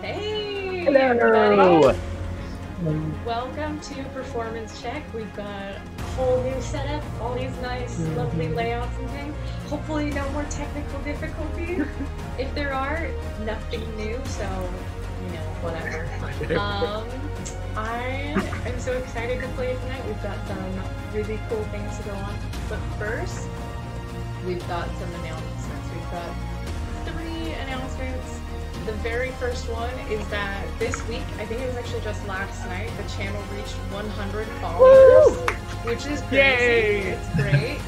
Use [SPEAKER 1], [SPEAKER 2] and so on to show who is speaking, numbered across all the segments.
[SPEAKER 1] Hey,
[SPEAKER 2] Hello!
[SPEAKER 1] everybody! Welcome to Performance Check. We've got a whole new setup, all these nice, lovely layouts and things. Hopefully no more technical difficulties. If there are, nothing new, so, whatever. I am so excited to play tonight. We've got some really cool things to go on. But first, we've got some announcements. We've got 3 announcements. The very first one is that this week, I think it was actually just last night, the channel reached 100 followers, which is crazy. It's great.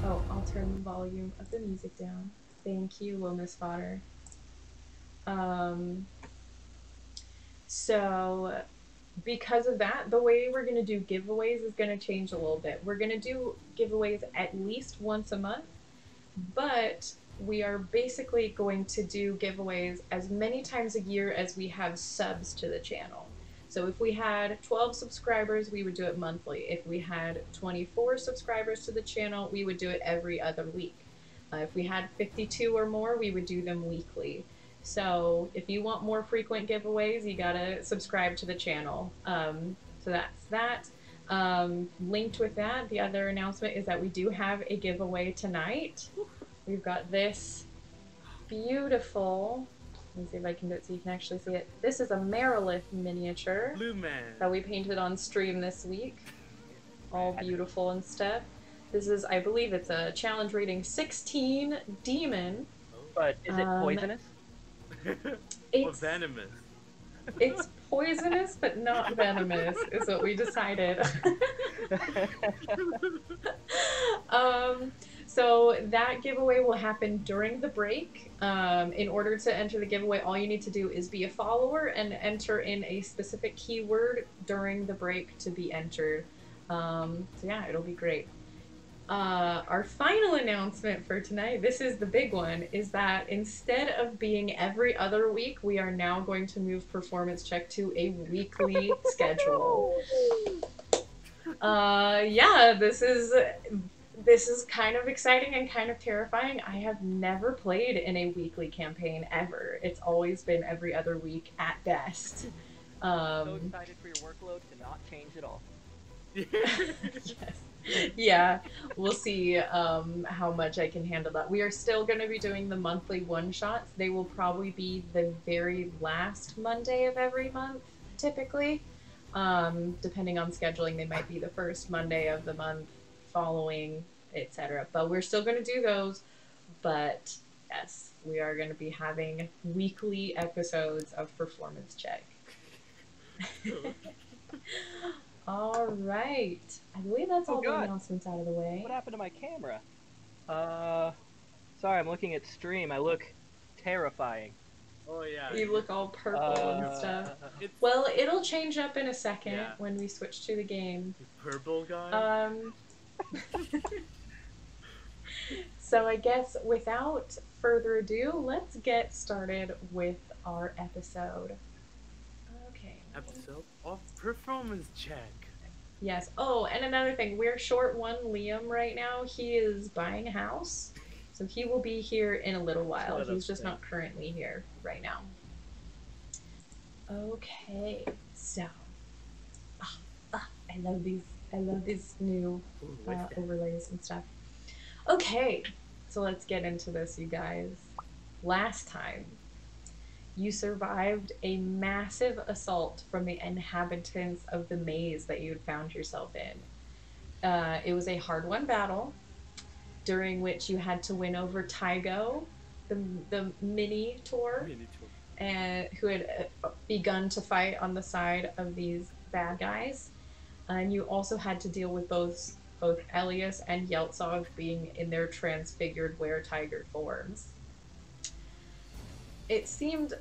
[SPEAKER 1] I'll turn the volume of the music down. Thank you, Wilmus Fodder. So because of that, the way we're going to do giveaways is going to change a little bit. We're going to do giveaways at least once a month, but we are basically going to do giveaways as many times a year as we have subs to the channel. So if we had 12 subscribers, we would do it monthly. If we had 24 subscribers to the channel, we would do it every other week. If we had 52 or more, we would do them weekly. So if you want more frequent giveaways, you gotta subscribe to the channel. So that's that. Linked with that, the other announcement is that we do have a giveaway tonight. We've got this beautiful, let me see if I can do it so you can actually see it. This is a Merilith miniature that we painted on stream this week. All beautiful and stuff. This is, I believe it's a challenge rating 16 demon.
[SPEAKER 2] But is it poisonous?
[SPEAKER 1] It's
[SPEAKER 3] venomous.
[SPEAKER 1] It's poisonous, but not venomous, is what we decided. So that giveaway will happen during the break. In order to enter the giveaway, all you need to do is be a follower and enter in a specific keyword during the break to be entered. So yeah, it'll be great. Our final announcement for tonight, this is the big one, is that instead of being every other week, we are now going to move Performance Check to a weekly schedule. Yeah, this is kind of exciting and kind of terrifying. I have never played in a weekly campaign ever. It's always been every other week at best.
[SPEAKER 2] So excited for your workload to not change at all.
[SPEAKER 1] Yes. Yeah, we'll see how much I can handle that. We are still going to be doing the monthly one-shots. They will probably be the very last Monday of every month, typically. Depending on scheduling, they might be the first Monday of the month following, etc. But we're still going to do those. But yes, we are going to be having weekly episodes of Performance Check. All right. I believe that's all the announcements out of the way.
[SPEAKER 2] What happened to my camera? Sorry, I'm looking at stream. I look terrifying.
[SPEAKER 3] Oh yeah.
[SPEAKER 1] You look all purple and stuff. Well, it'll change up in a second when we switch to the game.
[SPEAKER 3] Purple guy?
[SPEAKER 1] So I guess without further ado, let's get started with our episode.
[SPEAKER 3] Episode of Performance Check.
[SPEAKER 1] Yes. Oh, and another thing, we're short one Liam right now. He is buying a house, so he will be here in a little while. He's just not currently here right now. Okay, so I love these new overlays and stuff. Okay, so let's get into this, you guys. Last time, you survived a massive assault from the inhabitants of the maze that you had found yourself in. It was a hard-won battle, during which you had to win over Tygo, the Minotaur, and who had begun to fight on the side of these bad guys. And you also had to deal with both Elias and Yeltsov being in their transfigured were-tiger forms. It seemed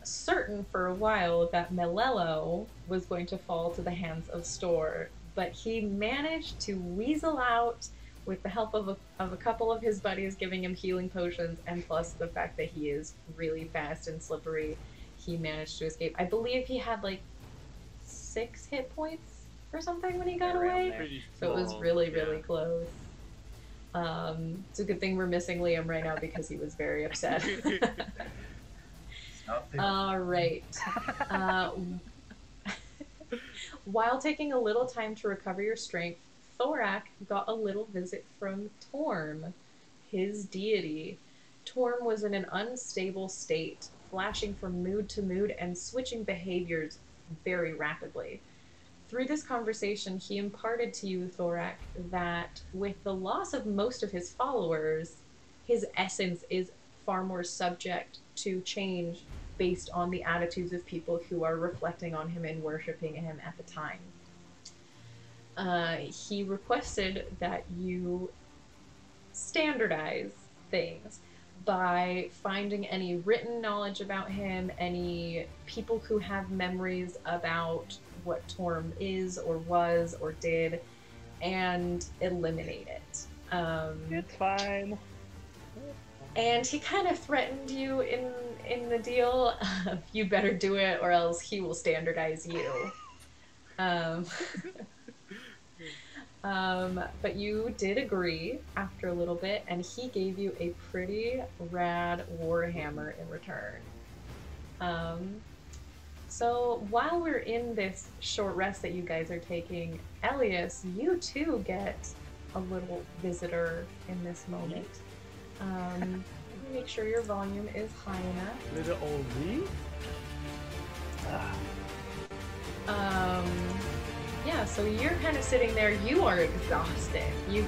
[SPEAKER 1] certain for a while that Melello was going to fall to the hands of Storr, but he managed to weasel out with the help of a couple of his buddies giving him healing potions, and plus the fact that he is really fast and slippery, he managed to escape. I believe he had like 6 hit points or something when he got away, so it was really close. It's a good thing we're missing Liam right now because he was very upset. All right. Uh, while taking a little time to recover your strength, Thorak got a little visit from Torm, his deity. Torm was in an unstable state, flashing from mood to mood and switching behaviors very rapidly. Through this conversation, he imparted to you, Thorak, that with the loss of most of his followers, his essence is far more subject to change based on the attitudes of people who are reflecting on him and worshiping him at the time. He requested that you standardize things by finding any written knowledge about him, any people who have memories about what Torm is or was or did, and eliminate it.
[SPEAKER 4] It's fine.
[SPEAKER 1] And he kind of threatened you in the deal. You better do it, or else he will standardize you. But you did agree after a little bit, and he gave you a pretty rad warhammer in return. So while we're in this short rest that you guys are taking, Elias, you too get a little visitor in this moment. Make sure your volume is high enough.
[SPEAKER 3] Little old me?
[SPEAKER 1] Yeah, so you're kind of sitting there, you are exhausted. You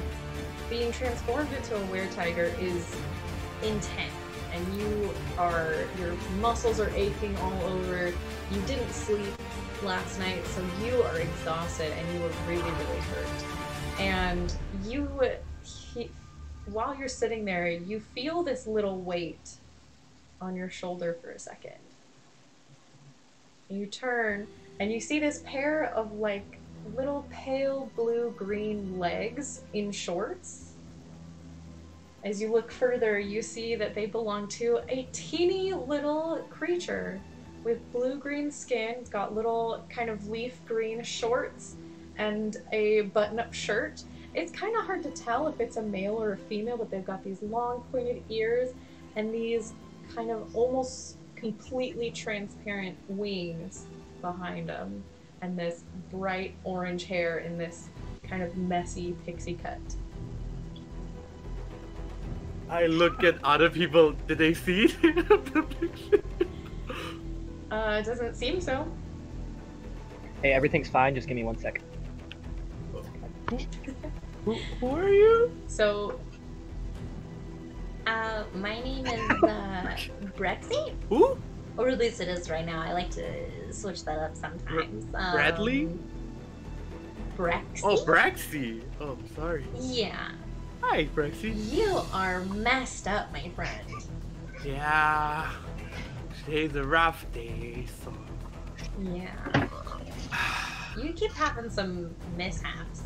[SPEAKER 1] being transformed into a were-tiger is intense, and your muscles are aching all over. You didn't sleep last night, so you are exhausted and you are really, really hurt. And while you're sitting there, you feel this little weight on your shoulder for a second. And you turn and you see this pair of like little pale blue-green legs in shorts. As you look further, you see that they belong to a teeny little creature with blue-green skin. It's got little kind of leaf green shorts and a button-up shirt. It's kind of hard to tell if it's a male or a female, but they've got these long pointed ears and these kind of almost completely transparent wings behind them, and this bright orange hair in this kind of messy pixie cut.
[SPEAKER 3] I look at other people. Did they see it?
[SPEAKER 1] It doesn't seem so.
[SPEAKER 4] Hey, everything's fine. Just give me 1 second.
[SPEAKER 3] Who are you?
[SPEAKER 1] So,
[SPEAKER 5] my name is Brexy,
[SPEAKER 3] Who?
[SPEAKER 5] or at least it is right now. I like to switch that up sometimes.
[SPEAKER 3] Bradley?
[SPEAKER 5] Brexy.
[SPEAKER 3] Oh, Braxy. Oh, sorry.
[SPEAKER 5] Yeah.
[SPEAKER 3] Hi, Braxy.
[SPEAKER 5] You are messed up, my friend.
[SPEAKER 3] Yeah. Today's a rough day, so.
[SPEAKER 5] Yeah. You keep having some mishaps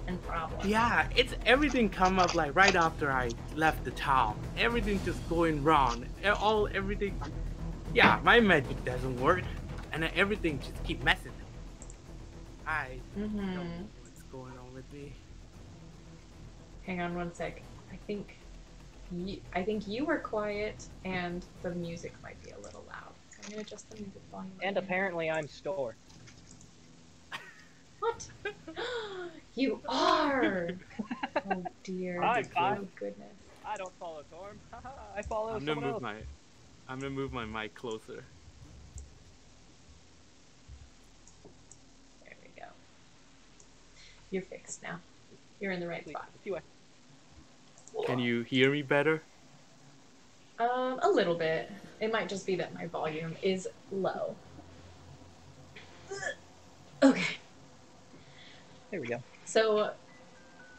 [SPEAKER 5] and problems.
[SPEAKER 3] Yeah, it's everything come up like right after I left the town. Everything just going wrong. Everything. Yeah, my magic doesn't work, and then everything just keep messing. I don't know what's going on with me.
[SPEAKER 1] hang on 1 sec. I think you were quiet, and the music might be a little loud. So I'm gonna adjust the music volume.
[SPEAKER 4] And
[SPEAKER 1] again.
[SPEAKER 4] apparently I'm Store.
[SPEAKER 1] What? You are! Oh dear.
[SPEAKER 4] I'm fine.
[SPEAKER 1] Oh goodness.
[SPEAKER 4] I don't follow Torm. I follow
[SPEAKER 3] I'm gonna
[SPEAKER 4] someone
[SPEAKER 3] move
[SPEAKER 4] else.
[SPEAKER 3] I'm gonna move my mic closer.
[SPEAKER 1] There we go. You're fixed now. You're in the right
[SPEAKER 4] Please,
[SPEAKER 1] spot.
[SPEAKER 4] if you
[SPEAKER 3] Can you hear me better?
[SPEAKER 1] A little bit. It might just be that my volume is low. Okay.
[SPEAKER 4] There we go.
[SPEAKER 1] So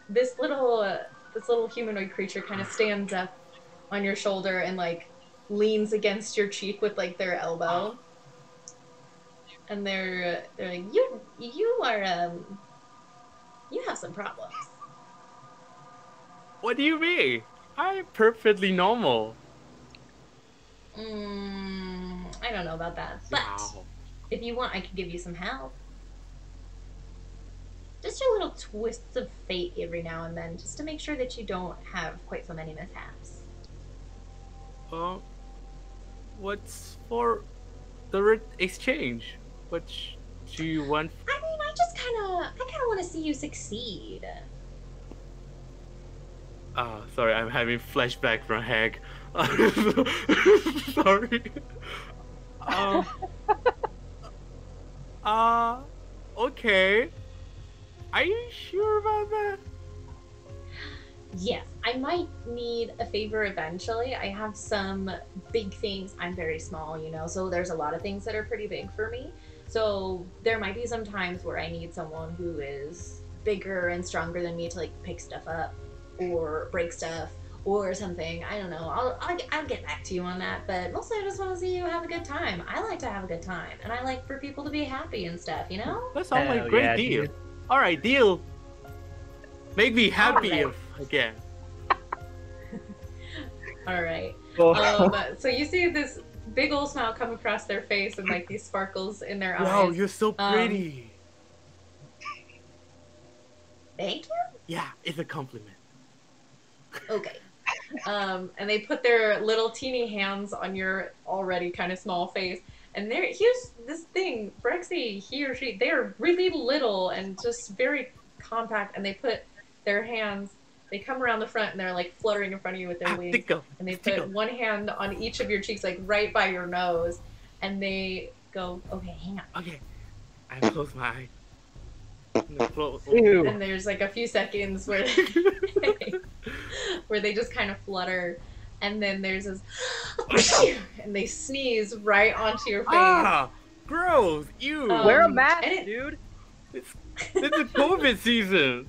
[SPEAKER 1] this little humanoid creature kind of stands up on your shoulder and like leans against your cheek with like their elbow, and they're like, you are you have some problems.
[SPEAKER 3] What do you mean? I'm perfectly normal.
[SPEAKER 1] I don't know about that, but
[SPEAKER 3] Wow.
[SPEAKER 1] if you want, I could give you some help. Just your little twists of fate every now and then, just to make sure that you don't have quite so many mishaps.
[SPEAKER 3] What's for exchange. What do you want?
[SPEAKER 5] I mean, I kind of want to see you succeed.
[SPEAKER 3] Sorry, I'm having flashback from Hag. Sorry. Um. Okay. Are you sure about that?
[SPEAKER 5] Yes, I might need a favor eventually. I have some big things. I'm very small, you know, so there's a lot of things that are pretty big for me. So there might be some times where I need someone who is bigger and stronger than me to like pick stuff up or break stuff or something. I don't know. I'll get back to you on that. But mostly I just want to see you have a good time. I like to have a good time, and I like for people to be happy and stuff, you know?
[SPEAKER 3] That sounds like a
[SPEAKER 4] Hell
[SPEAKER 3] great
[SPEAKER 4] yeah,
[SPEAKER 3] deal.
[SPEAKER 4] dude.
[SPEAKER 3] All right, deal. Make me happy
[SPEAKER 5] Alright.
[SPEAKER 3] again.
[SPEAKER 5] All right.
[SPEAKER 4] Oh.
[SPEAKER 5] So you see this big old smile come across their face and like these sparkles in their
[SPEAKER 3] Wow,
[SPEAKER 5] eyes.
[SPEAKER 3] you're so pretty.
[SPEAKER 5] Thank you.
[SPEAKER 3] Yeah, it's a compliment.
[SPEAKER 5] Okay. And they put their little teeny hands on your already kind of small face. And here's this thing, Brexy, he or she, they're really little and just very compact. And they put their hands, they come around the front and they're like fluttering in front of you with their wings.
[SPEAKER 3] Tickle.
[SPEAKER 5] And they
[SPEAKER 3] Tickle.
[SPEAKER 5] put one hand on each of your cheeks, like right by your nose. And they go, okay, hang on.
[SPEAKER 3] Okay, I close my eye.
[SPEAKER 4] Ew.
[SPEAKER 5] And there's like a few seconds where where they just kind of flutter, and then there's this and they sneeze right onto your face.
[SPEAKER 3] Ah, gross! Ew.
[SPEAKER 4] Wear a mask,
[SPEAKER 5] and it-
[SPEAKER 4] dude.
[SPEAKER 3] It's a COVID season.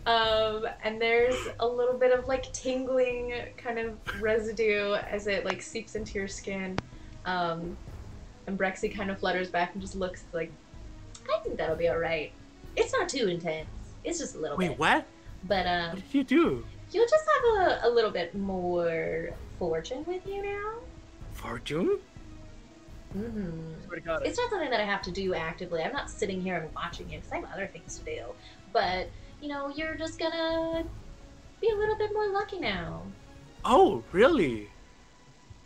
[SPEAKER 5] And there's a little bit of like tingling kind of residue as it like seeps into your skin. And Brexy kind of flutters back and just looks like, I think that'll be all right. It's not too intense. It's just a little
[SPEAKER 3] Wait,
[SPEAKER 5] bit.
[SPEAKER 3] what?
[SPEAKER 5] But
[SPEAKER 3] What did you do?
[SPEAKER 5] you'll just have a little bit more fortune with you now.
[SPEAKER 3] Fortune?
[SPEAKER 5] Mm-hmm.
[SPEAKER 4] Swear to God.
[SPEAKER 5] It's not something that I have to do actively. I'm not sitting here and watching you because I have other things to do. But, you know, you're just gonna be a little bit more lucky now.
[SPEAKER 3] Oh, really?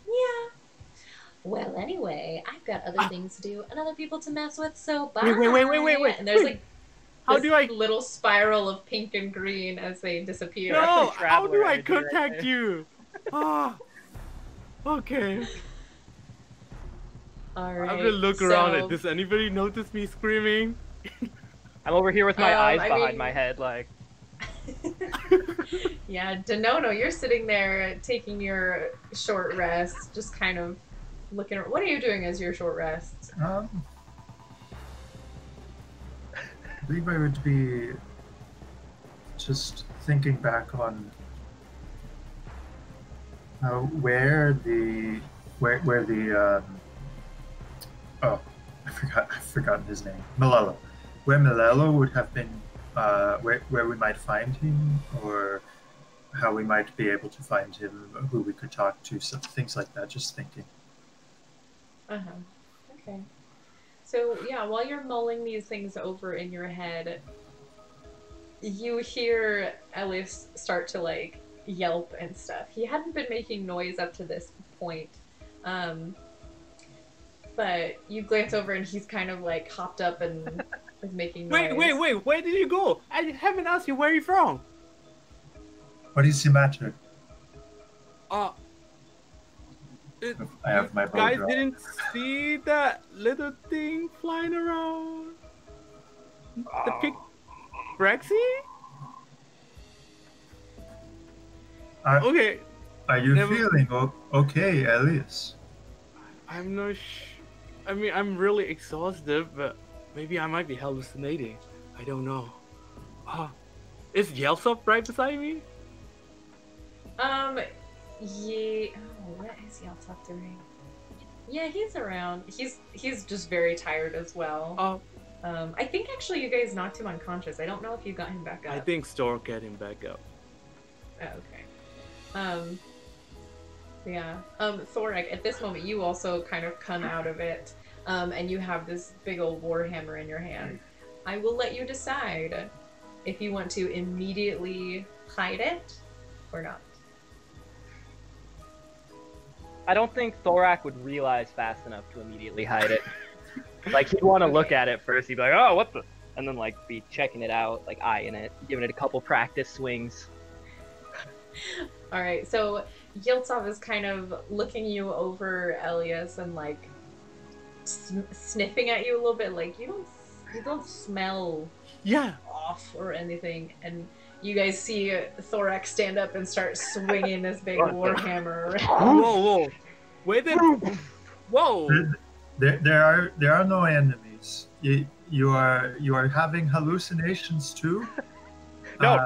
[SPEAKER 5] Yeah. Well, anyway, I've got other things to do and other people to mess with, so bye.
[SPEAKER 3] Wait.
[SPEAKER 5] And there's
[SPEAKER 3] Wait.
[SPEAKER 5] like
[SPEAKER 3] How
[SPEAKER 5] this
[SPEAKER 3] do I?
[SPEAKER 5] little spiral of pink and green as they disappear.
[SPEAKER 3] No,
[SPEAKER 4] That's some
[SPEAKER 3] how do
[SPEAKER 4] traveler
[SPEAKER 3] I
[SPEAKER 4] energy right
[SPEAKER 3] contact
[SPEAKER 4] there.
[SPEAKER 3] you? Ah, okay.
[SPEAKER 5] All right.
[SPEAKER 3] I'm gonna look around.
[SPEAKER 5] so-
[SPEAKER 3] Does anybody notice me screaming?
[SPEAKER 4] I'm over here with my eyes
[SPEAKER 5] I
[SPEAKER 4] behind
[SPEAKER 5] mean-
[SPEAKER 4] my head, like.
[SPEAKER 5] Yeah, Denono, you're sitting there taking your short rest, just kind of looking. What are you doing as your short rest?
[SPEAKER 6] I believe I would be just thinking back on where the oh, I've forgotten his name. Malello. Where Malello would have been, where we might find him, or how we might be able to find him, who we could talk to, some things like that. Just thinking.
[SPEAKER 5] Okay. So yeah, while you're mulling these things over in your head, you hear Elias start to like yelp and stuff. He hadn't been making noise up to this point. But you glance over and he's kind of like hopped up and is making noise.
[SPEAKER 3] Wait. Where did you go? I haven't asked you where you're from.
[SPEAKER 6] What is the matter?
[SPEAKER 3] Uh,
[SPEAKER 6] I have my bow
[SPEAKER 3] guys
[SPEAKER 6] drawn.
[SPEAKER 3] didn't see that little thing flying around? The pig Brexy? Okay,
[SPEAKER 6] Are you
[SPEAKER 3] Never-
[SPEAKER 6] feeling okay, Elias?
[SPEAKER 3] I'm not I mean, I'm really exhausted, but maybe I might be hallucinating. I don't know. Is Yelsop right beside me?
[SPEAKER 5] Yeah. Oh, what is Yaltok doing? Yeah, he's around. He's just very tired as well. I think actually you guys knocked him unconscious. I don't know if you got him back up.
[SPEAKER 3] I think Stork got him back up.
[SPEAKER 5] Oh, okay. Yeah. Thorek, at this moment you also kind of come out of it, and you have this big old warhammer in your hand. I will let you decide if you want to immediately hide it or not.
[SPEAKER 4] I don't think Thorak would realize fast enough to immediately hide it. Like, he'd want to look at it first. He'd be like, oh, what the? And then, like, be checking it out, like, eyeing it, giving it a couple practice swings.
[SPEAKER 1] Alright, so Yiltsov is kind of looking you over, Elias, and, like, sniffing at you a little bit, like, you don't smell
[SPEAKER 3] Yeah.
[SPEAKER 1] off or anything. And you guys see Thorax stand up and start swinging this big warhammer around.
[SPEAKER 3] Whoa. Wait a Whoa.
[SPEAKER 6] There are no enemies. You are having hallucinations too.
[SPEAKER 4] No.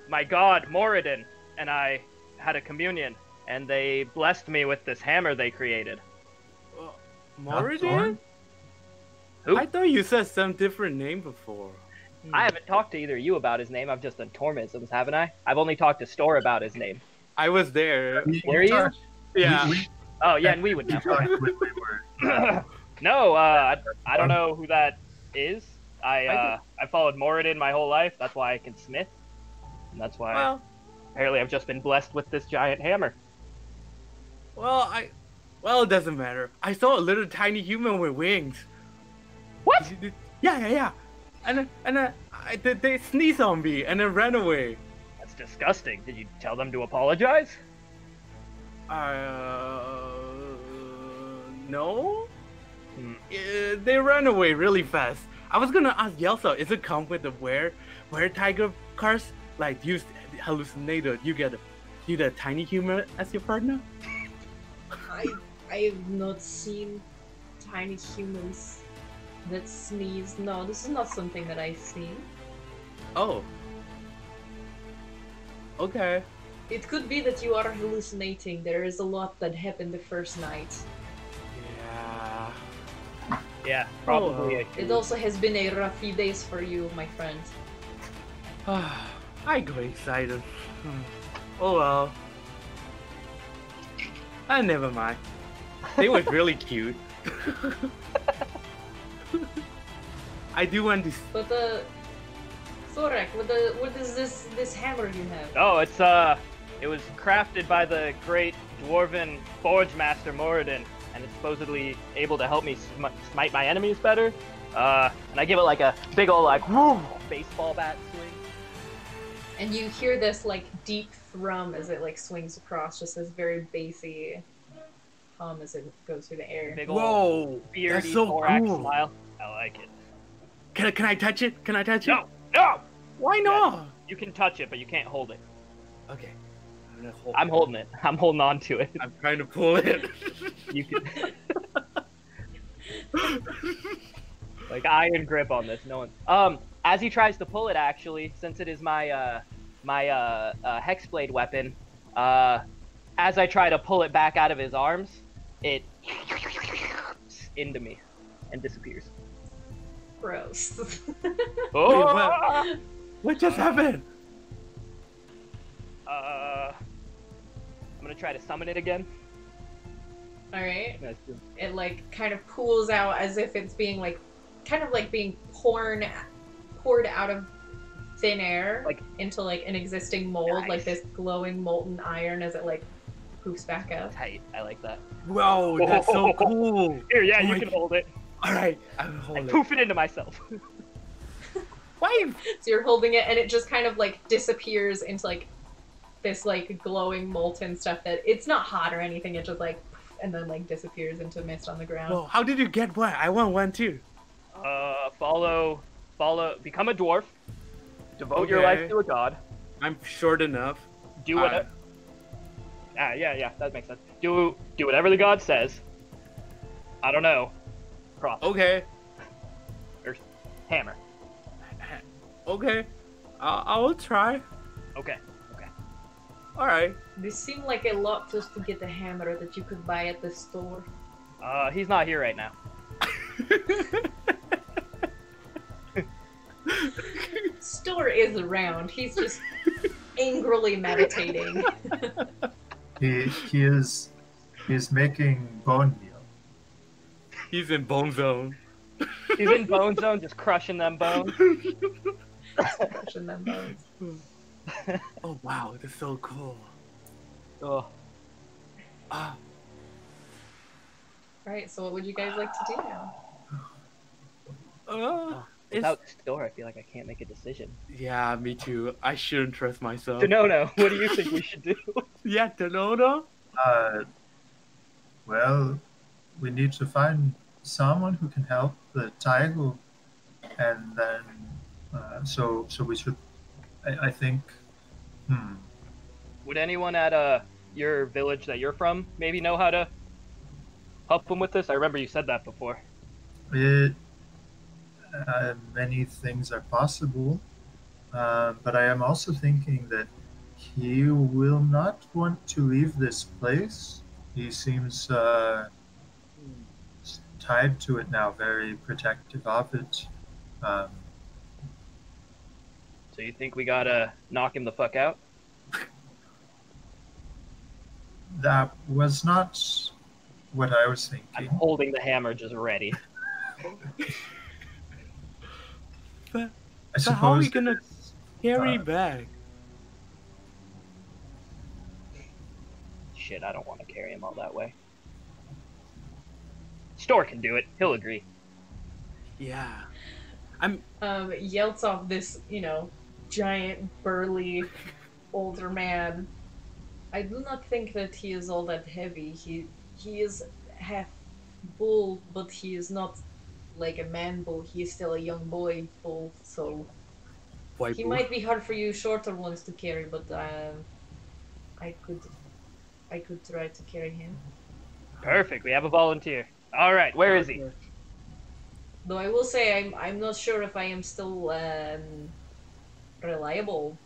[SPEAKER 4] My god Moradin and I had a communion, and they blessed me with this hammer they created.
[SPEAKER 3] Moradin?
[SPEAKER 4] Who?
[SPEAKER 3] I thought you said some different name before.
[SPEAKER 4] I haven't talked to either of you about his name. I've just done Tormisms, haven't I? I've only talked to Store about his name.
[SPEAKER 3] I was there.
[SPEAKER 4] Were you?
[SPEAKER 3] Yeah.
[SPEAKER 4] Oh yeah, and we would know. No, I don't know who that is. I followed Moradin my whole life. That's why I can smith, and that's why apparently I've just been blessed with this giant hammer.
[SPEAKER 3] Well, it doesn't matter. I saw a little tiny human with wings.
[SPEAKER 4] What?
[SPEAKER 3] Yeah. And they sneezed on me and then ran away.
[SPEAKER 4] That's disgusting. Did you tell them to apologize?
[SPEAKER 3] No. They ran away really fast. I was gonna ask Yelsa, is it come with the were tiger cards? Like, use hallucinator, you get a tiny human as your partner?
[SPEAKER 1] I have not seen tiny humans that sneeze. No, this is not something that I've seen.
[SPEAKER 3] Oh. Okay.
[SPEAKER 1] It could be that you are hallucinating. There is a lot that happened the first night.
[SPEAKER 3] Yeah.
[SPEAKER 4] Yeah, probably.
[SPEAKER 1] It also has been a rough few days for you, my friend.
[SPEAKER 3] I got excited. Oh well. Never mind. They were really cute. I do want to.
[SPEAKER 1] But Thorak, what is this hammer you have?
[SPEAKER 4] Oh, it was crafted by the great dwarven forge master Moradin, and it's supposedly able to help me smite my enemies better. And I give it like a big old like woo, baseball bat swing.
[SPEAKER 1] And you hear this like deep thrum as it like swings across, just this very bassy hum as it goes through the air.
[SPEAKER 4] Big
[SPEAKER 3] Whoa,
[SPEAKER 4] old beardy
[SPEAKER 3] that's so
[SPEAKER 4] thorax
[SPEAKER 3] cool.
[SPEAKER 4] smile. I like it.
[SPEAKER 3] Can I touch it? Can I touch it?
[SPEAKER 4] No!
[SPEAKER 3] Why not?
[SPEAKER 4] You can touch it, but you can't hold it.
[SPEAKER 3] Okay. I'm gonna hold
[SPEAKER 4] I'm holding it. I'm holding on to it.
[SPEAKER 3] I'm trying to pull it.
[SPEAKER 4] You can. Like iron grip on this. No one. As he tries to pull it, actually, since it is my hexblade weapon, as I try to pull it back out of his arms, it into me and disappears.
[SPEAKER 1] Gross.
[SPEAKER 4] Oh!
[SPEAKER 3] What just happened?
[SPEAKER 4] I'm gonna try to summon it again.
[SPEAKER 1] Alright.
[SPEAKER 4] That's good.
[SPEAKER 1] It like kind of pools out as if it's being like kind of like being poured out of thin air,
[SPEAKER 4] Like-
[SPEAKER 1] into like an existing mold,
[SPEAKER 4] Nice.
[SPEAKER 1] like this glowing molten iron as it like poofs back up.
[SPEAKER 4] Tight. I like that.
[SPEAKER 3] Whoa, that's so cool.
[SPEAKER 4] Here, yeah,
[SPEAKER 3] Oh
[SPEAKER 4] you
[SPEAKER 3] my
[SPEAKER 4] can hold it.
[SPEAKER 3] All right, I'm
[SPEAKER 4] I
[SPEAKER 3] holding.
[SPEAKER 4] poof it into myself.
[SPEAKER 3] Why?
[SPEAKER 1] So you're holding it and it just kind of like disappears into like this like glowing molten stuff that it's not hot or anything, it just like and then like disappears into mist on the ground.
[SPEAKER 3] Whoa, how did you get one? I want one too.
[SPEAKER 4] Follow, become a dwarf. Devote your
[SPEAKER 3] Okay.
[SPEAKER 4] life to a god.
[SPEAKER 3] I'm short enough.
[SPEAKER 4] Do whatever. Yeah, that makes sense. Do whatever the god says. I don't know. Cross
[SPEAKER 3] Okay.
[SPEAKER 4] or hammer.
[SPEAKER 3] Okay. I will try.
[SPEAKER 4] Okay.
[SPEAKER 3] All right.
[SPEAKER 1] This seemed like a lot just to get a hammer that you could buy at the store.
[SPEAKER 4] He's not here right now.
[SPEAKER 1] Store is around. He's just angrily meditating.
[SPEAKER 6] He is making bone meal.
[SPEAKER 3] He's in bone zone.
[SPEAKER 4] He's in bone zone, just crushing them bones.
[SPEAKER 1] Crushing them bones.
[SPEAKER 3] Oh wow, that's so cool.
[SPEAKER 4] Oh,
[SPEAKER 3] Ah,
[SPEAKER 1] Alright, so what would you guys like to do now?
[SPEAKER 3] it's,
[SPEAKER 4] without Store, I feel like I can't make a decision.
[SPEAKER 3] yeah, me too. I shouldn't trust myself.
[SPEAKER 4] Denono, what do you think we should do?
[SPEAKER 3] Yeah, Denono?
[SPEAKER 6] Uh, well, we need to find someone who can help the tiger, and then so we should. I think.
[SPEAKER 4] Would anyone at your village that you're from maybe know how to help them with this? I remember you said that before.
[SPEAKER 6] It, many things are possible, but I am also thinking that he will not want to leave this place. He seems tied to it now, very protective of it.
[SPEAKER 4] So you think we gotta knock him the fuck out?
[SPEAKER 6] That was not what I was
[SPEAKER 4] I'm
[SPEAKER 6] thinking.
[SPEAKER 4] holding the hammer just ready.
[SPEAKER 3] But
[SPEAKER 6] I
[SPEAKER 3] so how are we
[SPEAKER 6] suppose
[SPEAKER 3] gonna
[SPEAKER 6] it's,
[SPEAKER 3] carry
[SPEAKER 6] uh,
[SPEAKER 3] back?
[SPEAKER 4] Shit, I don't want to carry him all that way. Store can do it. He'll agree.
[SPEAKER 3] Yeah.
[SPEAKER 1] Yeltsov, this, giant, burly, older man. I do not think that he is all that heavy. He is half bull, but he is not like a man bull. He is still a young boy bull, so
[SPEAKER 3] Boy,
[SPEAKER 1] he
[SPEAKER 3] boy.
[SPEAKER 1] might be hard for you shorter ones to carry, but I could try to carry him.
[SPEAKER 4] Perfect. We have a volunteer. All right, where is he?
[SPEAKER 1] Though I will say I'm not sure if I am still reliable.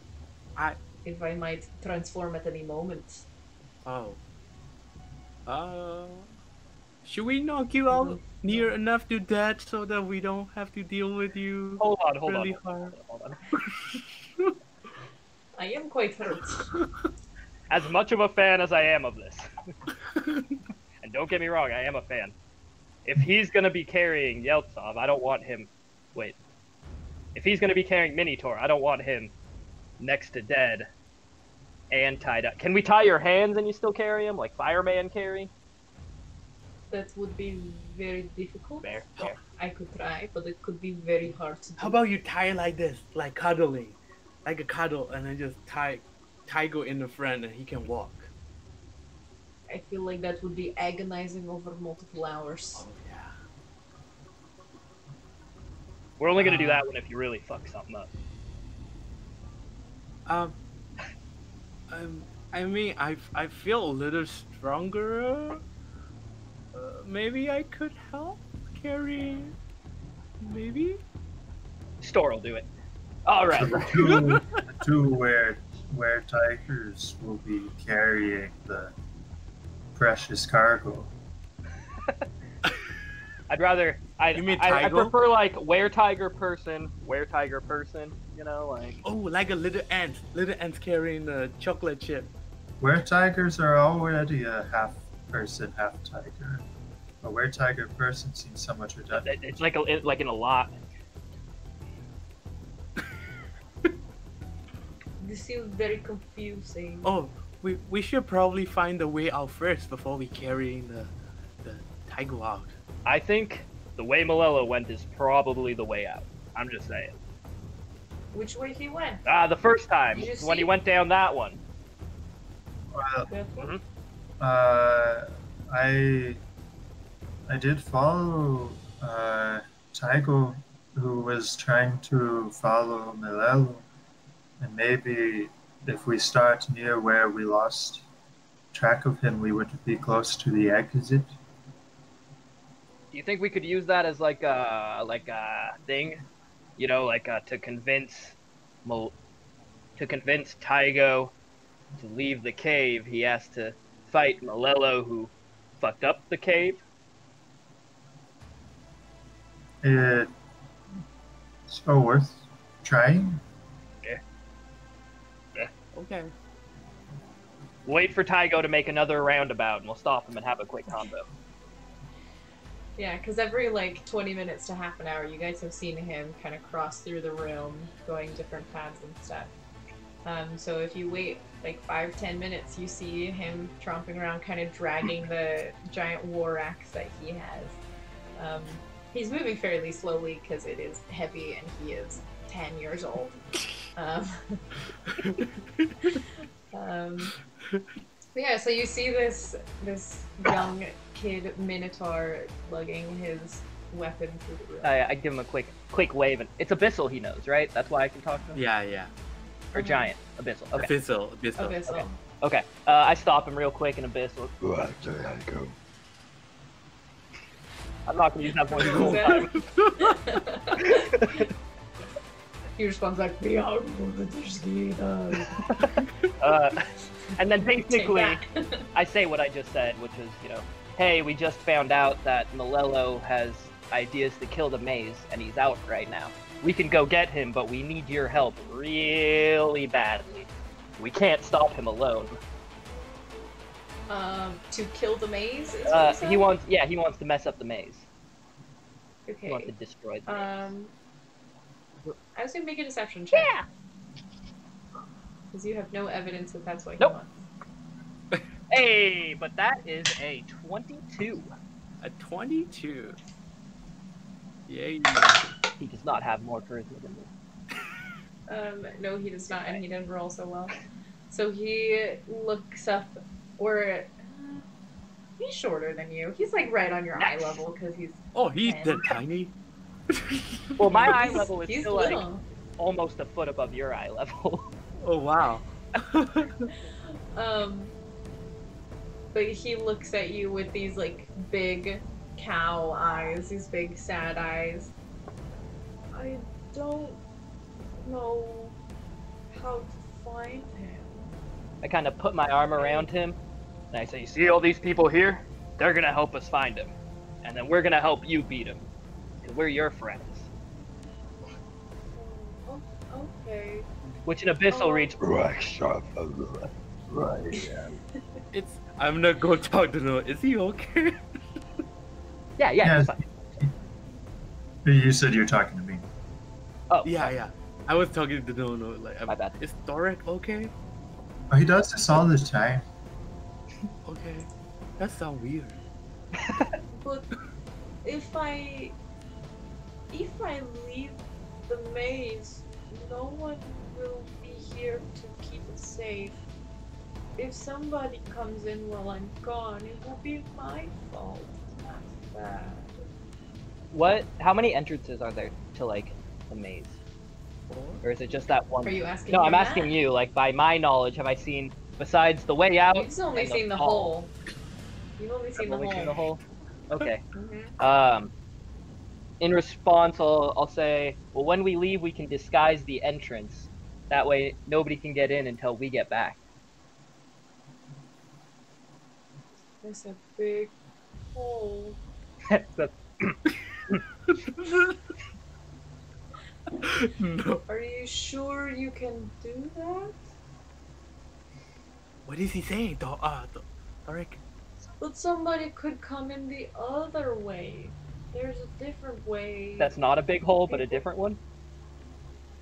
[SPEAKER 1] If I might transform at any moment.
[SPEAKER 3] Oh. Should we knock you out near enough to death so that we don't have to deal with you?
[SPEAKER 4] Hold on, hold
[SPEAKER 3] really
[SPEAKER 4] on.
[SPEAKER 3] hard.
[SPEAKER 4] Hold on.
[SPEAKER 1] I am quite hurt.
[SPEAKER 4] As much of a fan as I am of this, and don't get me wrong, I am a fan. If he's gonna be carrying Yeltsov, I don't want him. Wait. If he's gonna be carrying Minotaur, I don't want him next to dead and tied up. Can we tie your hands and you still carry him, like fireman carry?
[SPEAKER 1] That would be very difficult.
[SPEAKER 4] Fair.
[SPEAKER 1] I could try, but it could be very hard to do.
[SPEAKER 3] How about you tie it like this, like cuddling, like a cuddle, and then just tie Tygo in the front and he can walk.
[SPEAKER 1] I feel like that would be agonizing over multiple hours.
[SPEAKER 3] Oh yeah.
[SPEAKER 4] We're only gonna do that one if you really fuck something up.
[SPEAKER 3] I mean, I feel a little stronger. Maybe I could help carry. Maybe.
[SPEAKER 4] Store will do it. All right.
[SPEAKER 6] The two where tigers will be carrying the precious cargo.
[SPEAKER 4] I'd rather. I
[SPEAKER 3] Tygo?
[SPEAKER 4] prefer like were tiger person, you know, like.
[SPEAKER 3] Oh, like a little ant. Little ants carrying the chocolate chip.
[SPEAKER 6] Where tigers are already a half person, half tiger. A where tiger person seems somewhat redundant.
[SPEAKER 4] It's like in a lot.
[SPEAKER 1] This seems very confusing.
[SPEAKER 3] Oh, we should probably find a way out first before we carrying the tiger out.
[SPEAKER 4] I think the way Malella went is probably the way out. I'm just saying.
[SPEAKER 1] Which way he went?
[SPEAKER 4] The first time
[SPEAKER 1] Did you
[SPEAKER 4] when he
[SPEAKER 1] see?
[SPEAKER 4] went down that one.
[SPEAKER 6] Well,
[SPEAKER 1] That one?
[SPEAKER 6] I did follow Tygo, who was trying to follow Milelo, and maybe if we start near where we lost track of him, we would be close to the exit.
[SPEAKER 4] Do you think we could use that as like a thing, you know, like to convince Tygo to leave the cave? He has to fight Malello, who fucked up the cave.
[SPEAKER 6] It's worth trying.
[SPEAKER 3] Okay.
[SPEAKER 4] Wait for Tygo to make another roundabout, and we'll stop him and have a quick combo.
[SPEAKER 1] Yeah, because every 20 minutes to half an hour, you guys have seen him kind of cross through the room, going different paths and stuff. So if you wait like 5-10 minutes, you see him tromping around, kind of dragging the giant war axe that he has. He's moving fairly slowly because it is heavy and he is 10 years old. Yeah, so you see this young kid minotaur lugging his weapon through the room.
[SPEAKER 4] I give him a quick wave, and it's Abyssal he knows, right? That's why I can talk to him?
[SPEAKER 3] Yeah.
[SPEAKER 4] Or Giant. Abyssal. Okay.
[SPEAKER 3] Abyssal.
[SPEAKER 4] Okay. I stop him real quick in Abyssal. I'm not gonna use that voice the whole time.
[SPEAKER 1] He responds like,
[SPEAKER 4] and then basically, I say what I just said, which is, hey, we just found out that Malello has ideas to kill the maze, and he's out right now. We can go get him, but we need your help really badly. We can't stop him alone.
[SPEAKER 1] To kill the maze?
[SPEAKER 4] He wants to mess up the maze.
[SPEAKER 1] Okay.
[SPEAKER 4] He wants to destroy the maze.
[SPEAKER 1] I was gonna make a deception check.
[SPEAKER 4] Yeah!
[SPEAKER 1] Because you have no evidence that that's what he
[SPEAKER 4] Nope.
[SPEAKER 1] wants.
[SPEAKER 4] Hey, but that is a 22.
[SPEAKER 3] A 22. Yay.
[SPEAKER 4] He does not have more charisma than me.
[SPEAKER 1] No, he does not, and he didn't roll so well. So he looks up, or he's shorter than you. He's like right on your eye level because he's.
[SPEAKER 3] Oh, he's
[SPEAKER 1] 10.
[SPEAKER 3] that tiny.
[SPEAKER 4] Well, my eye level is
[SPEAKER 1] He's
[SPEAKER 4] still
[SPEAKER 1] little.
[SPEAKER 4] like almost a foot above your eye level.
[SPEAKER 3] Oh wow.
[SPEAKER 1] But he looks at you with these like big cow eyes, these big sad eyes. I don't know how to find him.
[SPEAKER 4] I kind of put my arm around him, and I say, "You see all these people here? They're gonna help us find him, and then we're gonna help you beat him, because we're your friends."
[SPEAKER 1] Oh, okay.
[SPEAKER 4] Which in Abyssal reads,
[SPEAKER 3] I'm gonna go talk to Noah. Is he okay?
[SPEAKER 4] yeah,
[SPEAKER 6] Yeah.
[SPEAKER 4] it's fine.
[SPEAKER 6] You said you're talking to me.
[SPEAKER 4] Oh,
[SPEAKER 3] Yeah. I was talking to Noah. Like,
[SPEAKER 4] My bad.
[SPEAKER 3] Is Thorek okay?
[SPEAKER 6] Oh, he does this all the time.
[SPEAKER 3] Okay. That sounds weird.
[SPEAKER 1] But if I leave the maze, no one will be here to keep it safe. If somebody comes in while I'm gone, it will be my fault. Not bad.
[SPEAKER 4] How many entrances are there to like the maze? Or is it just that one?
[SPEAKER 1] Are you asking
[SPEAKER 4] No,
[SPEAKER 1] him
[SPEAKER 4] I'm
[SPEAKER 1] that?
[SPEAKER 4] asking you. Like, by my knowledge, have I seen, besides the way out?
[SPEAKER 1] You've only
[SPEAKER 4] and
[SPEAKER 1] seen the
[SPEAKER 4] hall?
[SPEAKER 1] hole. You've only seen
[SPEAKER 4] I've
[SPEAKER 1] the
[SPEAKER 4] only
[SPEAKER 1] hole.
[SPEAKER 4] seen the hole. Okay.
[SPEAKER 1] Mhm.
[SPEAKER 4] In response, I'll say, well, when we leave, we can disguise the entrance. That way, nobody can get in until we get back.
[SPEAKER 1] There's a big hole.
[SPEAKER 3] No.
[SPEAKER 1] Are you sure you can do that?
[SPEAKER 3] What is he saying? Thorek?
[SPEAKER 1] But somebody could come in the other way. There's a different way.
[SPEAKER 4] That's not a big hole, but a different one.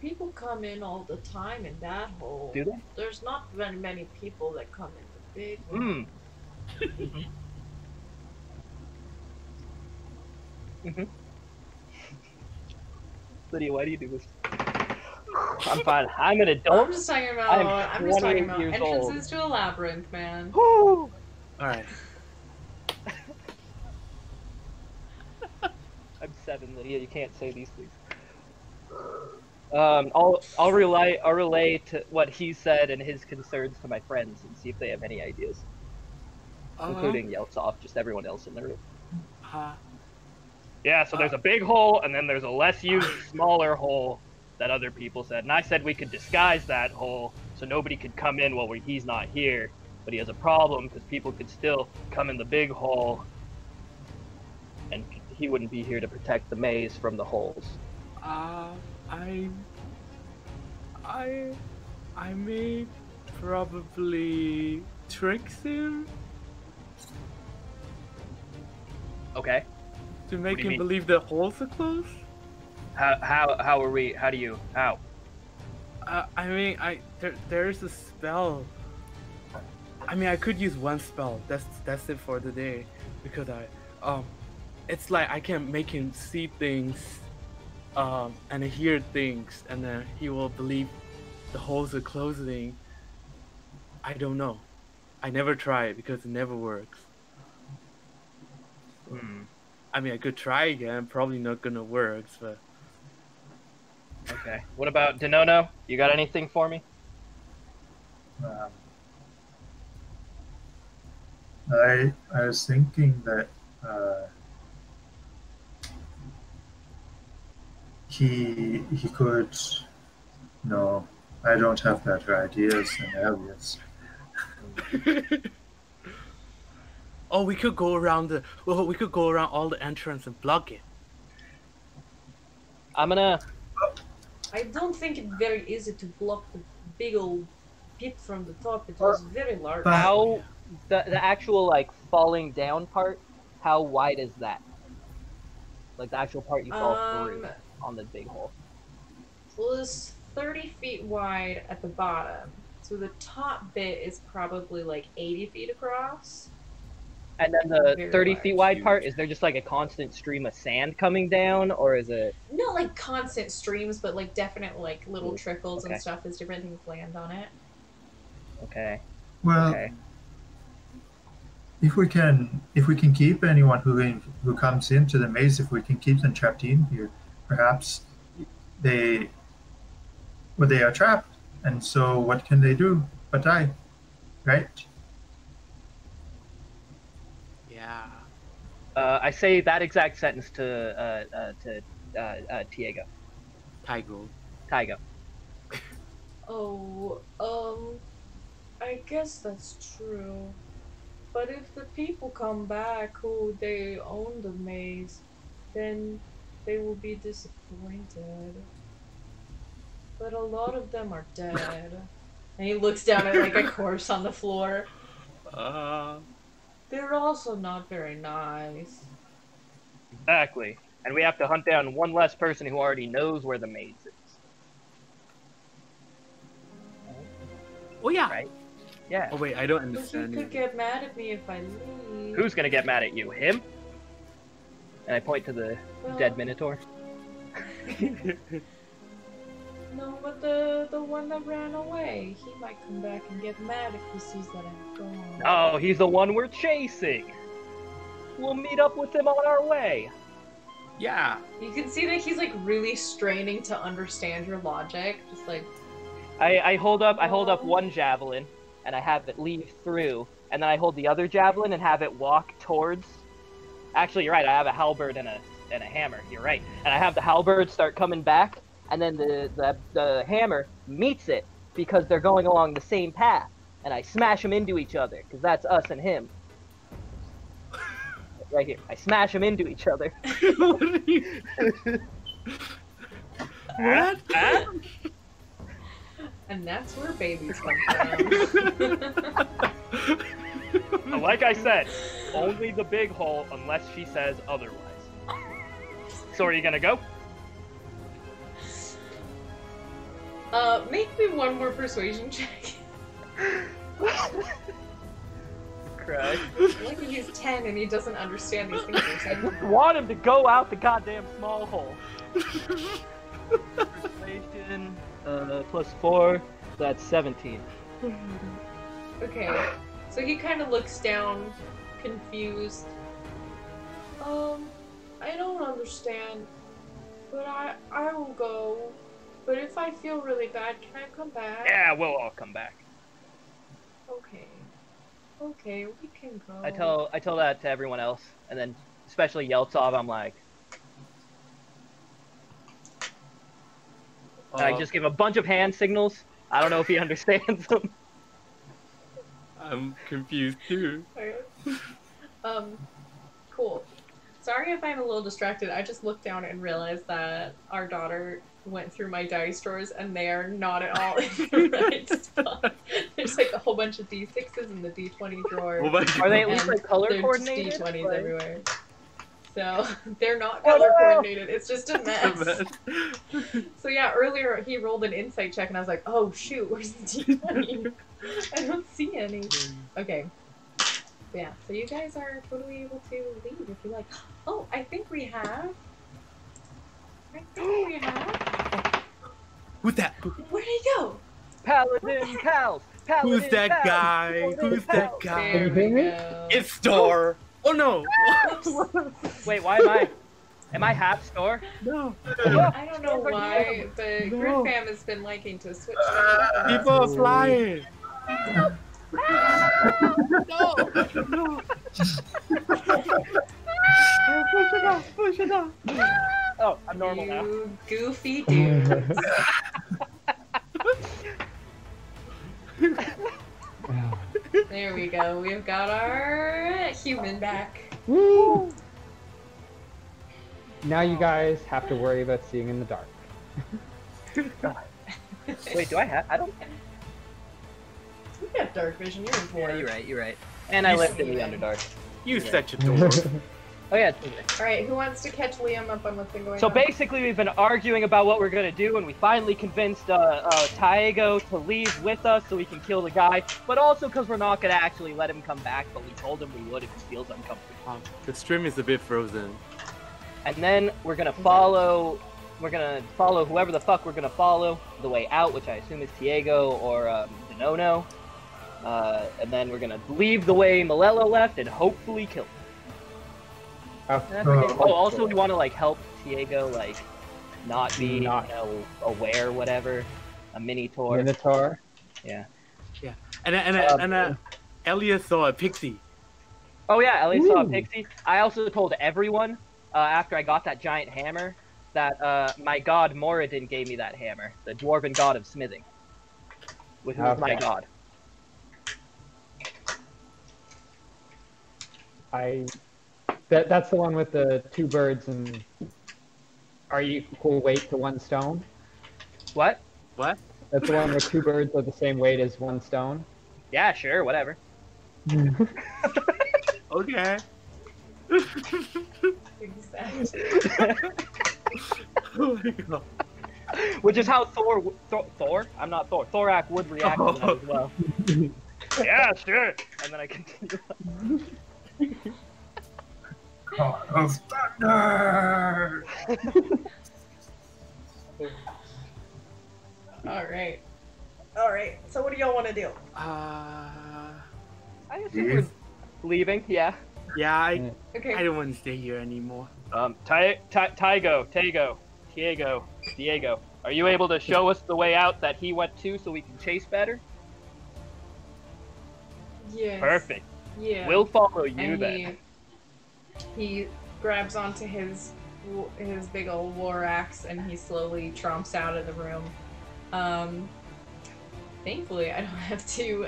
[SPEAKER 1] People come in all the time in that hole.
[SPEAKER 4] Do they?
[SPEAKER 1] There's not very many people that come in the big one.
[SPEAKER 4] Lydia, why do you do this? I'm fine. I'm an adult.
[SPEAKER 1] I'm just talking about.
[SPEAKER 4] I'm
[SPEAKER 1] I'm just talking
[SPEAKER 4] 28
[SPEAKER 1] about
[SPEAKER 4] years
[SPEAKER 1] entrances to a labyrinth, man.
[SPEAKER 4] Woo!
[SPEAKER 3] Alright.
[SPEAKER 4] I'm 7, Lydia. You can't say these things. I'll relay to what he said and his concerns to my friends and see if they have any ideas, including Yeltsov, just everyone else in the room. Yeah, so there's a big hole, and then there's a less used, smaller hole that other people said. And I said we could disguise that hole so nobody could come in while he's not here. But he has a problem because people could still come in the big hole, and he wouldn't be here to protect the maze from the holes.
[SPEAKER 3] I may probably trick him
[SPEAKER 4] Okay.
[SPEAKER 3] to make
[SPEAKER 4] do you
[SPEAKER 3] him
[SPEAKER 4] mean?
[SPEAKER 3] believe the holes are closed.
[SPEAKER 4] How are we? How do you? How?
[SPEAKER 3] I mean, there's a spell. I mean, I could use one spell. That's it for the day, because it's like I can make him see things, and hear things, and then he will believe the holes are closing. I don't know. I never try it because it never works. I mean, I could try again. Probably not gonna work, but.
[SPEAKER 4] Okay. What about Denono? You got anything for me?
[SPEAKER 6] I was thinking that he could. No, I don't have better ideas than Elias.
[SPEAKER 3] Oh, we could go around we could go around all the entrance and block it.
[SPEAKER 4] I'm gonna.
[SPEAKER 1] I don't think it's very easy to block the big old pit from the top. It was very large.
[SPEAKER 4] How the actual like falling down part? How wide is that? Like the actual part you fall through on the big hole.
[SPEAKER 1] Well, it's 30 feet wide at the bottom. So the top bit is probably like 80 feet across.
[SPEAKER 4] And then the
[SPEAKER 1] Very
[SPEAKER 4] 30
[SPEAKER 1] large.
[SPEAKER 4] feet wide part, is there just like a constant stream of sand coming down, or is it?
[SPEAKER 1] Not like constant streams, but like definite like little trickles
[SPEAKER 4] Okay.
[SPEAKER 1] and stuff as different things land on it.
[SPEAKER 4] Okay.
[SPEAKER 6] Well,
[SPEAKER 4] Okay.
[SPEAKER 6] if we can keep anyone who comes into the maze, if we can keep them trapped in here, perhaps they are trapped, and so what can they do but die, right?
[SPEAKER 3] Yeah.
[SPEAKER 4] I say that exact sentence to Tiago. Tygo.
[SPEAKER 1] Oh, I guess that's true. But if the people come back who they own the maze, then they will be disappointed. But a lot of them are dead. And he looks down at like a corpse on the floor. They're also not very nice.
[SPEAKER 4] Exactly. And we have to hunt down one less person who already knows where the maze is.
[SPEAKER 3] Oh yeah.
[SPEAKER 4] Right? Yeah.
[SPEAKER 3] Oh wait, I don't
[SPEAKER 1] But he
[SPEAKER 3] understand.
[SPEAKER 1] could get mad at me if I leave.
[SPEAKER 4] Who's gonna get mad at you? Him? And I point to the dead Minotaur.
[SPEAKER 1] No, but the one that ran away, he might come back and get mad if he sees that I'm gone.
[SPEAKER 4] Oh, he's the one we're chasing. We'll meet up with him on our way.
[SPEAKER 3] Yeah.
[SPEAKER 1] You can see that he's like really straining to understand your logic, just like.
[SPEAKER 4] I hold up one javelin and I have it leave through, and then I hold the other javelin and have it walk towards. Actually, you're right. I have a halberd and a hammer. You're right. And I have the halberd start coming back, and then the hammer meets it because they're going along the same path, and I smash them into each other because that's us and him. Right here. I smash them into each other.
[SPEAKER 3] What?
[SPEAKER 1] And that's where babies come from.
[SPEAKER 4] Like I said, only the big hole unless she says otherwise. So are you gonna go?
[SPEAKER 1] Make me one more persuasion check.
[SPEAKER 4] Cry.
[SPEAKER 1] Like he used 10 and he doesn't understand these things you're saying.
[SPEAKER 4] I want him to go out the goddamn small hole. Persuasion, +4, that's 17.
[SPEAKER 1] Okay, so he kind of looks down, confused. I don't understand, but I will go. But if I feel really bad, can I come back?
[SPEAKER 4] Yeah, we'll all come back.
[SPEAKER 1] Okay. Okay, we can go.
[SPEAKER 4] I tell that to everyone else, and then especially Yeltsov, I'm like, I just give a bunch of hand signals. I don't know if he understands them.
[SPEAKER 3] I'm confused too.
[SPEAKER 1] Cool. Sorry if I'm a little distracted. I just looked down and realized that our daughter went through my dice drawers and they are not at all in the right spot. There's like a whole bunch of D6s in the D20 drawer.
[SPEAKER 3] Oh my
[SPEAKER 4] Are they at
[SPEAKER 3] God.
[SPEAKER 4] least
[SPEAKER 1] And
[SPEAKER 4] like color
[SPEAKER 1] there's
[SPEAKER 4] coordinated?
[SPEAKER 1] D20s
[SPEAKER 4] Like-
[SPEAKER 1] everywhere. So they're not color coordinated. It's just a mess. So yeah, earlier he rolled an insight check and I was like, oh shoot, where's the D20? I don't see any. Okay. Yeah, so you guys are totally able to leave if you like. Oh, I think we have.
[SPEAKER 3] Who's that?
[SPEAKER 1] Where'd he go?
[SPEAKER 4] Paladin Pals! Paladin
[SPEAKER 3] Who's that
[SPEAKER 4] Pals!
[SPEAKER 3] guy?
[SPEAKER 4] Paladin
[SPEAKER 3] Who's that
[SPEAKER 4] Pals!
[SPEAKER 3] guy?
[SPEAKER 1] There we go.
[SPEAKER 3] It's Thor. Oh no!
[SPEAKER 4] Wait, why am I? Am I half store?
[SPEAKER 3] No.
[SPEAKER 1] I don't know why, but
[SPEAKER 3] No.
[SPEAKER 1] Grid Fam has been liking to switch.
[SPEAKER 3] People are flying. No! No! Push it up!
[SPEAKER 4] Oh, I'm normal now.
[SPEAKER 1] You goofy dudes. There we go. We've got our human back.
[SPEAKER 7] Woo! Now you guys have to worry about seeing in the dark.
[SPEAKER 4] Wait, do I have? I don't.
[SPEAKER 1] You got dark vision. You're
[SPEAKER 4] Yeah,
[SPEAKER 1] important.
[SPEAKER 4] you're right. And I lived in the Underdark.
[SPEAKER 3] You such a dork.
[SPEAKER 4] Oh yeah.
[SPEAKER 1] All right, who wants to catch Liam up on what's been going
[SPEAKER 4] So
[SPEAKER 1] on?
[SPEAKER 4] basically, we've been arguing about what we're gonna do, and we finally convinced Tiago to leave with us so we can kill the guy. But also because we're not gonna actually let him come back, but we told him we would if he feels uncomfortable.
[SPEAKER 3] The stream is a bit frozen.
[SPEAKER 4] And then we're gonna follow. We're gonna follow whoever the fuck we're gonna follow the way out, which I assume is Tiago or Denono. And then we're gonna leave the way Malello left and hopefully kill him. Oh, also we want to like help Tiago like not be you know, aware, whatever. A minotaur.
[SPEAKER 7] Minotaur.
[SPEAKER 4] Yeah.
[SPEAKER 3] Yeah. And Elliot saw a pixie.
[SPEAKER 4] Oh yeah, Elliot saw a pixie. I also told everyone after I got that giant hammer that my god Moradin gave me that hammer, the dwarven god of smithing, which was my god.
[SPEAKER 7] That's the one with the two birds and are you equal weight to one stone?
[SPEAKER 4] What?
[SPEAKER 3] What?
[SPEAKER 7] That's the one where two birds are the same weight as one stone?
[SPEAKER 4] Yeah, sure, whatever.
[SPEAKER 3] Okay.
[SPEAKER 1] Exactly.
[SPEAKER 3] Oh my god.
[SPEAKER 4] Which is how Thor? I'm not Thor. Thorak would react to that as well. Yeah, sure. And then I continue.
[SPEAKER 6] God of thunder!
[SPEAKER 1] All right. So what do y'all want to do?
[SPEAKER 4] I assume we're leaving, yeah.
[SPEAKER 3] Yeah, I
[SPEAKER 1] Okay.
[SPEAKER 3] don't want to stay here anymore.
[SPEAKER 4] Tiago, Diego, are you able to show us the way out that he went to so we can chase better?
[SPEAKER 1] Yes.
[SPEAKER 4] Perfect.
[SPEAKER 1] Yeah.
[SPEAKER 4] We'll follow you
[SPEAKER 1] And
[SPEAKER 4] then.
[SPEAKER 1] he grabs onto his big old war axe and he slowly tromps out of the room. Thankfully, I don't have to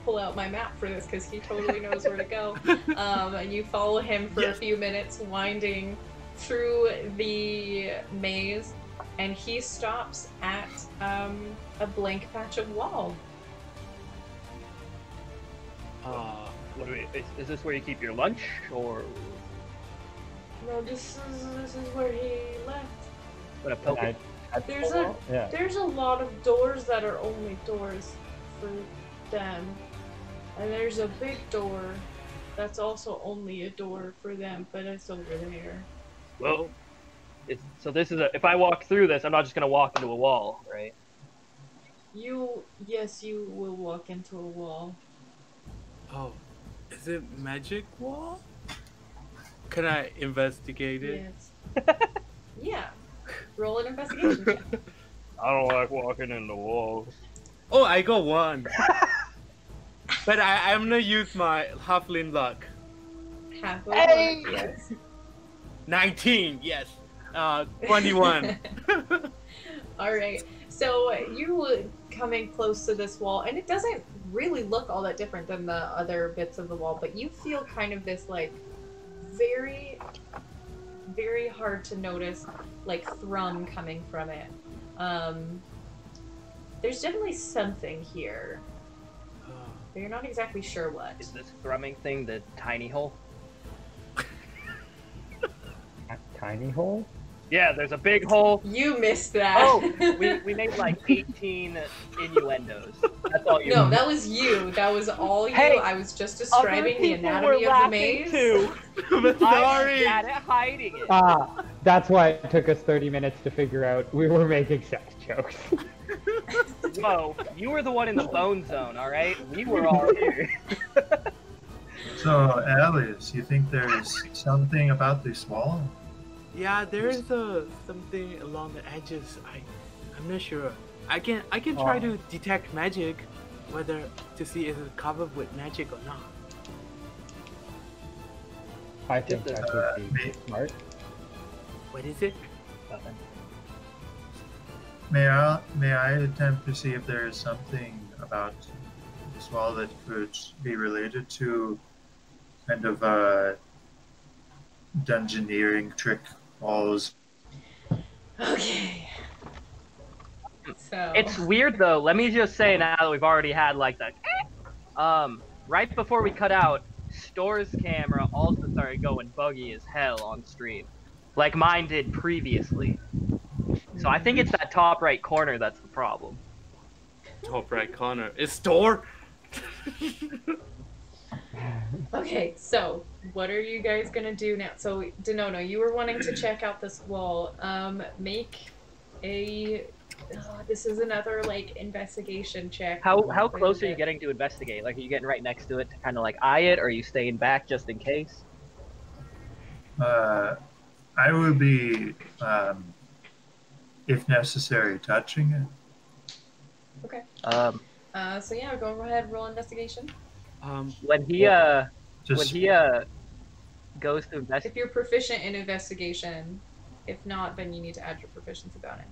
[SPEAKER 1] pull out my map for this because he totally knows where to go. And you follow him for a few minutes, winding through the maze, and he stops at a blank patch of wall.
[SPEAKER 4] Is this where you keep your lunch, or?
[SPEAKER 1] No, this is where he left.
[SPEAKER 4] Gonna poke it?
[SPEAKER 1] There's a lot of doors that are only doors for them, and there's a big door that's also only a door for them, but it's over there.
[SPEAKER 4] Well, so this is if I walk through this, I'm not just gonna walk into a wall, right?
[SPEAKER 1] Yes, you will walk into a wall.
[SPEAKER 3] Oh, is it magic wall? Can I investigate it?
[SPEAKER 1] Yes. Yeah. Roll an investigation check.
[SPEAKER 4] I don't like walking into walls.
[SPEAKER 3] Oh, I got one. But I'm gonna use my halfling luck.
[SPEAKER 1] Halfway.
[SPEAKER 4] Hey!
[SPEAKER 1] Yes.
[SPEAKER 3] 19, yes. 21.
[SPEAKER 1] All right. So you coming close to this wall, and it doesn't really look all that different than the other bits of the wall, but you feel kind of this like very, very hard to notice like thrum coming from it. There's definitely something here, but you're not exactly sure what.
[SPEAKER 4] Is this thrumming thing the tiny hole?
[SPEAKER 7] Tiny hole?
[SPEAKER 4] Yeah, there's a big hole.
[SPEAKER 5] You missed that.
[SPEAKER 4] Oh, we made like 18 innuendos. That's all you.
[SPEAKER 5] No, that was you. That was all you.
[SPEAKER 4] Hey,
[SPEAKER 5] I was just
[SPEAKER 4] Other
[SPEAKER 5] describing the
[SPEAKER 4] people
[SPEAKER 5] anatomy
[SPEAKER 4] were
[SPEAKER 5] of the
[SPEAKER 4] laughing
[SPEAKER 5] maze.
[SPEAKER 4] too.
[SPEAKER 3] I'm
[SPEAKER 4] I
[SPEAKER 3] sorry.
[SPEAKER 4] was bad at hiding it.
[SPEAKER 7] That's why it took us 30 minutes to figure out we were making sex jokes.
[SPEAKER 4] Whoa, you were the one in the bone zone, all right? We were all here.
[SPEAKER 6] So, Alice, you think there's something about this wall?
[SPEAKER 3] Yeah, there's something along the edges. I'm not sure. I can try to detect magic, whether to see if it's covered with magic or not.
[SPEAKER 7] I think that would be smart.
[SPEAKER 3] What is it?
[SPEAKER 4] Nothing.
[SPEAKER 6] May I attempt to see if there is something about this wall that could be related to kind of dungeoneering trick walls?
[SPEAKER 5] Okay. So
[SPEAKER 4] It's weird though. Let me just say now that we've already had like the right before we cut out, Store's camera also started going buggy as hell on stream, like mine did previously. So I think it's that top right corner that's the problem.
[SPEAKER 3] Top right corner. It's Store.
[SPEAKER 5] Okay, so what are you guys gonna do now? So Denono, you were wanting to check out this wall. Make a. This is another like investigation check.
[SPEAKER 4] How close are you getting to investigate? Like, are you getting right next to it to kind of like eye it, or are you staying back just in case?
[SPEAKER 6] I will be, if necessary, touching it.
[SPEAKER 5] Okay. So yeah, go ahead and roll investigation.
[SPEAKER 4] When he goes to investigate.
[SPEAKER 5] If you're proficient in investigation, if not, then you need to add your proficiency bonus.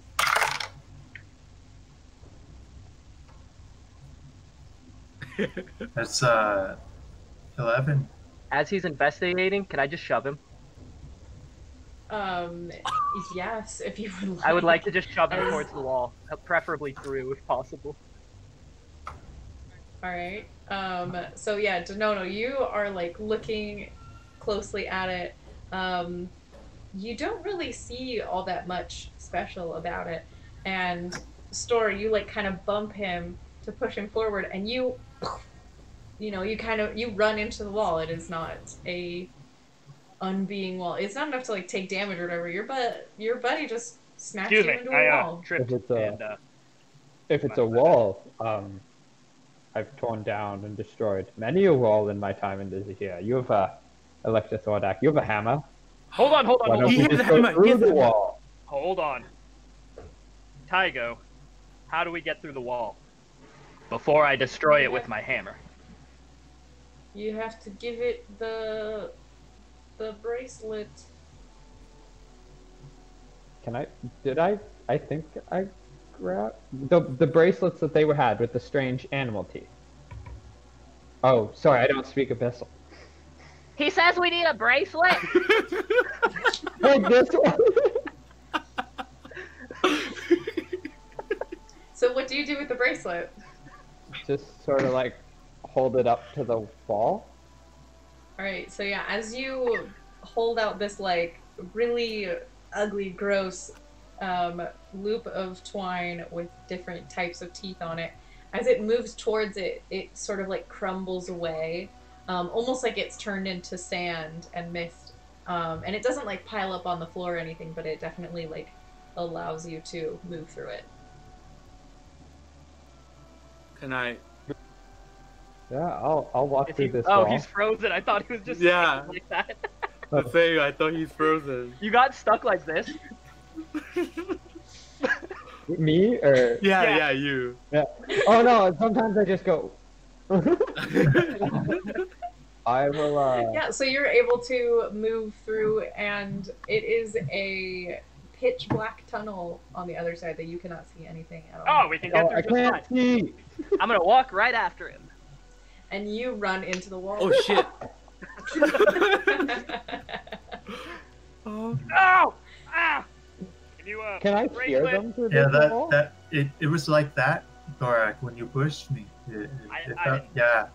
[SPEAKER 6] That's 11.
[SPEAKER 4] As he's investigating, can I just shove him?
[SPEAKER 5] Yes, if you would like.
[SPEAKER 4] I would like to just shove him towards the wall, preferably through if possible.
[SPEAKER 5] Alright. So yeah, Denono, you are like looking closely at it. You don't really see all that much special about it. And Store, you like kind of bump him to push him forward, and you run into the wall. It is not a unbeing wall. It's not enough to like take damage or whatever. Your buddy just smacked you into a wall.
[SPEAKER 4] Tripped
[SPEAKER 7] If it's a wall, I've torn down and destroyed many a wall in my time in this here. You have a Electrothordak. You have a hammer.
[SPEAKER 4] Hold on.
[SPEAKER 7] Why don't we just go through the wall?
[SPEAKER 4] Hold on. Tygo, how do we get through the wall? Before I destroy it with my hammer.
[SPEAKER 5] You have to give it the bracelet.
[SPEAKER 7] I think I grabbed the bracelets that they had with the strange animal teeth. Oh, sorry, I don't speak Abyssal.
[SPEAKER 4] He says we need a bracelet.
[SPEAKER 7] Like this one.
[SPEAKER 5] So what do you do with the bracelet?
[SPEAKER 7] Just sort of like hold it up to the wall.
[SPEAKER 5] Alright, so yeah, as you hold out this like really ugly, gross loop of twine with different types of teeth on it, as it moves towards it, it sort of like crumbles away, almost like it's turned into sand and mist. And it doesn't like pile up on the floor or anything, but it definitely like allows you to move through it.
[SPEAKER 3] Can I?
[SPEAKER 7] Yeah, I'll walk through this
[SPEAKER 4] Oh,
[SPEAKER 7] wall.
[SPEAKER 4] he's frozen. I thought he was just
[SPEAKER 3] Yeah.
[SPEAKER 4] like that.
[SPEAKER 3] The thing, I thought he's frozen.
[SPEAKER 4] You got stuck like this?
[SPEAKER 7] Me or
[SPEAKER 3] Yeah, you.
[SPEAKER 7] yeah. Oh no, sometimes I just go. I will.
[SPEAKER 5] Yeah, so you're able to move through, and it is a pitch black tunnel on the other side that you cannot see anything at all.
[SPEAKER 4] Oh, we can get
[SPEAKER 7] I
[SPEAKER 4] through just
[SPEAKER 7] can't
[SPEAKER 4] fine.
[SPEAKER 7] see.
[SPEAKER 4] I'm gonna walk right after him.
[SPEAKER 5] And you run into the wall.
[SPEAKER 3] Oh shit. Oh.
[SPEAKER 4] No! Ah! Can you
[SPEAKER 7] Can I hear
[SPEAKER 4] bracelet?
[SPEAKER 7] them through
[SPEAKER 6] Yeah,
[SPEAKER 7] this wall?
[SPEAKER 6] it was like that, Thorak, when you pushed me. It
[SPEAKER 4] I
[SPEAKER 6] felt,
[SPEAKER 4] didn't-
[SPEAKER 6] yeah.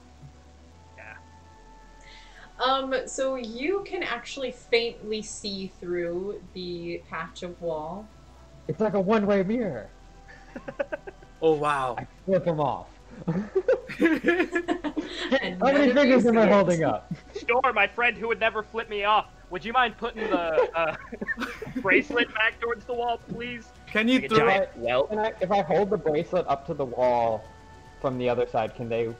[SPEAKER 1] So you can actually faintly see through the patch of wall.
[SPEAKER 7] It's like a one-way mirror.
[SPEAKER 3] Oh wow.
[SPEAKER 7] I flip them off. How
[SPEAKER 1] And
[SPEAKER 7] many
[SPEAKER 1] none of
[SPEAKER 7] fingers
[SPEAKER 1] you
[SPEAKER 7] am I
[SPEAKER 1] see it.
[SPEAKER 7] holding up?
[SPEAKER 4] Store, my friend who would never flip me off. Would you mind putting the bracelet back towards the wall, please?
[SPEAKER 3] Can you
[SPEAKER 4] Like a
[SPEAKER 3] throw?
[SPEAKER 4] giant welt.
[SPEAKER 7] If I hold the bracelet up to the wall from the other side, can they?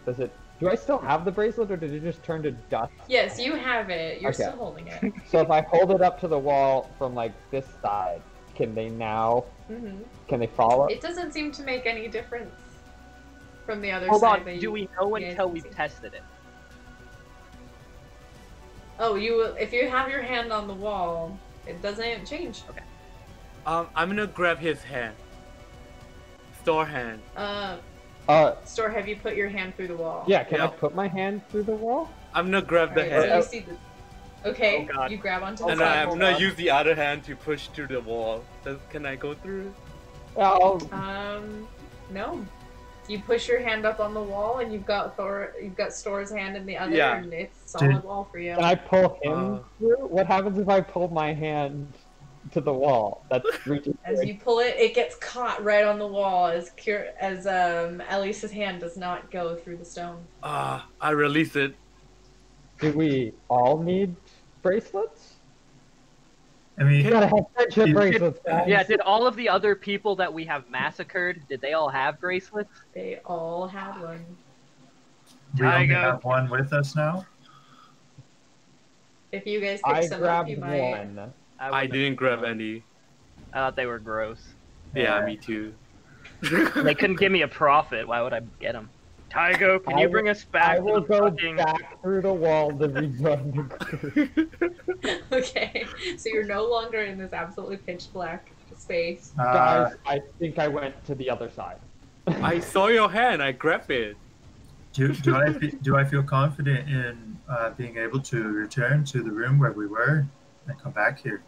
[SPEAKER 7] Does it? Do I still have the bracelet, or did it just turn to dust?
[SPEAKER 1] Yes, you have it. You're
[SPEAKER 7] Okay.
[SPEAKER 1] still holding it.
[SPEAKER 7] So if I hold it up to the wall from like this side, can they now?
[SPEAKER 1] Hmm
[SPEAKER 7] Can they follow?
[SPEAKER 1] It doesn't seem to make any difference from the other
[SPEAKER 4] Hold
[SPEAKER 1] side.
[SPEAKER 4] on,
[SPEAKER 1] that
[SPEAKER 4] do
[SPEAKER 1] you-
[SPEAKER 4] we know
[SPEAKER 1] you guys
[SPEAKER 4] until
[SPEAKER 1] can
[SPEAKER 4] we've
[SPEAKER 1] see.
[SPEAKER 4] tested it?
[SPEAKER 1] Oh, if you have your hand on the wall, it doesn't change.
[SPEAKER 4] Okay.
[SPEAKER 3] I'm gonna grab his hand. Store hand.
[SPEAKER 1] Store, have you put your hand through the wall?
[SPEAKER 7] Yeah. Can I
[SPEAKER 3] Yeah.
[SPEAKER 7] put my hand through the wall?
[SPEAKER 3] I'm gonna grab the
[SPEAKER 1] Alright,
[SPEAKER 3] hand.
[SPEAKER 1] so you see the. Okay,
[SPEAKER 4] Oh, God.
[SPEAKER 1] you grab onto the
[SPEAKER 3] And
[SPEAKER 1] side.
[SPEAKER 3] I'm
[SPEAKER 4] hold
[SPEAKER 3] gonna
[SPEAKER 4] on.
[SPEAKER 3] use the other hand to push through the wall. Can I go through?
[SPEAKER 7] Oh,
[SPEAKER 1] No. You push your hand up on the wall, and you've got Store's hand in the other,
[SPEAKER 3] Yeah.
[SPEAKER 1] and it's solid wall for you.
[SPEAKER 7] can I pull him
[SPEAKER 3] Uh.
[SPEAKER 7] through? What happens if I pull my hand to the wall? That's reaching.
[SPEAKER 1] As you pull it, it gets caught right on the wall. As Elise's hand does not go through the stone.
[SPEAKER 3] I release it.
[SPEAKER 7] Do we all need bracelets?
[SPEAKER 6] I mean,
[SPEAKER 7] You gotta have friendship
[SPEAKER 6] You-
[SPEAKER 7] bracelets, guys.
[SPEAKER 4] Yeah, did all of the other people that we have massacred, did they all have bracelets?
[SPEAKER 1] They all had one.
[SPEAKER 6] we only
[SPEAKER 4] Tiger.
[SPEAKER 6] have one with us now.
[SPEAKER 1] If you guys pick
[SPEAKER 7] I
[SPEAKER 1] some up,
[SPEAKER 7] grabbed
[SPEAKER 1] you might.
[SPEAKER 7] one.
[SPEAKER 3] I
[SPEAKER 4] wouldn't-
[SPEAKER 3] didn't grab any.
[SPEAKER 4] I thought they were gross.
[SPEAKER 3] Yeah,
[SPEAKER 6] Yeah.
[SPEAKER 3] me too.
[SPEAKER 4] They couldn't give me a profit. Why would I get them? Tygo, can
[SPEAKER 7] I
[SPEAKER 4] you
[SPEAKER 7] will-
[SPEAKER 4] bring us back
[SPEAKER 7] I will
[SPEAKER 4] to the
[SPEAKER 7] go
[SPEAKER 4] fucking...
[SPEAKER 7] back through the wall to rejoin the group.
[SPEAKER 1] Okay, so you're no longer in this absolutely pitch black space.
[SPEAKER 7] Guys, I think I went to the other side.
[SPEAKER 3] I saw your hand. I grabbed it.
[SPEAKER 6] Do I feel confident in being able to return to the room where we were and come back here?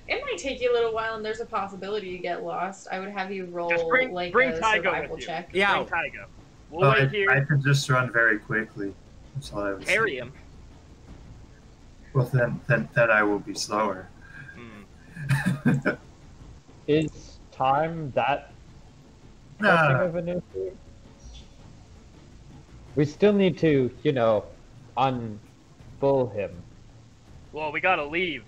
[SPEAKER 1] It might take you a little while, and there's a possibility you get lost. I would have you roll
[SPEAKER 4] Just bring
[SPEAKER 1] like a
[SPEAKER 4] Tygo
[SPEAKER 1] survival
[SPEAKER 4] with you.
[SPEAKER 1] check.
[SPEAKER 3] Yeah.
[SPEAKER 4] Bring Tygo. We'll wait here.
[SPEAKER 6] I could just run very quickly. That's all I was
[SPEAKER 4] Carry
[SPEAKER 6] saying.
[SPEAKER 4] him.
[SPEAKER 6] Well, then I will be slower.
[SPEAKER 4] Hmm.
[SPEAKER 7] Is time that pressing
[SPEAKER 6] Nah,
[SPEAKER 7] of an issue? We still need to, unbull him.
[SPEAKER 4] Well, we gotta leave.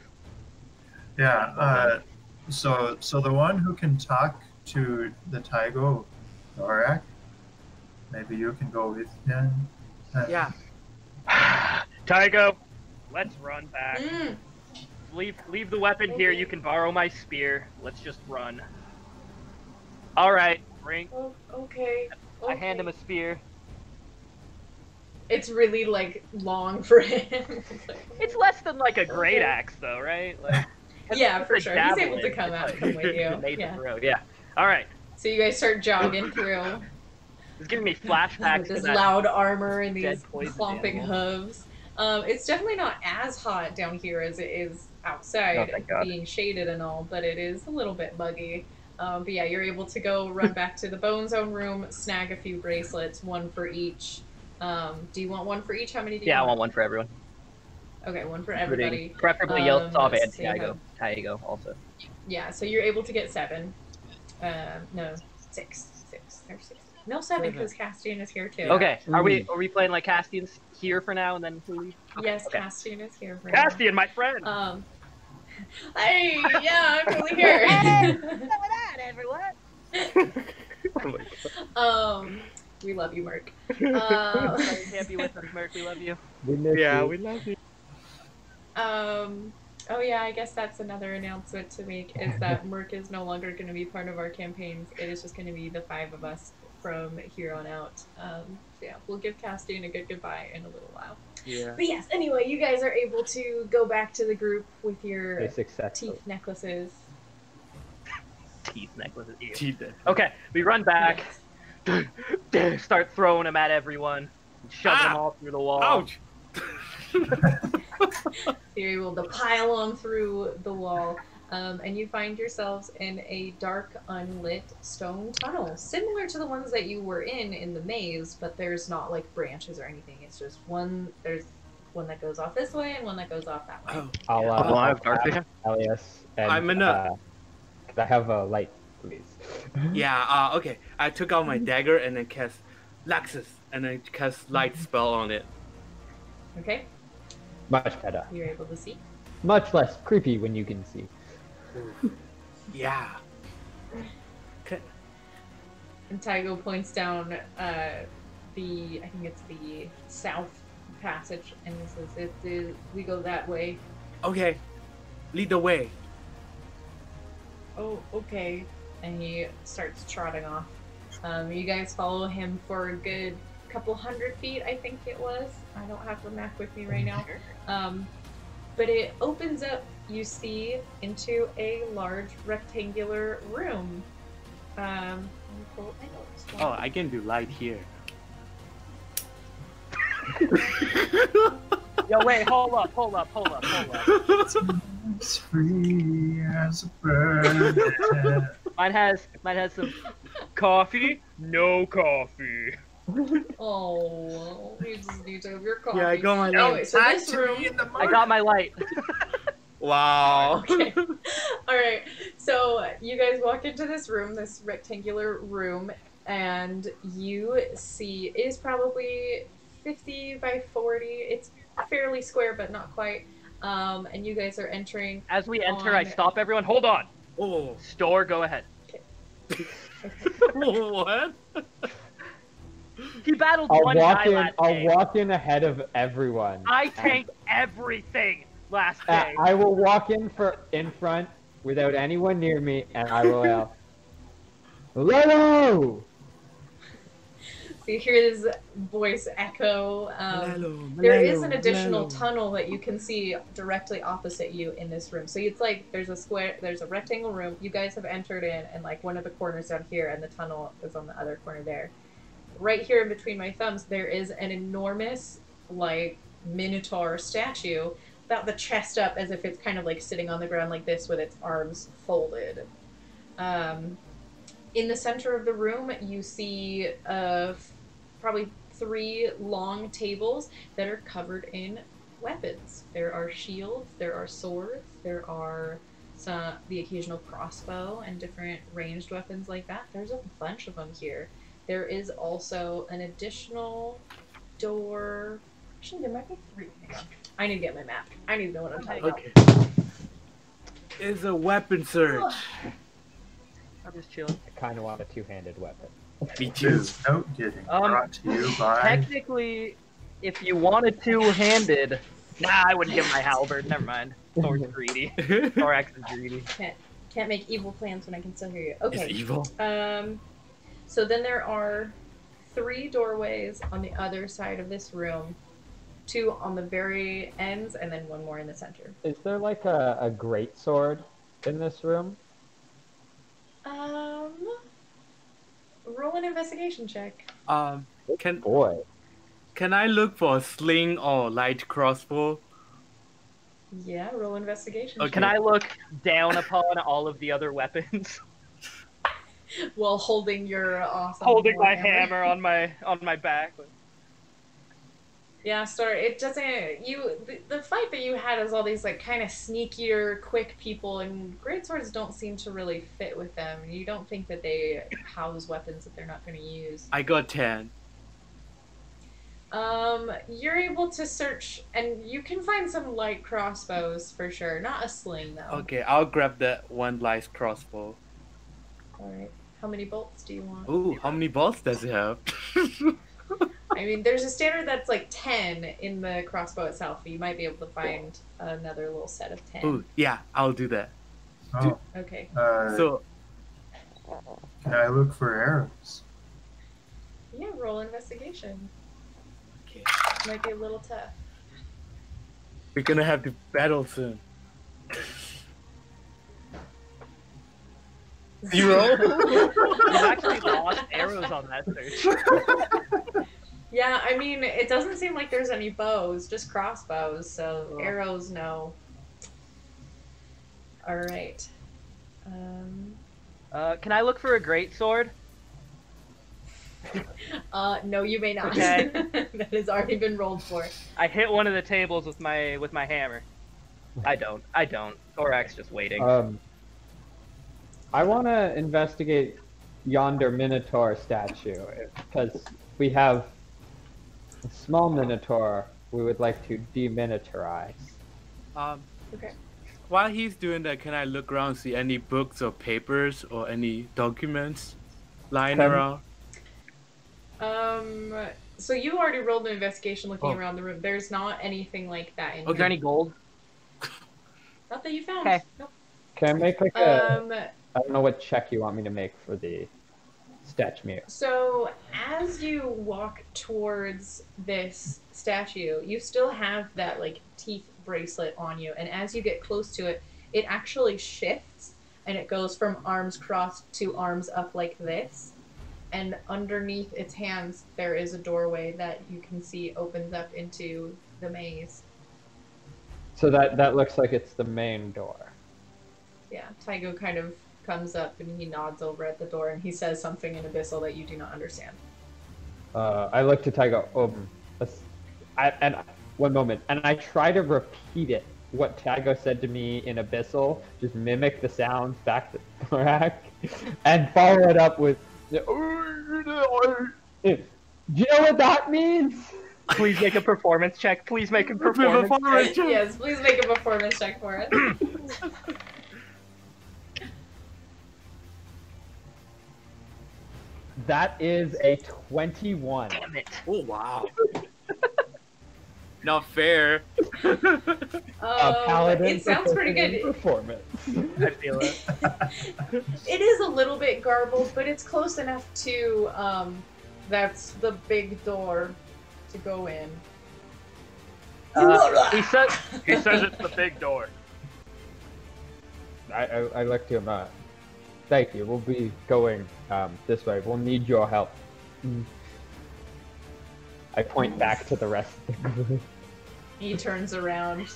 [SPEAKER 6] yeah. So the one who can talk to the Tygo, Thorak, maybe you can go with him.
[SPEAKER 3] Yeah.
[SPEAKER 4] Tygo, let's run back.
[SPEAKER 1] Mm.
[SPEAKER 4] Leave the weapon here. You can borrow my spear. Let's just run. All right, bring.
[SPEAKER 1] Oh, okay.
[SPEAKER 4] I hand him a spear.
[SPEAKER 1] It's really like long for him.
[SPEAKER 4] It's less than like a great axe, though, right? Like,
[SPEAKER 1] Yeah, for
[SPEAKER 4] it's
[SPEAKER 1] sure.
[SPEAKER 4] a
[SPEAKER 1] He's able to
[SPEAKER 4] javelin.
[SPEAKER 1] come out
[SPEAKER 4] It's
[SPEAKER 1] and come with you.
[SPEAKER 4] made
[SPEAKER 1] Yeah.
[SPEAKER 4] the road. Yeah. All right.
[SPEAKER 1] So you guys start jogging through
[SPEAKER 4] It's giving me flashbacks
[SPEAKER 1] with
[SPEAKER 4] to
[SPEAKER 1] this
[SPEAKER 4] that.
[SPEAKER 1] loud armor and
[SPEAKER 4] dead
[SPEAKER 1] these
[SPEAKER 4] poison
[SPEAKER 1] clomping
[SPEAKER 4] animal.
[SPEAKER 1] hooves. It's definitely not as hot down here as it is outside,
[SPEAKER 4] Oh, thank God.
[SPEAKER 1] being shaded and all, but it is a little bit buggy. But yeah, you're able to go run back to the Bone Zone room, snag a few bracelets, one for each. Do you want one for each? How many do you
[SPEAKER 4] Yeah, I
[SPEAKER 1] want?
[SPEAKER 4] want one for everyone.
[SPEAKER 1] Okay, one for
[SPEAKER 4] Including
[SPEAKER 1] everybody.
[SPEAKER 4] preferably Yeltsov and
[SPEAKER 1] let's see,
[SPEAKER 4] Tygo also.
[SPEAKER 1] Yeah, so you're able to get 7. No, 6. There's 6. No, 7 because Castian is here too.
[SPEAKER 4] Okay, are we playing like Castian's here for now and then we leave?
[SPEAKER 1] Yes,
[SPEAKER 4] Okay.
[SPEAKER 1] Castian is here for now.
[SPEAKER 4] Castian, my friend.
[SPEAKER 1] Hey, yeah, I'm totally here. We love you, Merc.
[SPEAKER 4] Can't be with us, Merc. We love you.
[SPEAKER 7] We miss
[SPEAKER 3] Yeah,
[SPEAKER 7] you.
[SPEAKER 3] we love you.
[SPEAKER 1] Oh yeah, I guess that's another announcement to make is that Merc is no longer going to be part of our campaigns. It is just going to be the 5 of us from here on out. So yeah, we'll give Castian a good goodbye in a little while.
[SPEAKER 3] Yeah.
[SPEAKER 1] But yes, anyway, you guys are able to go back to the group with your
[SPEAKER 7] Stay successful.
[SPEAKER 1] teeth necklaces.
[SPEAKER 4] Teeth necklaces. Ew.
[SPEAKER 3] Teeth.
[SPEAKER 4] Okay, we run back, start throwing them at everyone, shove them
[SPEAKER 3] Ah!
[SPEAKER 4] all through the wall.
[SPEAKER 3] Ouch.
[SPEAKER 1] You're able to pile on through the wall. And you find yourselves in a dark, unlit stone tunnel, similar to the ones that you were in the maze, but there's not like branches or anything. It's just there's one that goes off this way and one that goes off that way.
[SPEAKER 3] Oh,
[SPEAKER 7] I'll
[SPEAKER 2] I have dark vision.
[SPEAKER 7] Elias, and
[SPEAKER 3] I'm in a-
[SPEAKER 7] could I have a light, please?
[SPEAKER 3] yeah. Okay. I took out my dagger and then cast Laxus and then cast light spell on it.
[SPEAKER 1] Okay,
[SPEAKER 7] Much better.
[SPEAKER 1] you're able to see.
[SPEAKER 7] Much less creepy when you can see.
[SPEAKER 3] Yeah.
[SPEAKER 1] And Tygo points down I think it's the south passage, and he says, we go that way.
[SPEAKER 3] Okay. Lead the way.
[SPEAKER 1] Oh, okay. And he starts trotting off. You guys follow him for a good couple 100 feet, I think it was. I don't have the map with me right now. But it opens up, you see, into a large rectangular room. Let me pull up my notes.
[SPEAKER 3] Oh, I can do light here.
[SPEAKER 4] Yo, wait, hold up.
[SPEAKER 6] As free as a bird.
[SPEAKER 4] Mine has some coffee. No coffee.
[SPEAKER 1] Oh, you just need to have your coffee.
[SPEAKER 3] Yeah, I got my
[SPEAKER 1] Anyway,
[SPEAKER 3] light.
[SPEAKER 1] so this room.
[SPEAKER 4] I got my light.
[SPEAKER 3] Wow.
[SPEAKER 1] Okay. All right. So you guys walk into this room, this rectangular room, and you see it is probably 50 by 40. It's fairly square, but not quite. And you guys are entering.
[SPEAKER 4] As we enter, I stop everyone. Hold on.
[SPEAKER 3] Oh.
[SPEAKER 4] Store, go ahead.
[SPEAKER 3] What?
[SPEAKER 4] He battled
[SPEAKER 7] I'll
[SPEAKER 4] one
[SPEAKER 7] walk
[SPEAKER 4] guy
[SPEAKER 7] in.
[SPEAKER 4] last
[SPEAKER 7] I'll
[SPEAKER 4] game.
[SPEAKER 7] walk in ahead of everyone.
[SPEAKER 4] I tanked everything last game.
[SPEAKER 7] I will walk in front without anyone near me, and I will yell, "Lelo!"
[SPEAKER 1] So you hear this voice echo.
[SPEAKER 3] Malelo,
[SPEAKER 1] There is
[SPEAKER 3] Malelo,
[SPEAKER 1] an additional
[SPEAKER 3] Malelo.
[SPEAKER 1] tunnel that you can see directly opposite you in this room. So it's like there's a rectangle room. You guys have entered in, and like one of the corners down here, and the tunnel is on the other corner there. Right here in between my thumbs, there is an enormous, like, minotaur statue, about the chest up, as if it's kind of like sitting on the ground like this with its arms folded. In the center of the room, you see probably 3 long tables that are covered in weapons. There are shields, there are swords, there are the occasional crossbow and different ranged weapons like that. There's a bunch of them here. There is also an additional door. Actually, there might be 3. Hang on. I need to get my map. I need to know what I'm talking about.
[SPEAKER 3] Okay. It's a weapon search.
[SPEAKER 4] I'm just chilling.
[SPEAKER 7] I kind of want a two-handed weapon.
[SPEAKER 3] Me too.
[SPEAKER 6] This note getting brought to you by.
[SPEAKER 4] Technically, if you wanted two-handed, I wouldn't give my halberd. Never mind. Thor's greedy. Thorax is greedy.
[SPEAKER 1] Can't make evil plans when I can still hear you.
[SPEAKER 3] It's
[SPEAKER 1] Okay.
[SPEAKER 3] evil.
[SPEAKER 1] So then there are 3 doorways on the other side of this room, 2 on the very ends, and then 1 more in the center.
[SPEAKER 7] Is there like a great sword in this room?
[SPEAKER 1] Roll an investigation check.
[SPEAKER 3] Can
[SPEAKER 7] Boy,
[SPEAKER 3] I look for a sling or light crossbow?
[SPEAKER 1] Yeah, roll investigation.
[SPEAKER 3] Okay.
[SPEAKER 4] Can I look down upon all of the other weapons?
[SPEAKER 1] While holding your awesome
[SPEAKER 4] Holding my
[SPEAKER 1] warhammer.
[SPEAKER 4] hammer on my back.
[SPEAKER 1] Yeah, sorry. It doesn't. The fight that you had is all these like kind of sneakier, quick people, and greatswords don't seem to really fit with them. You don't think that they house weapons that they're not going to use.
[SPEAKER 3] I got 10.
[SPEAKER 1] You're able to search, and you can find some light crossbows for sure. Not a sling though.
[SPEAKER 3] Okay, I'll grab that one light crossbow.
[SPEAKER 1] All right. How many bolts do you want?
[SPEAKER 3] Ooh, how many bolts does it have?
[SPEAKER 1] I mean, there's a standard that's like 10 in the crossbow itself, but you might be able to find another little set of 10.
[SPEAKER 3] Ooh, yeah, I'll do that.
[SPEAKER 6] Oh,
[SPEAKER 1] Okay.
[SPEAKER 3] So,
[SPEAKER 6] can I look for arrows?
[SPEAKER 1] Yeah, roll investigation.
[SPEAKER 3] okay,
[SPEAKER 1] Might be a little tough.
[SPEAKER 3] we're gonna have to battle soon. 0?
[SPEAKER 4] You actually lost arrows on that search.
[SPEAKER 1] Yeah, I mean, it doesn't seem like there's any bows, just crossbows, so arrows, no. All right.
[SPEAKER 4] Can I look for a great sword?
[SPEAKER 1] No, you may not.
[SPEAKER 4] Okay.
[SPEAKER 1] That has already been rolled for.
[SPEAKER 4] I hit one of the tables with my hammer. I don't. Thorax just waiting.
[SPEAKER 7] I want to investigate yonder Minotaur statue because we have a small Minotaur we would like to deminiaturize.
[SPEAKER 1] Okay.
[SPEAKER 3] While he's doing that, can I look around, see any books or papers or any documents lying around?
[SPEAKER 1] So you already rolled an investigation looking
[SPEAKER 3] Oh.
[SPEAKER 1] around the room. There's not anything like that in
[SPEAKER 4] Is there any gold?
[SPEAKER 1] Not that you found.
[SPEAKER 4] Okay.
[SPEAKER 1] Nope.
[SPEAKER 7] Can I make like a? I don't know what check you want me to make for the statue.
[SPEAKER 1] So as you walk towards this statue, you still have that like teeth bracelet on you, and as you get close to it, it actually shifts and it goes from arms crossed to arms up like this. And underneath its hands, there is a doorway that you can see opens up into the maze.
[SPEAKER 7] So that looks like it's the main door.
[SPEAKER 1] Yeah, Tygo kind of comes up and he nods over at the door and he says something in Abyssal that you do not understand.
[SPEAKER 7] I look to Tygo. And one moment, and I try to repeat it. What Tygo said to me in Abyssal, just mimic the sounds back to Thorak, and follow it up with. Do you know what that means?
[SPEAKER 4] Please make a performance check. Please make a performance check.
[SPEAKER 1] Yes, please make a performance check for it.
[SPEAKER 7] That is a 21.
[SPEAKER 4] Damn it.
[SPEAKER 3] Oh wow. Not fair.
[SPEAKER 7] Paladin
[SPEAKER 1] It sounds pretty good.
[SPEAKER 7] Performance.
[SPEAKER 4] I feel it.
[SPEAKER 1] It is a little bit garbled, but it's close enough to, that's the big door to go in.
[SPEAKER 4] He says it's the big door.
[SPEAKER 7] I look to him. Thank you. We'll be going this way. We'll need your help. I point back to the rest of the group.
[SPEAKER 1] He turns around.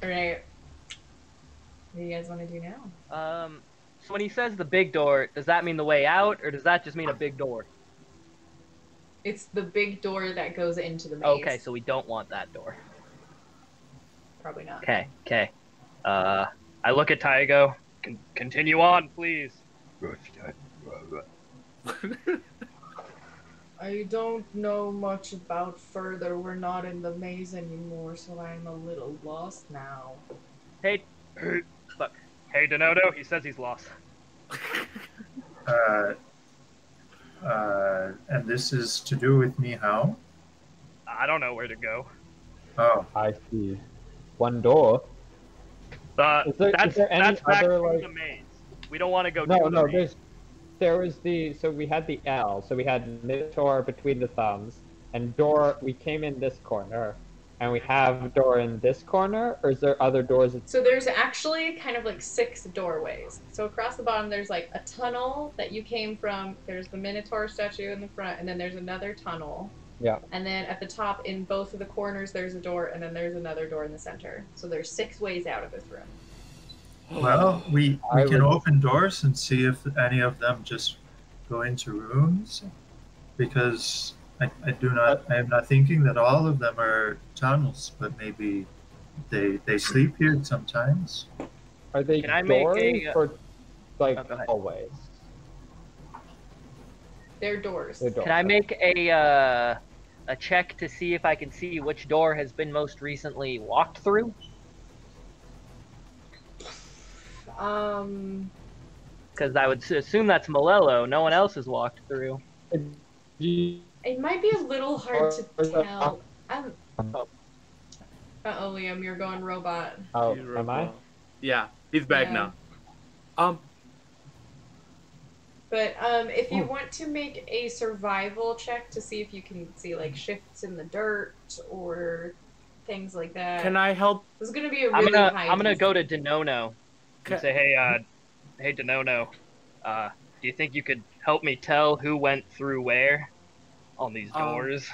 [SPEAKER 1] Alright. What do you guys want to do now?
[SPEAKER 4] So when he says the big door, does that mean the way out, or does that just mean a big door?
[SPEAKER 1] It's the big door that goes into the maze.
[SPEAKER 4] Okay, so we don't want that door.
[SPEAKER 1] Probably not.
[SPEAKER 4] Okay. I look at Tygo. Continue on, please.
[SPEAKER 1] I don't know much about further. We're not in the maze anymore, so I'm a little lost now.
[SPEAKER 4] Hey, look. Hey, Donodo, he says he's lost.
[SPEAKER 6] And this is to do with me how?
[SPEAKER 4] I don't know where to go.
[SPEAKER 6] Oh,
[SPEAKER 7] I see. One door. Is there
[SPEAKER 4] That's
[SPEAKER 7] any
[SPEAKER 4] back
[SPEAKER 7] other,
[SPEAKER 4] through
[SPEAKER 7] like-
[SPEAKER 4] the maze. We don't want to go
[SPEAKER 7] No,
[SPEAKER 4] through the
[SPEAKER 7] no.
[SPEAKER 4] maze.
[SPEAKER 7] There was so we had the L. So we had Minotaur between the thumbs, and door. We came in this corner, and we have a door in this corner. Or is there other doors?
[SPEAKER 1] So there's actually kind of like 6 doorways. So across the bottom there's like a tunnel that you came from. There's the Minotaur statue in the front, and then there's another tunnel.
[SPEAKER 7] Yeah.
[SPEAKER 1] And then at the top in both of the corners there's a door, and then there's another door in the center. So there's 6 ways out of this room.
[SPEAKER 6] well, we
[SPEAKER 7] I
[SPEAKER 6] can
[SPEAKER 7] would-
[SPEAKER 6] open doors and see if any of them just go into rooms, because I am not thinking that all of them are tunnels, but maybe they sleep here sometimes.
[SPEAKER 7] Are they
[SPEAKER 4] Can I make
[SPEAKER 7] doors
[SPEAKER 4] a-
[SPEAKER 7] or like
[SPEAKER 4] Oh, go ahead.
[SPEAKER 7] hallways?
[SPEAKER 1] They're doors.
[SPEAKER 7] They're doors.
[SPEAKER 4] Can I make a check to see if I can see which door has been most recently walked through? Because I would assume that's Malello. No one else has walked through.
[SPEAKER 7] You-
[SPEAKER 1] It might be a little hard to
[SPEAKER 7] Or-
[SPEAKER 1] tell. Uh-oh, Liam, you're going robot.
[SPEAKER 7] Oh,
[SPEAKER 3] He's
[SPEAKER 7] am I?
[SPEAKER 3] Yeah, he's back
[SPEAKER 1] Yeah.
[SPEAKER 3] now.
[SPEAKER 1] But if you want to make a survival check to see if you can see like shifts in the dirt or things like that.
[SPEAKER 3] Can I help?
[SPEAKER 1] This is gonna be a really
[SPEAKER 4] I'm gonna
[SPEAKER 1] high.
[SPEAKER 4] go to Denono
[SPEAKER 3] Ca-
[SPEAKER 4] and say, hey Denono, do you think you could help me tell who went through where on these doors?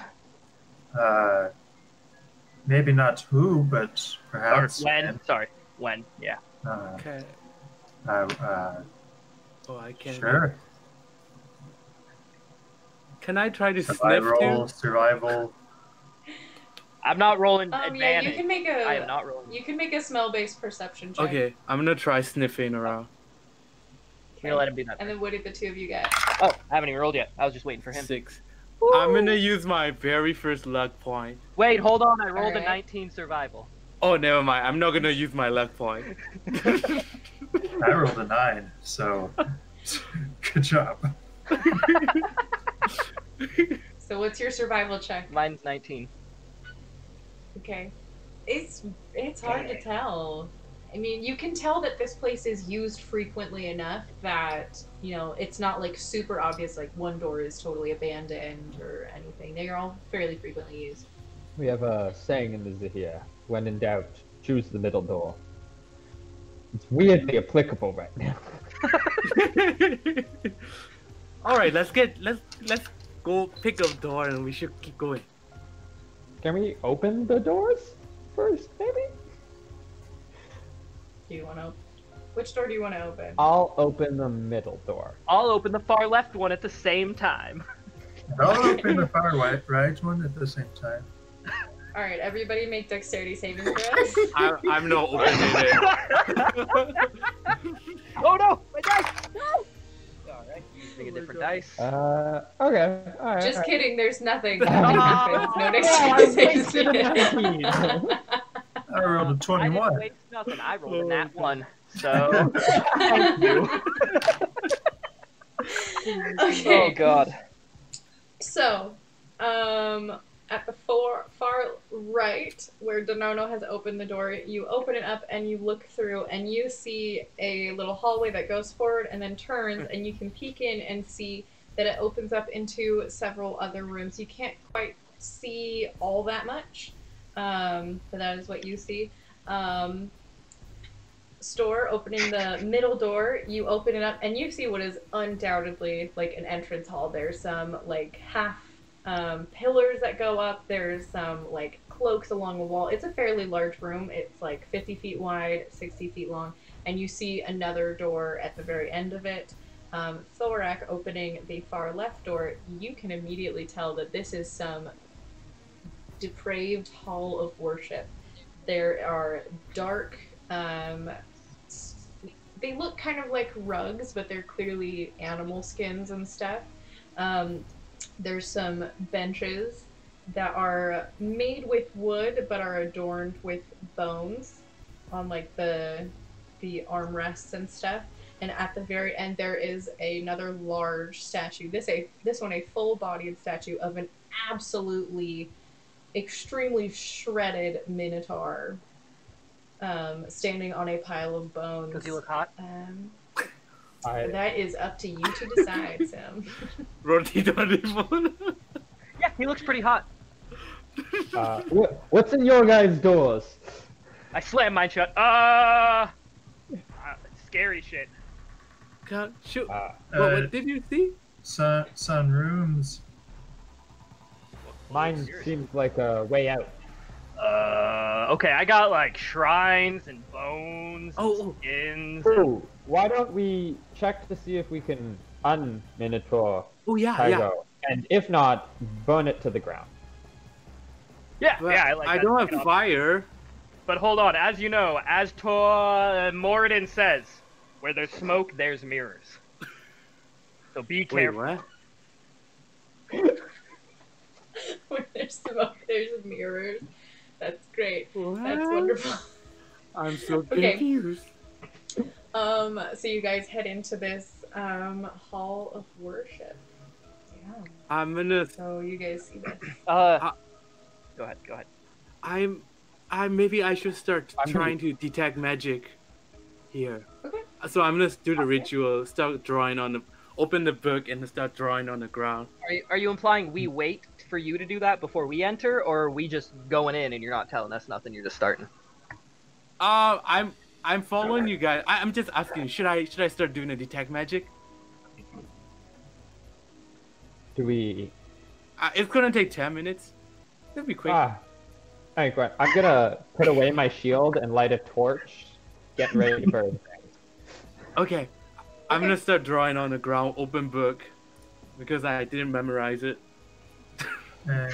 [SPEAKER 6] maybe not who, but
[SPEAKER 4] Or
[SPEAKER 6] perhaps
[SPEAKER 4] when? Sorry, when? Yeah.
[SPEAKER 6] Uh,
[SPEAKER 3] Okay.
[SPEAKER 6] uh,
[SPEAKER 3] Oh, I can't.
[SPEAKER 6] sure.
[SPEAKER 3] Can I try to sniff
[SPEAKER 6] Survival,
[SPEAKER 3] too?
[SPEAKER 6] survival.
[SPEAKER 4] I'm not rolling
[SPEAKER 1] Yeah,
[SPEAKER 4] advantage.
[SPEAKER 1] you can make
[SPEAKER 4] I am not rolling.
[SPEAKER 1] You can make a smell-based perception check.
[SPEAKER 3] Okay, I'm gonna try sniffing around.
[SPEAKER 4] I'm gonna let him do that.
[SPEAKER 1] And then what did the two of you get?
[SPEAKER 4] Oh, I haven't even rolled yet. I was just waiting for him.
[SPEAKER 3] 6. I'm gonna use my very first luck point.
[SPEAKER 4] Wait, hold on. I rolled a
[SPEAKER 1] Alright.
[SPEAKER 4] 19 survival.
[SPEAKER 3] Oh, never mind. I'm not gonna use my luck point.
[SPEAKER 6] I rolled a 9, so good job.
[SPEAKER 1] So what's your survival check?
[SPEAKER 4] Mine's 19.
[SPEAKER 1] Okay. It's hard to tell. I mean, you can tell that this place is used frequently enough that, you know, it's not like super obvious, like one door is totally abandoned or anything. They are all fairly frequently used.
[SPEAKER 7] We have a saying in the Zahir: when in doubt, choose the middle door. It's weirdly applicable right now.
[SPEAKER 3] All right, let's go pick a door and we should keep going.
[SPEAKER 7] Can we open the doors first, maybe?
[SPEAKER 1] Do you want to? Which door do you want to open?
[SPEAKER 7] I'll open the middle door.
[SPEAKER 4] I'll open the far left one at the same time.
[SPEAKER 6] I'll open the far right one at the same time.
[SPEAKER 1] All right, everybody make dexterity saving throws.
[SPEAKER 3] I'm not opening it.
[SPEAKER 4] Oh no! My dice! No! Alright, using a different dice.
[SPEAKER 7] Okay. Alright.
[SPEAKER 1] Just kidding. There's nothing.
[SPEAKER 4] Oh,
[SPEAKER 1] Nothing happens. No
[SPEAKER 7] I
[SPEAKER 1] dexterity
[SPEAKER 7] wasted a
[SPEAKER 1] saving
[SPEAKER 7] 19.
[SPEAKER 6] I rolled a
[SPEAKER 4] I didn't
[SPEAKER 6] 21.
[SPEAKER 4] waste nothing. I rolled a nat 1. So, thank you.
[SPEAKER 1] Okay.
[SPEAKER 4] Oh god.
[SPEAKER 1] So, at the far right, where Donono has opened the door, you open it up and you look through, and you see a little hallway that goes forward and then turns, and you can peek in and see that it opens up into several other rooms. You can't quite see all that much, but that is what you see. Store opening the middle door, you open it up and you see what is undoubtedly like an entrance hall. There's some like half pillars that go up. There's some like cloaks along the wall. It's a fairly large room. It's like 50 feet wide, 60 feet long, and you see another door at the very end of it. Thorak opening the far left door, you can immediately tell that this is some depraved hall of worship. There are dark, they look kind of like rugs, but they're clearly animal skins and stuff. There's some benches that are made with wood but are adorned with bones on like the armrests and stuff. And at the very end there is another large statue. This one a full-bodied statue of an absolutely extremely shredded minotaur standing on a pile of bones.
[SPEAKER 4] Does he look hot?
[SPEAKER 1] That is up to you to decide, Sam.
[SPEAKER 3] Roti telephone.
[SPEAKER 4] Yeah, he looks pretty hot.
[SPEAKER 7] What's in your guys' doors?
[SPEAKER 4] I slammed mine shut. Scary shit.
[SPEAKER 3] God, shoot.
[SPEAKER 7] Uh,
[SPEAKER 3] what did you see?
[SPEAKER 6] Sun rooms.
[SPEAKER 7] Mine seems like a way out.
[SPEAKER 4] Okay, I got like shrines and bones,
[SPEAKER 3] Oh.
[SPEAKER 4] skins.
[SPEAKER 7] True. Why don't we check to see if we can un-minotaur
[SPEAKER 3] Oh yeah,
[SPEAKER 7] Tygo, and if not, burn it to the ground.
[SPEAKER 4] Yeah,
[SPEAKER 3] But
[SPEAKER 4] yeah, I like
[SPEAKER 3] I
[SPEAKER 4] that.
[SPEAKER 3] don't
[SPEAKER 4] You know.
[SPEAKER 3] have fire.
[SPEAKER 4] But hold on, as you know, as Moradin says, where there's smoke, there's mirrors. So be
[SPEAKER 3] Wait,
[SPEAKER 4] careful.
[SPEAKER 3] what?
[SPEAKER 1] Where there's smoke, there's mirrors. That's great.
[SPEAKER 3] What?
[SPEAKER 1] That's wonderful.
[SPEAKER 3] I'm so
[SPEAKER 1] Okay.
[SPEAKER 3] confused.
[SPEAKER 1] So you guys head into this hall of worship. Yeah.
[SPEAKER 3] I'm gonna.
[SPEAKER 1] So you guys see this.
[SPEAKER 4] Go ahead.
[SPEAKER 3] Maybe I should start
[SPEAKER 7] I'm
[SPEAKER 3] trying to detect magic here.
[SPEAKER 1] Okay.
[SPEAKER 3] So I'm gonna do the ritual. Start drawing on the. Open the book and start drawing on the ground.
[SPEAKER 4] Are you implying we wait for you to do that before we enter, or are we just going in and you're not telling us nothing, you're just starting?
[SPEAKER 3] I'm following you guys. I'm just asking. Should I start doing the detect magic?
[SPEAKER 7] Do we?
[SPEAKER 3] It's gonna take 10 minutes. It'll be quick.
[SPEAKER 7] Alright, Gwen, I'm gonna put away my shield and light a torch, getting ready to burn.
[SPEAKER 3] Okay. I'm gonna start drawing on the ground, open book, because I didn't memorize it.
[SPEAKER 6] And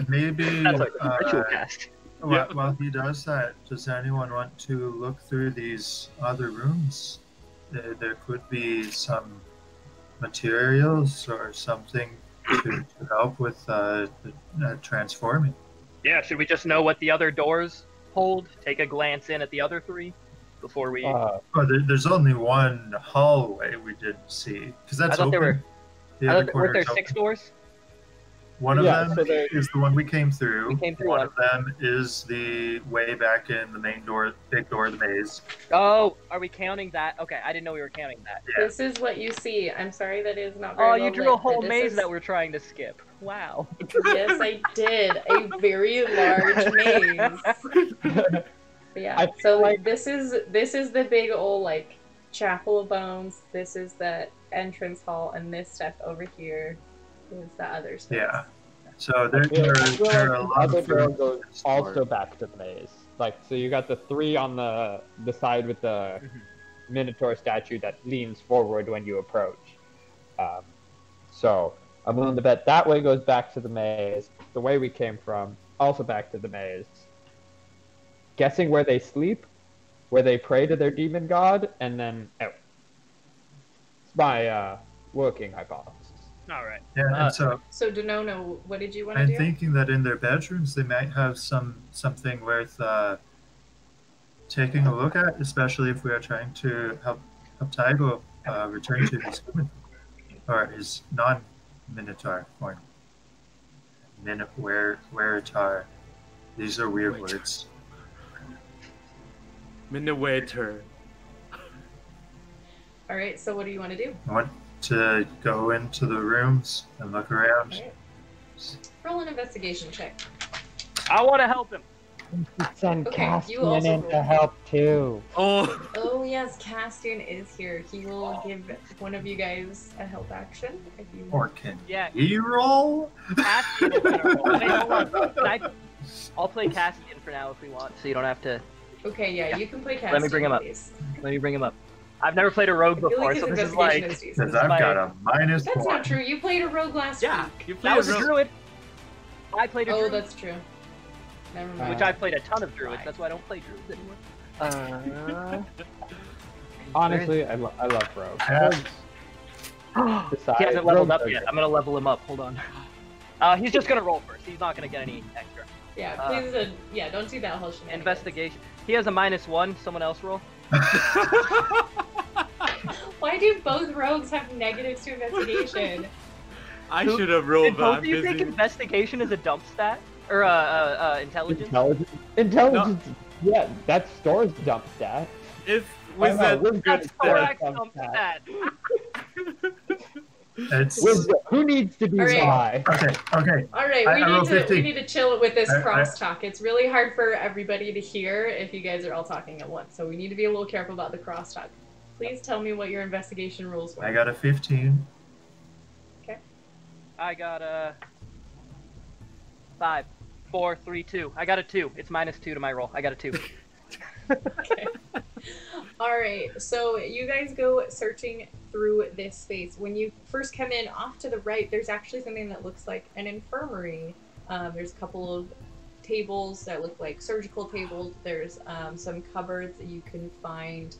[SPEAKER 6] maybe
[SPEAKER 4] That's like a ritual cast.
[SPEAKER 6] while he does that, does anyone want to look through these other rooms? There could be some materials or something to help with transforming.
[SPEAKER 4] Yeah, should we just know what the other doors hold? Take a glance in at the other three before we.
[SPEAKER 6] Oh, there's only one hallway we didn't see because that's
[SPEAKER 4] I thought
[SPEAKER 6] open.
[SPEAKER 4] there were.
[SPEAKER 6] The
[SPEAKER 4] I
[SPEAKER 6] other
[SPEAKER 4] thought, weren't there
[SPEAKER 6] corner's
[SPEAKER 4] 6
[SPEAKER 6] open.
[SPEAKER 4] doors?
[SPEAKER 6] One of
[SPEAKER 7] Yeah,
[SPEAKER 6] them
[SPEAKER 7] so there-
[SPEAKER 6] is the one we came through.
[SPEAKER 4] We came through
[SPEAKER 6] one
[SPEAKER 4] one.
[SPEAKER 6] of them is the way back in the main door, big door of the maze.
[SPEAKER 4] Oh, are we counting that? Okay, I didn't know we were counting that.
[SPEAKER 6] Yeah.
[SPEAKER 1] This is what you see. I'm sorry that is not very
[SPEAKER 4] Oh,
[SPEAKER 1] well
[SPEAKER 4] you drew
[SPEAKER 1] lit,
[SPEAKER 4] a whole
[SPEAKER 1] but this
[SPEAKER 4] maze
[SPEAKER 1] is-
[SPEAKER 4] that we're trying to skip. Wow.
[SPEAKER 1] Yes, I did. A very large maze. But yeah.
[SPEAKER 7] I feel
[SPEAKER 1] So
[SPEAKER 7] like-
[SPEAKER 1] this is the big old like chapel of bones. This is the entrance hall, and this stuff over here is the other stuff.
[SPEAKER 6] Yeah. So there,
[SPEAKER 7] I feel
[SPEAKER 6] there are a
[SPEAKER 7] like
[SPEAKER 6] lot
[SPEAKER 7] the other
[SPEAKER 6] of
[SPEAKER 7] door
[SPEAKER 6] rooms
[SPEAKER 7] goes
[SPEAKER 6] in this store.
[SPEAKER 7] also back to the maze. Like, so you got the 3 on the side with the Minotaur statue that leans forward when you approach. So I'm willing to bet that way goes back to the maze. The way we came from, also back to the maze. Guessing where they sleep, where they pray to their demon god, and then out. It's my working hypothesis.
[SPEAKER 4] All right.
[SPEAKER 6] Yeah, and so
[SPEAKER 1] So Denono, what did you want to
[SPEAKER 6] I'm
[SPEAKER 1] do?
[SPEAKER 6] thinking that in their bedrooms they might have something worth taking a look at, especially if we are trying to help Tygo return to his human or his non-minotaur form. Weritar. These are weird
[SPEAKER 3] Wait.
[SPEAKER 6] words.
[SPEAKER 3] Minowator.
[SPEAKER 1] All right. So what do you want to do?
[SPEAKER 6] I want to go into the rooms and look around.
[SPEAKER 1] All right. Roll an investigation check.
[SPEAKER 4] I want to help him.
[SPEAKER 7] Send
[SPEAKER 1] Okay, you
[SPEAKER 7] Caspian
[SPEAKER 1] also
[SPEAKER 7] in to
[SPEAKER 1] roll.
[SPEAKER 7] help too.
[SPEAKER 3] Oh,
[SPEAKER 1] Oh yes, Castian is here. He will give one of you guys a help action if you
[SPEAKER 6] Or
[SPEAKER 1] want.
[SPEAKER 6] can
[SPEAKER 4] Yeah,
[SPEAKER 6] he roll?
[SPEAKER 4] Castian is gonna roll. Wait, hold on. I'll play Castian for now if we want, so you don't have to.
[SPEAKER 1] Okay, yeah, you can play Castian.
[SPEAKER 4] Let me bring him up.
[SPEAKER 1] please.
[SPEAKER 4] Let me bring him up. I've never played a rogue
[SPEAKER 1] I feel
[SPEAKER 4] before,
[SPEAKER 1] like
[SPEAKER 4] so
[SPEAKER 1] his
[SPEAKER 4] this is
[SPEAKER 1] investigation
[SPEAKER 4] like.
[SPEAKER 1] is decent.
[SPEAKER 6] Because I've got a
[SPEAKER 1] That's
[SPEAKER 6] -1.
[SPEAKER 1] not true. You played a rogue last
[SPEAKER 3] yeah.
[SPEAKER 1] week.
[SPEAKER 3] You played
[SPEAKER 4] That was a
[SPEAKER 3] rogue.
[SPEAKER 4] druid. I played a
[SPEAKER 1] Oh,
[SPEAKER 4] druid,
[SPEAKER 1] that's true. Never mind.
[SPEAKER 4] which I played a ton of druids. That's why I don't play druids anymore.
[SPEAKER 7] Honestly, I love Rogue.
[SPEAKER 6] Yeah.
[SPEAKER 7] Besides,
[SPEAKER 4] He hasn't leveled
[SPEAKER 7] Rogues
[SPEAKER 4] up
[SPEAKER 7] are
[SPEAKER 4] yet.
[SPEAKER 7] good.
[SPEAKER 4] I'm gonna level him up. Hold on. He's just gonna roll first. He's not gonna get any extra.
[SPEAKER 1] Yeah, please. Yeah, don't do that whole shenanigans.
[SPEAKER 4] Investigation. He has a -1. Someone else roll.
[SPEAKER 1] Why do both rogues have negatives to investigation?
[SPEAKER 3] I
[SPEAKER 4] Who-
[SPEAKER 3] should have rolled,
[SPEAKER 4] Did
[SPEAKER 3] but
[SPEAKER 4] both
[SPEAKER 3] I'm
[SPEAKER 4] of you think
[SPEAKER 3] busy.
[SPEAKER 4] investigation is a dump stat or intelligence?
[SPEAKER 7] Intelligence. Yeah, that's Store's dump stat.
[SPEAKER 3] It's
[SPEAKER 7] I know,
[SPEAKER 3] wizard.
[SPEAKER 7] we're good
[SPEAKER 4] That's
[SPEAKER 7] at Store's
[SPEAKER 4] correct
[SPEAKER 7] dump
[SPEAKER 4] dump
[SPEAKER 7] stat.
[SPEAKER 4] stat.
[SPEAKER 6] It's
[SPEAKER 7] Wisdom. Who needs to be
[SPEAKER 1] All right.
[SPEAKER 7] high?
[SPEAKER 6] okay.
[SPEAKER 1] All right,
[SPEAKER 6] I
[SPEAKER 1] we
[SPEAKER 6] rolled
[SPEAKER 1] need to
[SPEAKER 6] 15.
[SPEAKER 1] chill with this
[SPEAKER 6] I-
[SPEAKER 1] crosstalk. It's really hard for everybody to hear if you guys are all talking at once, so we need to be a little careful about the crosstalk. Please tell me what your investigation rules were.
[SPEAKER 6] I got a 15.
[SPEAKER 4] I got a 5, 4, 3, 2. I got a 2. It's -2 to my roll. I got a 2.
[SPEAKER 1] Okay. All right, so you guys go searching through this space. When you first come in, off to the right, there's actually something that looks like an infirmary. There's a couple of tables that look like surgical tables. There's some cupboards that you can find.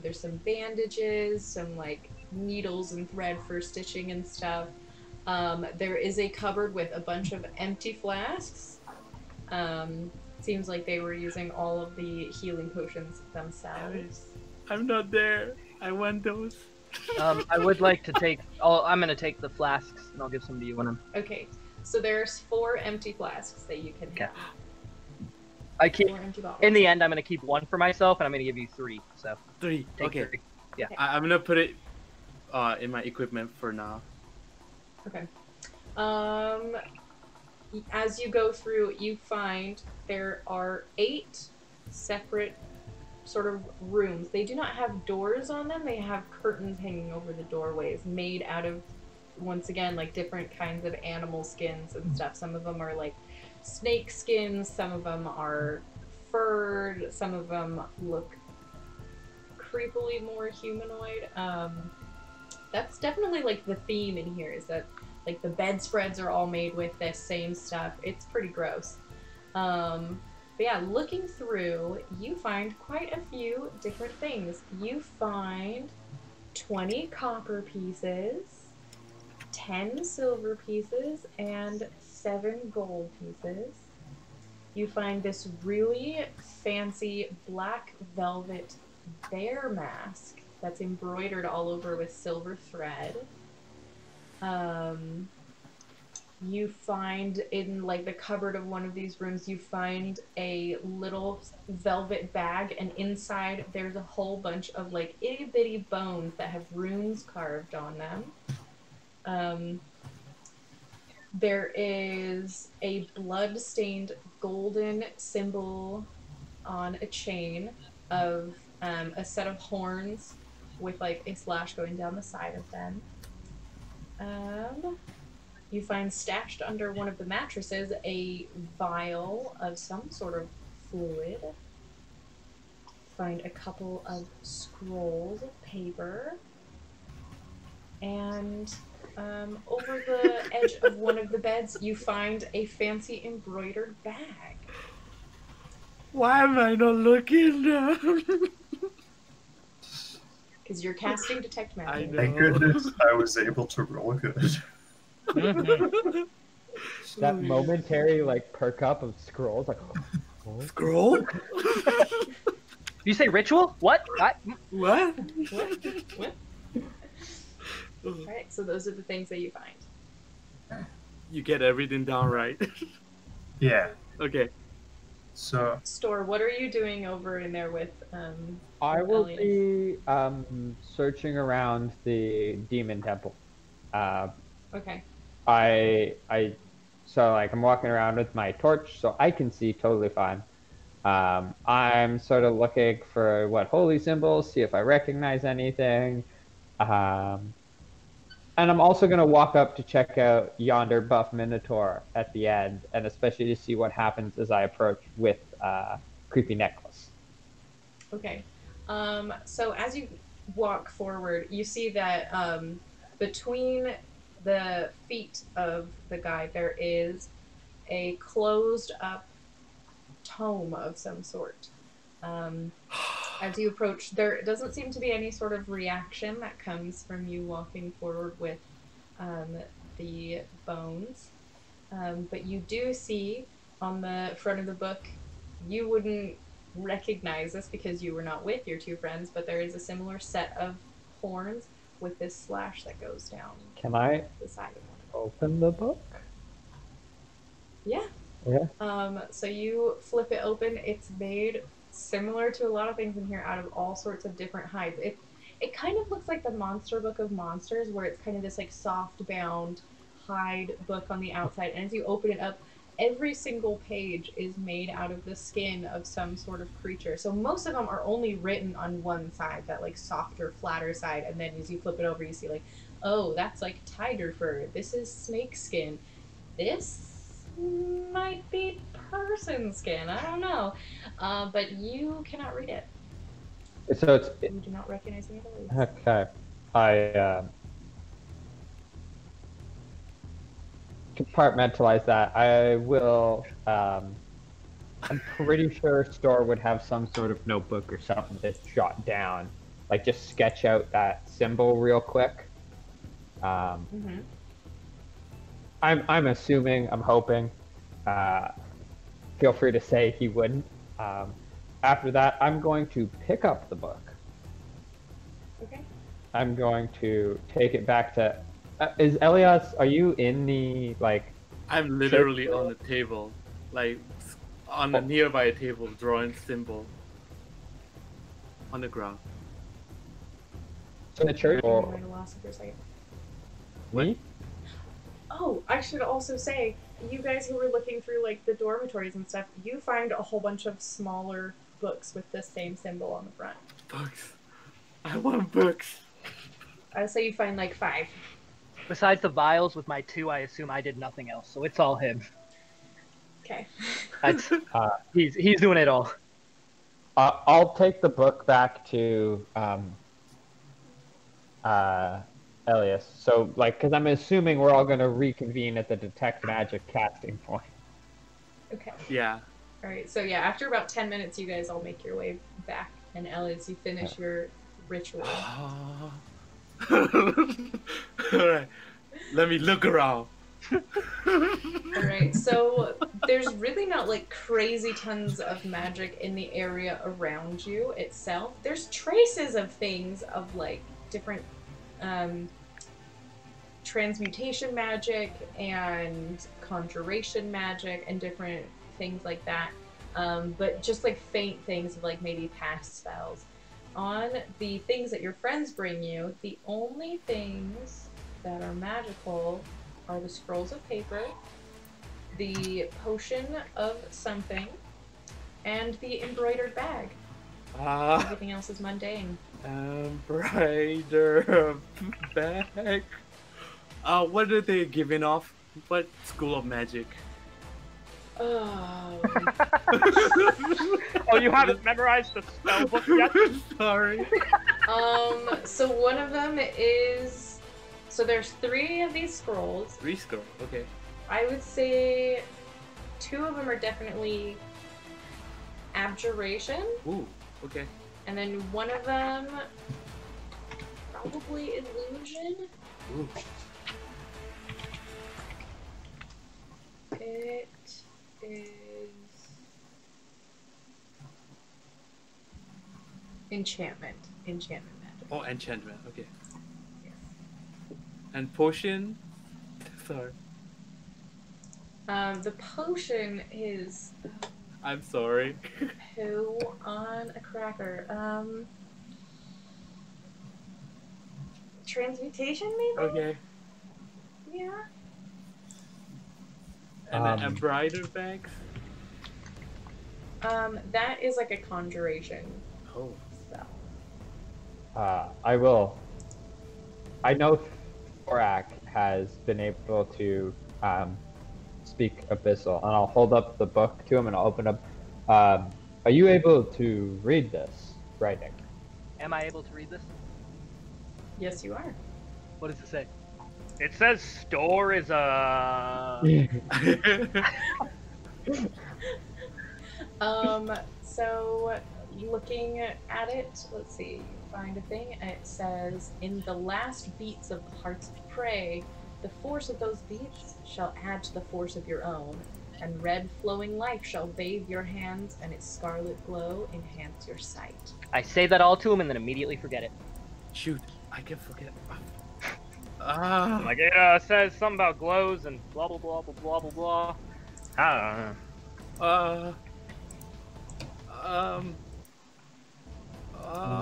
[SPEAKER 1] There's some bandages, some like needles and thread for stitching and stuff. There is a cupboard with a bunch of empty flasks. Seems like they were using all of the healing potions themselves.
[SPEAKER 3] I'm not there. I want those.
[SPEAKER 4] I would like to take. I'm gonna take the flasks and I'll give some to you when I'm.
[SPEAKER 1] Okay, so there's 4 empty flasks that you can
[SPEAKER 4] Okay.
[SPEAKER 1] have.
[SPEAKER 4] I keep.
[SPEAKER 1] 4 empty bottles.
[SPEAKER 4] In the end, I'm gonna keep 1 for myself, and I'm gonna give you 3. So
[SPEAKER 3] 3.
[SPEAKER 4] take
[SPEAKER 3] Okay.
[SPEAKER 4] 3.
[SPEAKER 3] I'm gonna put it in my equipment for now.
[SPEAKER 1] Okay. As you go through, you find there are 8 separate sort of rooms. They do not have doors on them. They have curtains hanging over the doorways made out of once again, like different kinds of animal skins and stuff. Some of them are like snake skins, some of them are furred, some of them look creepily more humanoid. That's definitely like the theme in here, is that like the bedspreads are all made with this same stuff. It's pretty gross. But yeah, looking through, you find quite a few different things. You find 20 copper pieces, 10 silver pieces, and 7 gold pieces. You find this really fancy black velvet bear mask that's embroidered all over with silver thread. You find in like the cupboard of one of these rooms, you find a little velvet bag, and inside there's a whole bunch of like itty bitty bones that have runes carved on them. There is a blood-stained golden symbol on a chain of a set of horns with like a slash going down the side of them. You find stashed under one of the mattresses a vial of some sort of fluid. Find a couple of scrolls of paper. And over the edge of one of the beds, you find a fancy embroidered bag.
[SPEAKER 3] Why am I not looking?
[SPEAKER 1] Because you're casting Detect Magic.
[SPEAKER 3] I know.
[SPEAKER 6] Thank goodness I was able to roll good.
[SPEAKER 7] That momentary like perk up of scrolls, like
[SPEAKER 3] Scroll?
[SPEAKER 4] You say ritual? What?
[SPEAKER 3] What?
[SPEAKER 1] What? Alright, so those are the things that you find.
[SPEAKER 3] You get everything down right.
[SPEAKER 6] Yeah.
[SPEAKER 3] Okay.
[SPEAKER 6] So
[SPEAKER 1] Store, what are you doing over in there with
[SPEAKER 7] I will
[SPEAKER 1] Elliot?
[SPEAKER 7] be searching around the demon temple.
[SPEAKER 1] Okay.
[SPEAKER 7] So like I'm walking around with my torch, so I can see totally fine. I'm sort of looking for what holy symbols, see if I recognize anything. And I'm also gonna walk up to check out yonder buff minotaur at the end, and especially to see what happens as I approach with creepy necklace.
[SPEAKER 1] Okay. So as you walk forward, you see that between the feet of the guy there is a closed up tome of some sort. As you approach, there doesn't seem to be any sort of reaction that comes from you walking forward with the bones. But you do see on the front of the book, you wouldn't recognize this because you were not with your two friends, but there is a similar set of horns with this slash that goes down
[SPEAKER 7] Can I
[SPEAKER 1] the side of one.
[SPEAKER 7] open the book?
[SPEAKER 1] Yeah.
[SPEAKER 7] Yeah.
[SPEAKER 1] So you flip it open. It's made similar to a lot of things in here out of all sorts of different hides. It kind of looks like the Monster Book of Monsters, where it's kind of this like soft bound hide book on the outside, and as you open it up, every single page is made out of the skin of some sort of creature. So most of them are only written on one side, that like softer, flatter side, and then as you flip it over, you see like, oh, that's like tiger fur. This is snake skin. This might be person skin. I don't know. But you cannot read it.
[SPEAKER 7] So it's
[SPEAKER 1] You do not recognize any of the leaves.
[SPEAKER 7] okay. I compartmentalize that. I will. I'm pretty sure Store would have some sort of notebook or something to jot down, like just sketch out that symbol real quick.
[SPEAKER 1] Mm-hmm.
[SPEAKER 7] I'm assuming. I'm hoping. Feel free to say he wouldn't. After that, I'm going to pick up the book.
[SPEAKER 1] Okay.
[SPEAKER 7] I'm going to take it back to. Is Elias? Are you in the like?
[SPEAKER 3] I'm literally on the table, like on a nearby table, drawing symbol on the ground.
[SPEAKER 7] In the church
[SPEAKER 1] I
[SPEAKER 7] or
[SPEAKER 1] might have lost it for a second.
[SPEAKER 7] me?
[SPEAKER 1] Oh, I should also say, you guys who were looking through like the dormitories and stuff, you find a whole bunch of smaller books with the same symbol on the front.
[SPEAKER 3] Books. I want books.
[SPEAKER 1] I would say you find like 5.
[SPEAKER 4] Besides the vials with my 2, I assume I did nothing else, so it's all him.
[SPEAKER 1] Okay.
[SPEAKER 4] That's he's doing it all.
[SPEAKER 7] I'll take the book back to Elias. So, like, because I'm assuming we're all going to reconvene at the detect magic casting point.
[SPEAKER 1] Okay.
[SPEAKER 3] Yeah.
[SPEAKER 1] All right. So yeah, after about 10 minutes, you guys all make your way back, and Ellis, you finish your ritual.
[SPEAKER 3] Alright. Let me look around.
[SPEAKER 1] All right. So there's really not like crazy tons of magic in the area around you itself. There's traces of things of like different transmutation magic and conjuration magic and different things like that. But just like faint things of like maybe past spells. On the things that your friends bring you, the only things that are magical are the scrolls of paper, the potion of something, and the embroidered bag. Everything else is mundane.
[SPEAKER 3] Embroidered bag. What are they giving off? What school of magic?
[SPEAKER 1] Oh.
[SPEAKER 4] Oh, you haven't memorized the spell book yet?
[SPEAKER 3] Sorry.
[SPEAKER 1] So one of them is... So there's 3 of these scrolls.
[SPEAKER 3] 3 scroll, okay.
[SPEAKER 1] I would say 2 of them are definitely abjuration.
[SPEAKER 3] Ooh, okay.
[SPEAKER 1] And then one of them probably illusion.
[SPEAKER 3] Ooh.
[SPEAKER 1] It is enchantment. Enchantment magic.
[SPEAKER 3] Oh, enchantment, okay.
[SPEAKER 1] Yes.
[SPEAKER 3] And potion? Sorry.
[SPEAKER 1] The potion is
[SPEAKER 3] I'm sorry.
[SPEAKER 1] poo on a cracker. Transmutation maybe?
[SPEAKER 3] Okay.
[SPEAKER 1] Yeah.
[SPEAKER 3] And then embroidered bags?
[SPEAKER 1] That is like a conjuration
[SPEAKER 3] Oh.
[SPEAKER 1] spell.
[SPEAKER 7] I will. I know Thorak has been able to speak Abyssal, and I'll hold up the book to him and I'll open up. Are you able to read this writing?
[SPEAKER 4] Am I able to read this?
[SPEAKER 1] Yes, you are.
[SPEAKER 4] What does it say? It says store is a...
[SPEAKER 1] So looking at it, let's see, find a thing, and it says, in the last beats of the heart's prey, the force of those beats shall add to the force of your own, and red flowing life shall bathe your hands, and its scarlet glow enhance your sight.
[SPEAKER 4] I say that all to him and then immediately forget it.
[SPEAKER 3] Shoot, I can forget.
[SPEAKER 4] Like it says something about glows and blah blah blah blah blah blah blah. I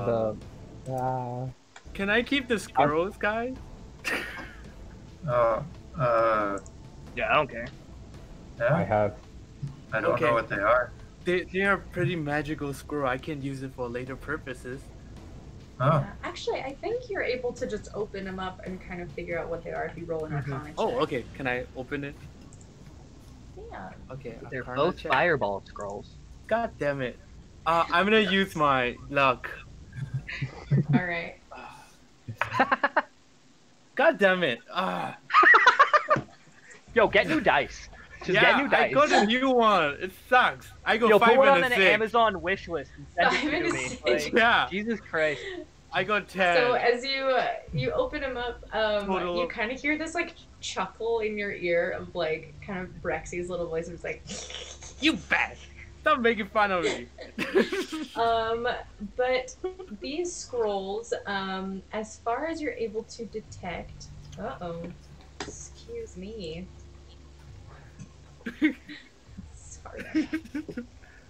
[SPEAKER 4] don't know.
[SPEAKER 3] Can I keep the scrolls, guys?
[SPEAKER 4] Yeah, I don't care.
[SPEAKER 6] Yeah, I don't
[SPEAKER 3] Okay.
[SPEAKER 6] know what they are.
[SPEAKER 3] They are pretty magical scroll. I can use it for later purposes.
[SPEAKER 6] Oh,
[SPEAKER 1] Actually, I think you're able to just open them up and kind of figure out what they are if you roll an Arcana check.
[SPEAKER 3] Oh, okay. Can I open it?
[SPEAKER 1] Yeah.
[SPEAKER 3] Okay.
[SPEAKER 4] They're
[SPEAKER 3] Arcana
[SPEAKER 4] both
[SPEAKER 3] check.
[SPEAKER 4] fireball scrolls.
[SPEAKER 3] God damn it. I'm gonna use my luck.
[SPEAKER 1] All right.
[SPEAKER 3] God damn it.
[SPEAKER 4] Yo, get new dice. Just get new dice.
[SPEAKER 3] I got a new one. It sucks. I go
[SPEAKER 4] Yo,
[SPEAKER 3] 5
[SPEAKER 4] put one on
[SPEAKER 3] and
[SPEAKER 4] an
[SPEAKER 3] a 6.
[SPEAKER 4] Amazon wish list and send
[SPEAKER 1] 5
[SPEAKER 4] it
[SPEAKER 1] and
[SPEAKER 4] to
[SPEAKER 1] a
[SPEAKER 4] me.
[SPEAKER 1] 6.
[SPEAKER 4] Like,
[SPEAKER 3] Yeah.
[SPEAKER 4] Jesus Christ.
[SPEAKER 3] I got 10.
[SPEAKER 1] So as you open them up,
[SPEAKER 3] Total.
[SPEAKER 1] you kind of hear this like chuckle in your ear of like kind of Brexy's little voice. It's like,
[SPEAKER 3] You bet. Stop making fun of me.
[SPEAKER 1] but these scrolls, as far as you're able to detect, excuse me. Sorry.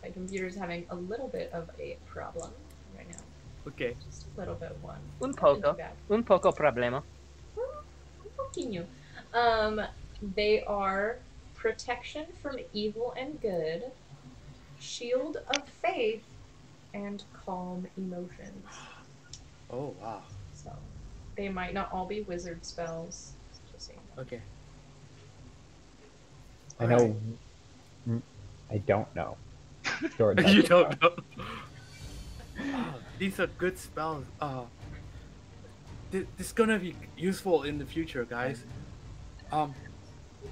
[SPEAKER 1] My computer's having a little bit of a problem right now.
[SPEAKER 3] Okay.
[SPEAKER 1] Just a little bit, one.
[SPEAKER 4] Un
[SPEAKER 1] Nothing too
[SPEAKER 4] poco.
[SPEAKER 1] bad.
[SPEAKER 4] Un poco problema.
[SPEAKER 1] Un pouquinho. They are protection from evil and good, shield of faith, and calm emotions.
[SPEAKER 3] Oh, wow.
[SPEAKER 1] So they might not all be wizard spells.
[SPEAKER 3] Okay.
[SPEAKER 7] I know. I don't know. Sure, it
[SPEAKER 3] You
[SPEAKER 7] doesn't.
[SPEAKER 3] don't know. Oh, these are good spells. This is gonna be useful in the future, guys.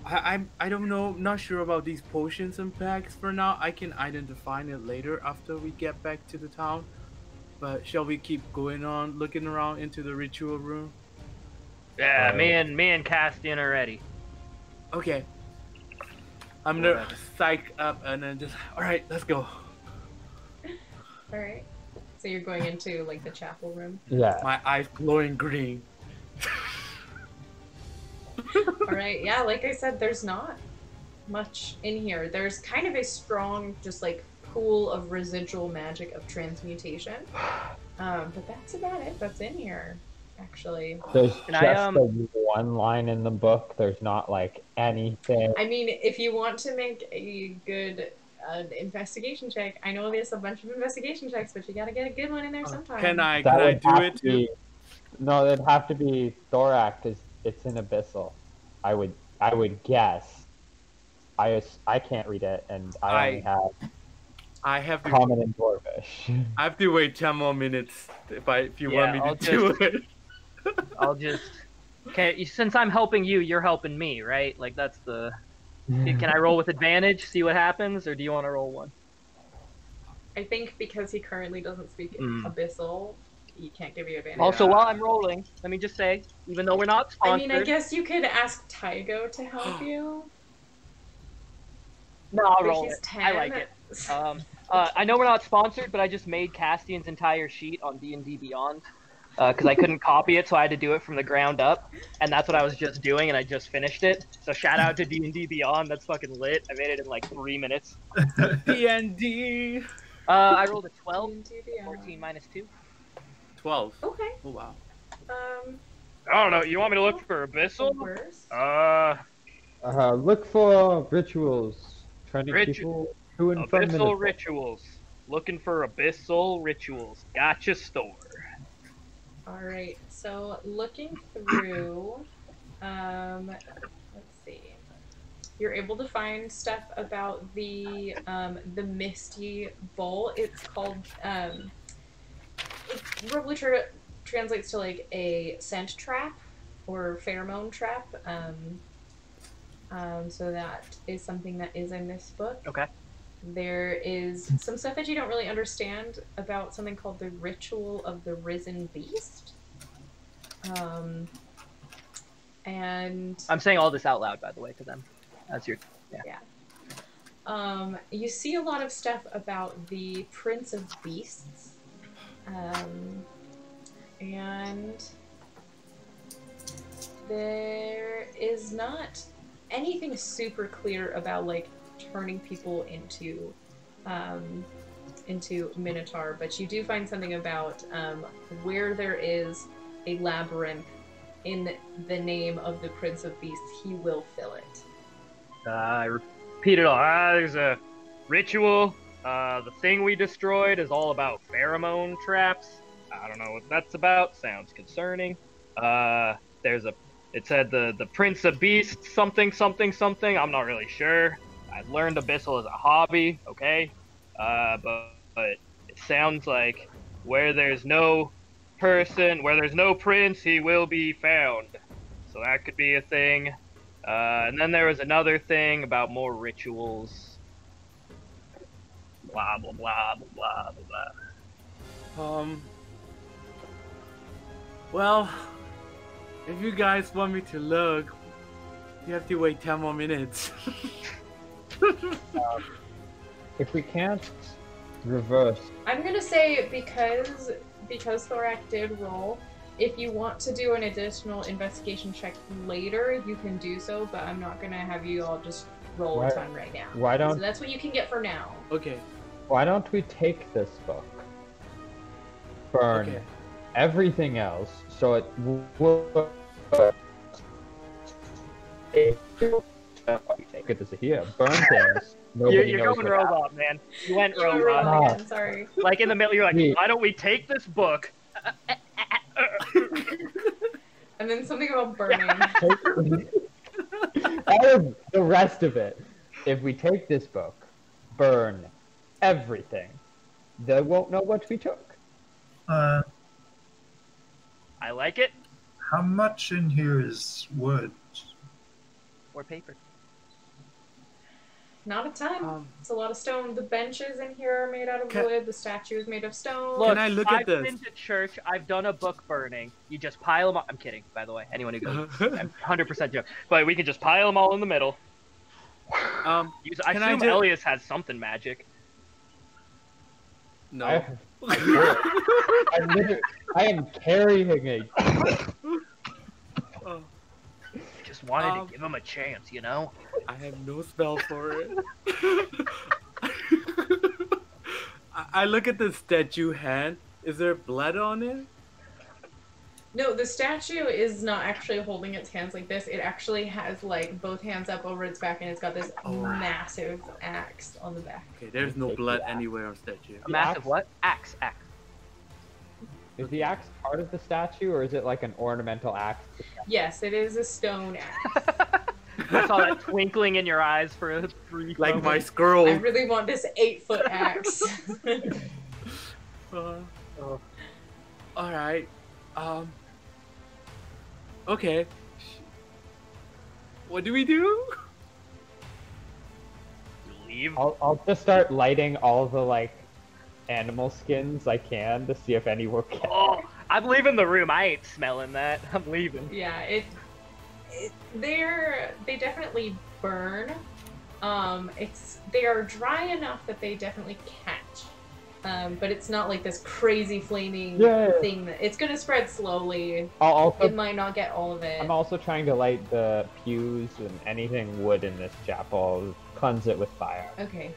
[SPEAKER 3] I don't know, not sure about these potions and packs for now. I can identify it later after we get back to the town. But shall we keep going on, looking around into the ritual room?
[SPEAKER 4] Yeah, me and Castian are ready.
[SPEAKER 3] Okay. I'm gonna psych up and then just, all right, let's go.
[SPEAKER 1] All right. So you're going into like the chapel room.
[SPEAKER 7] Yeah.
[SPEAKER 3] My eyes glowing green.
[SPEAKER 1] All right. Yeah, like I said, there's not much in here. There's kind of a strong, just like pool of residual magic of transmutation. But that's about it. That's in here, actually.
[SPEAKER 7] There's
[SPEAKER 4] Can
[SPEAKER 7] just
[SPEAKER 4] I,
[SPEAKER 7] the one line in the book. There's not like anything.
[SPEAKER 1] I mean, if you want to make a good investigation check, I know there's a bunch of investigation checks, but you gotta get a good one in there sometime.
[SPEAKER 3] Can I
[SPEAKER 7] That would
[SPEAKER 3] do
[SPEAKER 7] have
[SPEAKER 3] it
[SPEAKER 7] to
[SPEAKER 3] too?
[SPEAKER 7] be- No, it'd have to be Thorak because it's in Abyssal. I would guess. I can't read it, and I only have
[SPEAKER 3] I have to.
[SPEAKER 7] Common and Dwarvish.
[SPEAKER 3] I have to wait 10 more minutes if you
[SPEAKER 4] Yeah,
[SPEAKER 3] want me
[SPEAKER 4] I'll
[SPEAKER 3] to do it.
[SPEAKER 4] I'll just. Okay, since I'm helping you, you're helping me, right? Like that's the. Can I roll with advantage, see what happens, or do you want to roll one?
[SPEAKER 1] I think because he currently doesn't speak Abyssal, he can't give you advantage.
[SPEAKER 4] Also, while I'm rolling, let me just say, even though we're not
[SPEAKER 1] I
[SPEAKER 4] sponsored,
[SPEAKER 1] mean, I guess you could ask Tygo to help you.
[SPEAKER 4] no, I'll
[SPEAKER 1] But
[SPEAKER 4] roll
[SPEAKER 1] he's
[SPEAKER 4] it.
[SPEAKER 1] 10.
[SPEAKER 4] I like it. I know we're not sponsored, but I just made Castian's entire sheet on D&D Beyond because I couldn't copy it, so I had to do it from the ground up, and that's what I was just doing, and I just finished it. So shout out to D&D Beyond, that's fucking lit. I made it in like 3 minutes.
[SPEAKER 3] D&D.
[SPEAKER 4] I rolled a 12,
[SPEAKER 1] D&D,
[SPEAKER 4] 14 minus 2.
[SPEAKER 3] 12.
[SPEAKER 1] Okay.
[SPEAKER 3] Oh, wow.
[SPEAKER 4] I don't know, you want me to look for Abyssal?
[SPEAKER 1] Worst.
[SPEAKER 7] Look for rituals. Turning people to and from
[SPEAKER 4] Abyssal
[SPEAKER 7] Minnesota.
[SPEAKER 4] rituals. Looking for Abyssal rituals. Gotcha store.
[SPEAKER 1] All right. So looking through, let's see. You're able to find stuff about the Misty Bowl. It's called. It roughly translates to like a scent trap or pheromone trap. So that is something that is in this book.
[SPEAKER 4] Okay.
[SPEAKER 1] There is some stuff that you don't really understand about something called the Ritual of the Risen Beast. And
[SPEAKER 4] I'm saying all this out loud, by the way, to them. That's your... Yeah.
[SPEAKER 1] You see a lot of stuff about the Prince of Beasts. And there is not anything super clear about like turning people into Minotaur, but you do find something about where there is a labyrinth in the name of the Prince of Beasts, he will fill it.
[SPEAKER 4] I repeat it all. There's a ritual. The thing we destroyed is all about pheromone traps. I don't know what that's about. Sounds concerning. It said the Prince of Beasts, something, something, something. I'm not really sure. I learned Abyssal as a hobby, okay? But it sounds like where there's no prince, he will be found. So that could be a thing. And then there was another thing about more rituals. Blah, blah, blah, blah, blah, blah.
[SPEAKER 3] Well, if you guys want me to look, you have to wait 10 more minutes.
[SPEAKER 7] If we can't reverse,
[SPEAKER 1] I'm gonna say because Thorak did roll, if you want to do an additional investigation check later, you can do so, but I'm not gonna have you all just roll a ton right now. So that's what you can get for now.
[SPEAKER 3] Okay.
[SPEAKER 7] why don't we take this book, burn everything else, so it will. Good to hear. Burn things.
[SPEAKER 4] You're going robot, man. You went robot.
[SPEAKER 1] Again, sorry.
[SPEAKER 4] Like in the middle, you're like, why don't we take this book?
[SPEAKER 1] And then something about burning.
[SPEAKER 7] That was the rest of it. If we take this book, burn everything, they won't know what we took.
[SPEAKER 6] Uh,
[SPEAKER 4] I like it.
[SPEAKER 6] how much in here is wood?
[SPEAKER 4] Or paper.
[SPEAKER 1] Not a ton.
[SPEAKER 3] Um,
[SPEAKER 1] It's a lot of stone. The benches in here are made out of wood. The statue is made of stone.
[SPEAKER 4] Look,
[SPEAKER 3] Can I look at
[SPEAKER 4] I've
[SPEAKER 3] this?
[SPEAKER 4] been to church. I've done a book burning. You just pile them. I'm kidding, by the way. Anyone who goes, I'm 100% joke. But we can just pile them all in the middle. I
[SPEAKER 3] Can I
[SPEAKER 4] assume
[SPEAKER 3] just-
[SPEAKER 4] Elias has something magic.
[SPEAKER 3] No.
[SPEAKER 7] I am carrying a.
[SPEAKER 3] Oh,
[SPEAKER 4] Just wanted to give him a chance, you know?
[SPEAKER 3] I have no spell for it. I look at the statue hand. Is there blood on it?
[SPEAKER 1] No, the statue is not actually holding its hands like this. It actually has like both hands up over its back, and it's got this massive axe on the back.
[SPEAKER 3] Okay, there's no blood anywhere on statue.
[SPEAKER 4] A massive what? Axe.
[SPEAKER 7] Is the axe part of the statue, or is it like an ornamental axe?
[SPEAKER 1] Yes, it is a stone axe.
[SPEAKER 4] I saw that twinkling in your eyes for a brief
[SPEAKER 3] Like
[SPEAKER 4] moment.
[SPEAKER 3] my
[SPEAKER 1] I
[SPEAKER 3] scroll.
[SPEAKER 1] really want this 8-foot axe.
[SPEAKER 3] Alright. Okay. What do we do?
[SPEAKER 4] Leave.
[SPEAKER 7] I'll just start lighting all the like animal skins I can to see if any will catch.
[SPEAKER 4] Oh, I'm leaving the room. I ain't smelling that. I'm leaving.
[SPEAKER 1] Yeah, they definitely burn. They are dry enough that they definitely catch. But it's not like this crazy flaming thing that it's gonna spread slowly. It might not get all of it.
[SPEAKER 7] I'm also trying to light the pews and anything wood in this chapel, cleanse it with fire.
[SPEAKER 1] Okay.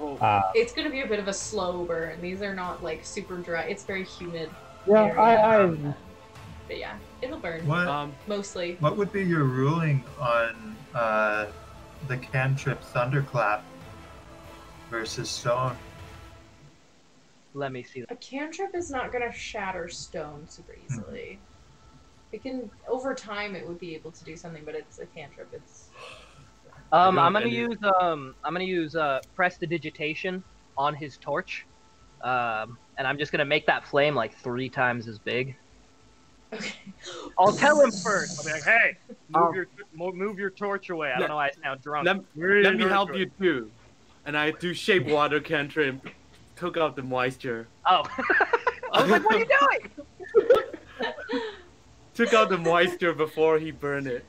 [SPEAKER 3] Oh,
[SPEAKER 1] It's gonna be a bit of a slow burn. These are not like super dry. It's very humid.
[SPEAKER 7] Yeah,
[SPEAKER 1] area. But yeah, it'll burn.
[SPEAKER 6] What
[SPEAKER 1] Mostly.
[SPEAKER 6] what would be your ruling on the cantrip thunderclap versus stone?
[SPEAKER 4] Let me see.
[SPEAKER 1] A cantrip is not gonna shatter stone super easily. It can over time it would be able to do something, but it's a cantrip. It's
[SPEAKER 4] I'm gonna use prestidigitation on his torch, and I'm just gonna make that flame like 3 times as big.
[SPEAKER 1] okay.
[SPEAKER 4] I'll tell him first. I'll be like, "Hey, move your torch away." I don't know why I sound drunk.
[SPEAKER 3] let me help you too. And I do shape water cantrip. Took out the moisture.
[SPEAKER 4] Oh, I was like, "What are you doing?"
[SPEAKER 3] Took out the moisture before he burned it.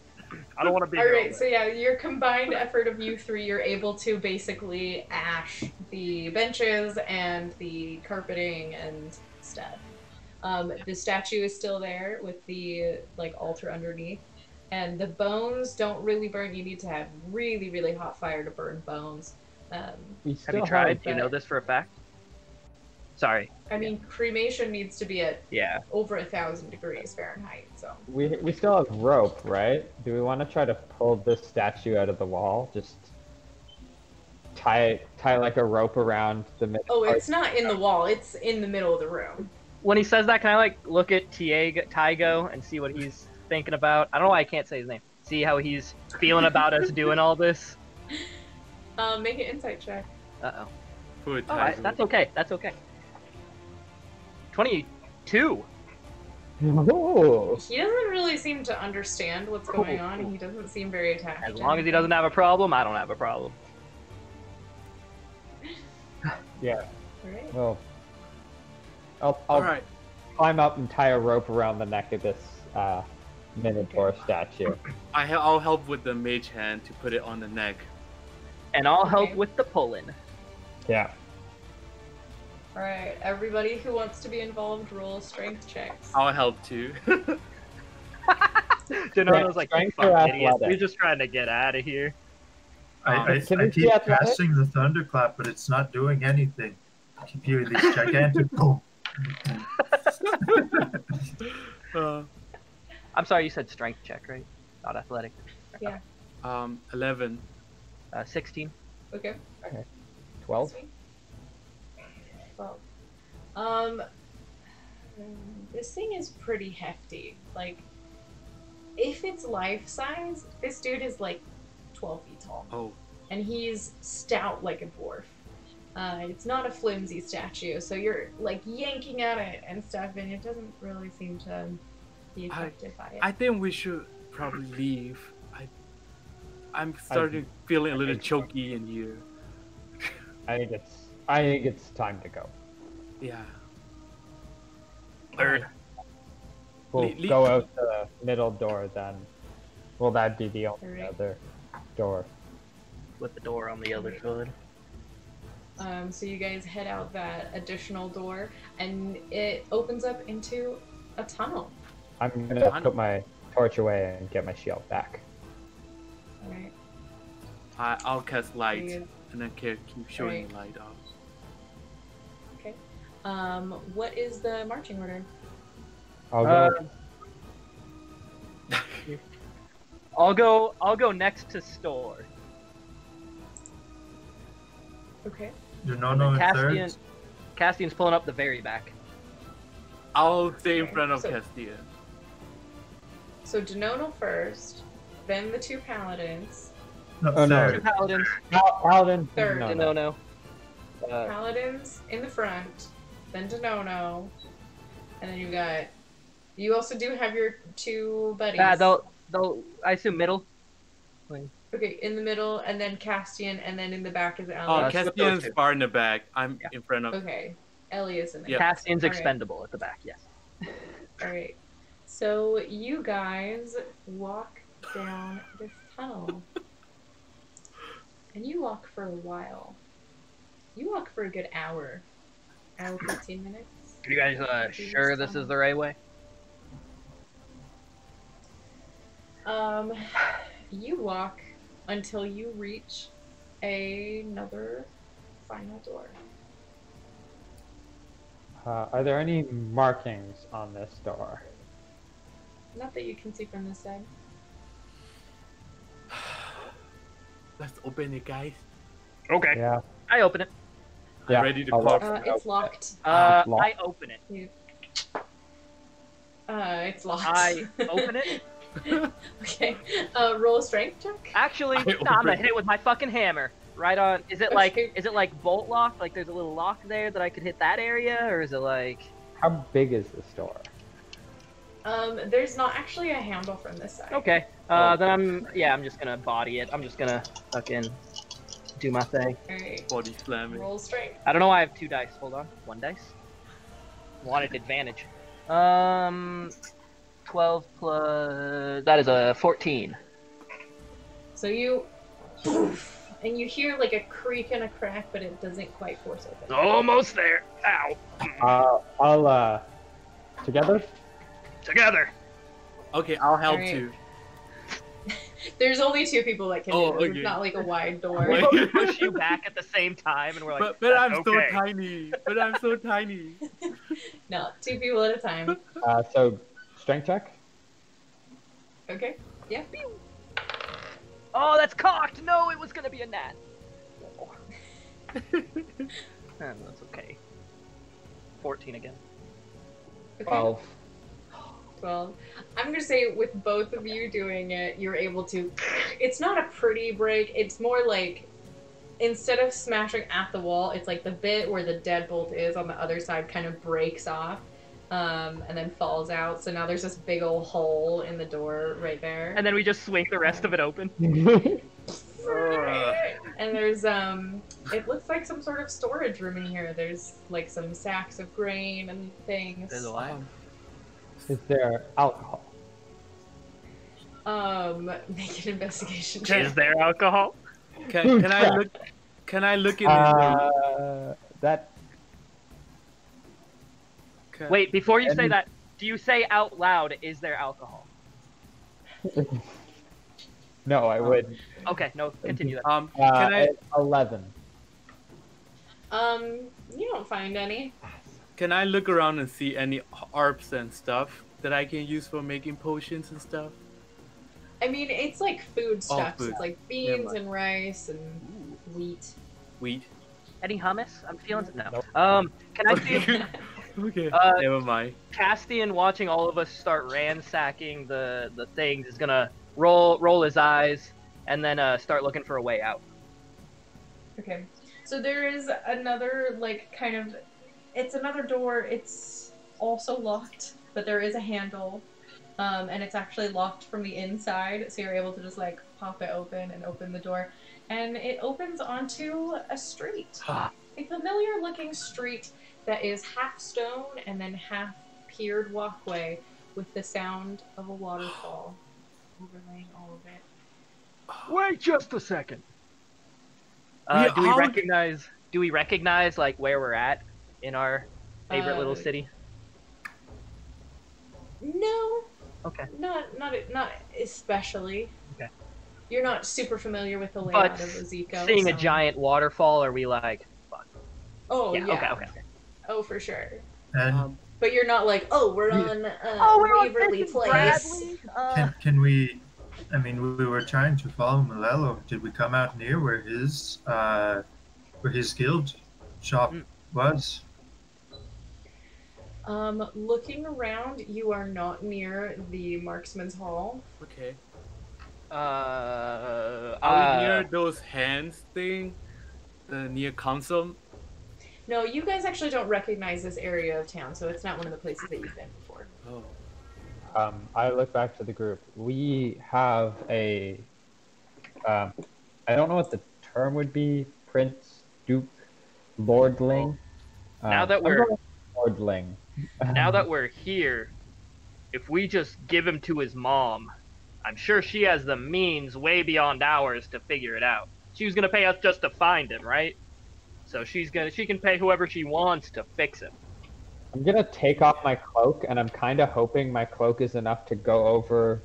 [SPEAKER 4] I don't want to be.
[SPEAKER 1] Alright, so yeah, your combined effort of you 3, you're able to basically ash the benches and the carpeting and stuff. The statue is still there with the like altar underneath. And the bones don't really burn. You need to have really, really hot fire to burn bones.
[SPEAKER 4] Have you tried? Do you know this for a fact? Sorry.
[SPEAKER 1] I mean, cremation needs to be at
[SPEAKER 4] Yeah.
[SPEAKER 1] over 1,000 degrees Fahrenheit, so.
[SPEAKER 7] We still have rope, right? Do we want to try to pull this statue out of the wall? Just tie like a rope around the middle.
[SPEAKER 1] Oh, it's not in the wall. It's in the middle of the room.
[SPEAKER 4] When he says that, can I like look at Tygo and see what he's thinking about? I don't know why I can't say his name. See how he's feeling about us doing all this.
[SPEAKER 1] Make an insight check.
[SPEAKER 4] Uh-oh.
[SPEAKER 3] Poor
[SPEAKER 4] Oh,
[SPEAKER 3] Tiger.
[SPEAKER 4] that's okay. That's okay. 22.
[SPEAKER 7] Oh.
[SPEAKER 1] He doesn't really seem to understand what's going on, and he doesn't seem very attached.
[SPEAKER 4] As long as he doesn't have a problem, I don't have a problem.
[SPEAKER 7] Yeah.
[SPEAKER 1] Alright.
[SPEAKER 7] Well, I'll
[SPEAKER 3] Alright.
[SPEAKER 7] climb up and tie a rope around the neck of this Minotaur statue.
[SPEAKER 3] I'll help with the mage hand to put it on the neck.
[SPEAKER 4] And I'll help
[SPEAKER 1] Okay.
[SPEAKER 4] with the pulling.
[SPEAKER 7] Yeah.
[SPEAKER 1] Alright, everybody who wants to be involved, roll strength checks.
[SPEAKER 3] I'll help too.
[SPEAKER 4] Denardo's like,
[SPEAKER 7] Strength
[SPEAKER 4] fuck
[SPEAKER 7] or
[SPEAKER 4] idiots.
[SPEAKER 7] athletic?
[SPEAKER 4] We're just trying to get out of here.
[SPEAKER 6] I
[SPEAKER 7] Can we see
[SPEAKER 6] keep
[SPEAKER 7] athletics?
[SPEAKER 6] casting the thunderclap, but it's not doing anything. I keep hearing these gigantic boom.
[SPEAKER 4] I'm sorry, you said strength check, right? Not athletic.
[SPEAKER 1] Yeah.
[SPEAKER 3] 11.
[SPEAKER 4] 16.
[SPEAKER 1] Okay.
[SPEAKER 7] 12?
[SPEAKER 1] Sweet. 12. This thing is pretty hefty. Like, if it's life size, this dude is like 12 feet tall.
[SPEAKER 3] Oh,
[SPEAKER 1] And he's stout like a dwarf. It's not a flimsy statue, so you're like yanking at it and stuff, and it doesn't really seem to be affected by it.
[SPEAKER 3] I think we should probably leave. I'm starting feeling a little choky in here.
[SPEAKER 7] I think it's time to go.
[SPEAKER 3] Yeah.
[SPEAKER 4] Third.
[SPEAKER 7] We'll go out the middle door then. Will that be the only
[SPEAKER 1] Alright.
[SPEAKER 7] other door?
[SPEAKER 4] With the door on the other side.
[SPEAKER 1] So you guys head out that additional door, and it opens up into a tunnel.
[SPEAKER 7] I'm gonna put my torch away and get my shield back.
[SPEAKER 1] All right.
[SPEAKER 3] I'll cast light,
[SPEAKER 1] you-
[SPEAKER 3] and then keep showing light off.
[SPEAKER 1] Okay. What is the marching order?
[SPEAKER 7] I'll go.
[SPEAKER 4] I'll go next to store.
[SPEAKER 1] Okay.
[SPEAKER 6] You're not on
[SPEAKER 4] Castian,
[SPEAKER 6] third.
[SPEAKER 4] Castian's pulling up the very back.
[SPEAKER 3] I'll stay in
[SPEAKER 1] Okay,
[SPEAKER 3] front of
[SPEAKER 1] so-
[SPEAKER 3] Castian.
[SPEAKER 1] So Denono first, then the two paladins.
[SPEAKER 6] No,
[SPEAKER 7] Oh, no.
[SPEAKER 4] Two
[SPEAKER 6] third.
[SPEAKER 4] paladins.
[SPEAKER 7] Paladin.
[SPEAKER 1] Third.
[SPEAKER 7] No.
[SPEAKER 1] Paladins in the front, then Denono, and then you got. You also do have your two buddies.
[SPEAKER 4] They'll. I assume middle.
[SPEAKER 1] Okay, in the middle, and then Castian, and then in the back is
[SPEAKER 3] Oh,
[SPEAKER 1] Ellie.
[SPEAKER 4] Let's put those
[SPEAKER 3] Castian's
[SPEAKER 4] two.
[SPEAKER 3] far in the back. I'm
[SPEAKER 4] Yeah.
[SPEAKER 3] in front of.
[SPEAKER 1] Okay, Ellie is in there.
[SPEAKER 3] Yeah.
[SPEAKER 4] Castian's
[SPEAKER 1] All right.
[SPEAKER 4] expendable at the back. Yes.
[SPEAKER 1] All right. So you guys walk down this tunnel, and you walk for a while. You walk for a good hour, 15 minutes.
[SPEAKER 4] Are you guys sure this is the right way?
[SPEAKER 1] You walk until you reach another final door.
[SPEAKER 7] Are there any markings on this door?
[SPEAKER 1] Not that you can see from this side.
[SPEAKER 3] Let's open it, guys.
[SPEAKER 4] Okay.
[SPEAKER 7] Yeah.
[SPEAKER 4] I open it.
[SPEAKER 3] I'm
[SPEAKER 7] Yeah,
[SPEAKER 3] ready to
[SPEAKER 7] I'll
[SPEAKER 3] pop.
[SPEAKER 7] look.
[SPEAKER 1] It's locked.
[SPEAKER 7] Locked.
[SPEAKER 4] I open it.
[SPEAKER 1] It's locked.
[SPEAKER 4] I open it.
[SPEAKER 1] Okay. Roll a strength check.
[SPEAKER 4] Actually,
[SPEAKER 3] I
[SPEAKER 4] no, I'm gonna
[SPEAKER 3] open
[SPEAKER 4] hit it with my fucking hammer. Right on. Is it like bolt lock? Like there's a little lock there that I could hit that area, or is it like?
[SPEAKER 7] How big is this door?
[SPEAKER 1] There's not actually a handle from this side.
[SPEAKER 4] Okay. Then I'm just gonna body it. I'm just gonna fucking do my thing.
[SPEAKER 1] Alright.
[SPEAKER 3] Body slamming.
[SPEAKER 1] Roll strength.
[SPEAKER 4] I don't know why I have 2 dice. Hold on. 1 dice. Wanted advantage. 12 plus. That is a 14.
[SPEAKER 1] So you. And you hear like a creak and a crack, but it doesn't quite force open.
[SPEAKER 4] Almost there. Ow.
[SPEAKER 7] I'll together.
[SPEAKER 4] Together.
[SPEAKER 3] Okay, I'll help
[SPEAKER 1] Alright.
[SPEAKER 3] too.
[SPEAKER 1] There's only 2 people that can
[SPEAKER 3] Oh,
[SPEAKER 1] do it.
[SPEAKER 3] okay.
[SPEAKER 1] It's not like a wide door.
[SPEAKER 3] Wait.
[SPEAKER 4] We push you back at the same time, and we're like,
[SPEAKER 3] But I'm
[SPEAKER 4] "That's
[SPEAKER 3] so
[SPEAKER 4] okay."
[SPEAKER 3] tiny. But I'm so tiny.
[SPEAKER 1] No, 2 people at a time.
[SPEAKER 7] So strength check.
[SPEAKER 1] Okay. Yeah.
[SPEAKER 4] Oh, that's cocked! No, it was gonna be a gnat. That's okay. 14 again.
[SPEAKER 1] Okay.
[SPEAKER 7] 12.
[SPEAKER 1] 12. I'm gonna say with both of you doing it, you're able to. It's not a pretty break. It's more like instead of smashing at the wall, it's like the bit where the deadbolt is on the other side kind of breaks off, and then falls out. So now there's this big old hole in the door right there.
[SPEAKER 4] And then we just swing the rest of it open.
[SPEAKER 1] And there's it looks like some sort of storage room in here. There's like some sacks of grain and things.
[SPEAKER 4] There's a lot.
[SPEAKER 7] Is there alcohol?
[SPEAKER 1] Make an investigation check.
[SPEAKER 4] Is there alcohol?
[SPEAKER 3] Can I look? Can I look in the
[SPEAKER 7] That
[SPEAKER 3] can-
[SPEAKER 4] Wait, before you say
[SPEAKER 7] And-
[SPEAKER 4] that, do you say out loud, is there alcohol?
[SPEAKER 7] no, I would.
[SPEAKER 4] Okay, no, continue that.
[SPEAKER 3] Can I
[SPEAKER 7] 11.
[SPEAKER 1] You don't find any.
[SPEAKER 3] can I look around and see any herbs and stuff that I can use for making potions and stuff?
[SPEAKER 1] I mean, it's like food stuff. So
[SPEAKER 3] food.
[SPEAKER 1] it's like
[SPEAKER 3] Never
[SPEAKER 1] beans
[SPEAKER 3] mind.
[SPEAKER 1] and rice and wheat.
[SPEAKER 3] Wheat.
[SPEAKER 4] Any hummus? I'm feeling no.
[SPEAKER 7] Nope.
[SPEAKER 4] Can I see?
[SPEAKER 3] Okay,
[SPEAKER 4] Uh,
[SPEAKER 3] never mind.
[SPEAKER 4] Castian, watching all of us start ransacking the things, is gonna roll his eyes and then start looking for a way out.
[SPEAKER 1] Okay. So there is another, it's another door. It's also locked, but there is a handle. And it's actually locked from the inside, so you're able to just, pop it open and open the door. And it opens onto a street. A familiar-looking street that is half stone and then half piered walkway with the sound of a waterfall overlaying all of it.
[SPEAKER 4] Wait just a second.
[SPEAKER 3] Yeah,
[SPEAKER 4] do we recognize like where we're at in our favorite little city?
[SPEAKER 1] No.
[SPEAKER 4] Okay.
[SPEAKER 1] Not especially.
[SPEAKER 4] Okay.
[SPEAKER 1] You're not super familiar with the layout of Oziko.
[SPEAKER 4] Seeing a giant waterfall, are we like, fuck?
[SPEAKER 1] Oh
[SPEAKER 4] yeah. Okay.
[SPEAKER 1] Oh, for sure.
[SPEAKER 6] And
[SPEAKER 1] But you're not like, we're on Waverly Place.
[SPEAKER 6] can we? I mean, we were trying to follow Malello. Did we come out near where his guild shop was?
[SPEAKER 1] Looking around, you are not near the Marksman's Hall.
[SPEAKER 3] Okay. Are we near those hands thing? The near console?
[SPEAKER 1] No, you guys actually don't recognize this area of town, so it's not one of the places that you've been before.
[SPEAKER 3] Oh.
[SPEAKER 7] I look back to the group. We have a, I don't know what the term would be, Prince, Duke, Lordling.
[SPEAKER 4] Now that we're
[SPEAKER 7] Lordling.
[SPEAKER 4] Now that we're here, if we just give him to his mom, I'm sure she has the means way beyond ours to figure it out. She was gonna pay us just to find him, right? So she can pay whoever she wants to fix him.
[SPEAKER 7] I'm gonna take off my cloak, and I'm kind of hoping my cloak is enough to go over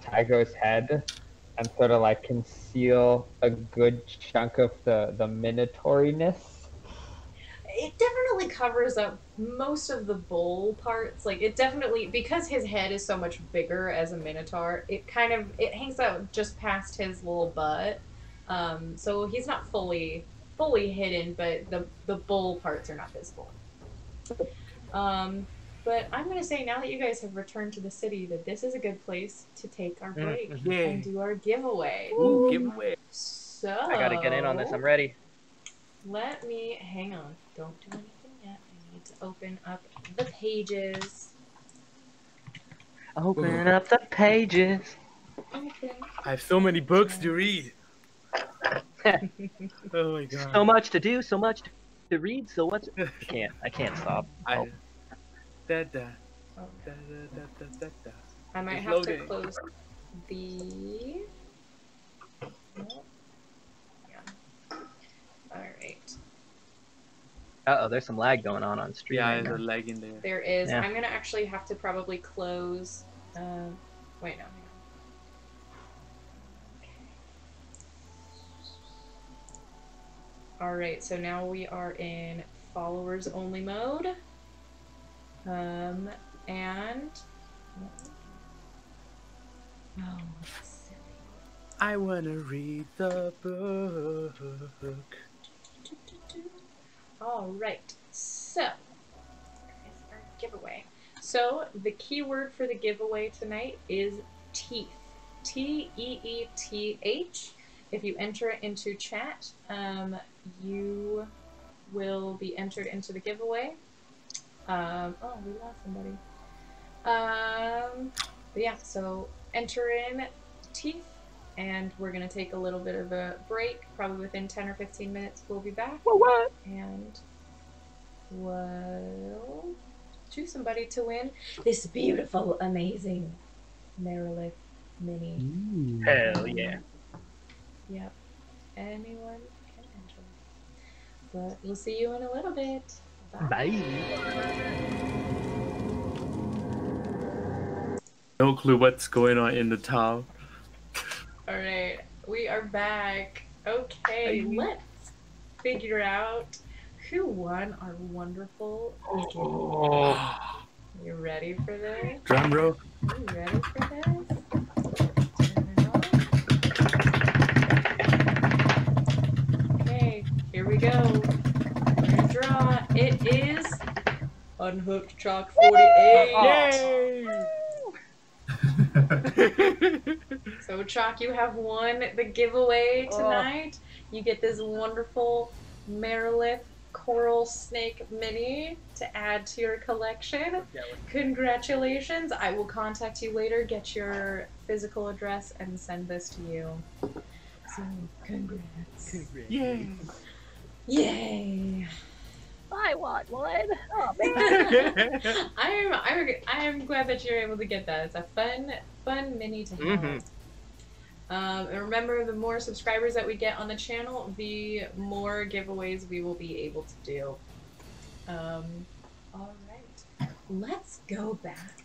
[SPEAKER 7] Tygo's head and sort of like conceal a good chunk of the Minotauriness.
[SPEAKER 1] It definitely covers up most of the bull parts. It definitely, because his head is so much bigger as a minotaur, it hangs out just past his little butt. So he's not fully hidden, but the bull parts are not visible. But I'm gonna say, now that you guys have returned to the city, that this is a good place to take our break and do our giveaway.
[SPEAKER 3] Ooh, giveaway.
[SPEAKER 1] So
[SPEAKER 4] I gotta get in on this. I'm ready.
[SPEAKER 1] Let me hang on. Don't do anything yet. I need to open up the pages.
[SPEAKER 4] Open up the pages.
[SPEAKER 1] Okay.
[SPEAKER 3] I have so many books to read. Oh my god.
[SPEAKER 4] So much to do, so much to read, so much. I can't stop.
[SPEAKER 3] I
[SPEAKER 1] might
[SPEAKER 3] It's
[SPEAKER 1] have
[SPEAKER 3] loading.
[SPEAKER 1] to close the. Yeah. All right.
[SPEAKER 4] Uh-oh, there's some lag going on stream.
[SPEAKER 3] Yeah,
[SPEAKER 4] right
[SPEAKER 3] there's
[SPEAKER 4] now.
[SPEAKER 3] a lag in there.
[SPEAKER 1] There is.
[SPEAKER 4] Yeah.
[SPEAKER 1] I'm gonna actually have to probably close. Wait, no. Hang on. All right. So now we are in followers only mode. And. Oh, silly.
[SPEAKER 3] I wanna read the book.
[SPEAKER 1] All right, so here's our giveaway. So the keyword for the giveaway tonight is teeth. T-E-E-T-H. If you enter it into chat, you will be entered into the giveaway. Oh, we lost somebody. But yeah, so enter in teeth, and we're gonna take a little bit of a break. Probably within 10 or 15 minutes, we'll be back.
[SPEAKER 4] What?
[SPEAKER 1] And we'll choose somebody to win this beautiful, amazing Merilith mini.
[SPEAKER 4] Hell yeah.
[SPEAKER 1] Yep. Anyone can enter. But we'll see you in a little bit.
[SPEAKER 4] Bye.
[SPEAKER 3] No clue what's going on in the town.
[SPEAKER 1] Alright, we are back. Okay, let's figure out who won our wonderful game.
[SPEAKER 3] Oh,
[SPEAKER 1] You ready for this?
[SPEAKER 3] drum roll.
[SPEAKER 1] You ready for this? Turn it on. Okay, here we go. We're gonna draw. It is Unhooked Chalk 48.
[SPEAKER 3] Yay!
[SPEAKER 1] So, Chalk, you have won the giveaway tonight. You get this wonderful Merilith Coral Snake Mini to add to your collection. Congratulations. I will contact you later, get your physical address, and send this to you. So, congrats.
[SPEAKER 3] Yay!
[SPEAKER 1] Yay!
[SPEAKER 4] I want one. Oh man.
[SPEAKER 1] I'm glad that you're able to get that. It's a fun mini to have. And remember, the more subscribers that we get on the channel, the more giveaways we will be able to do. All right, let's go back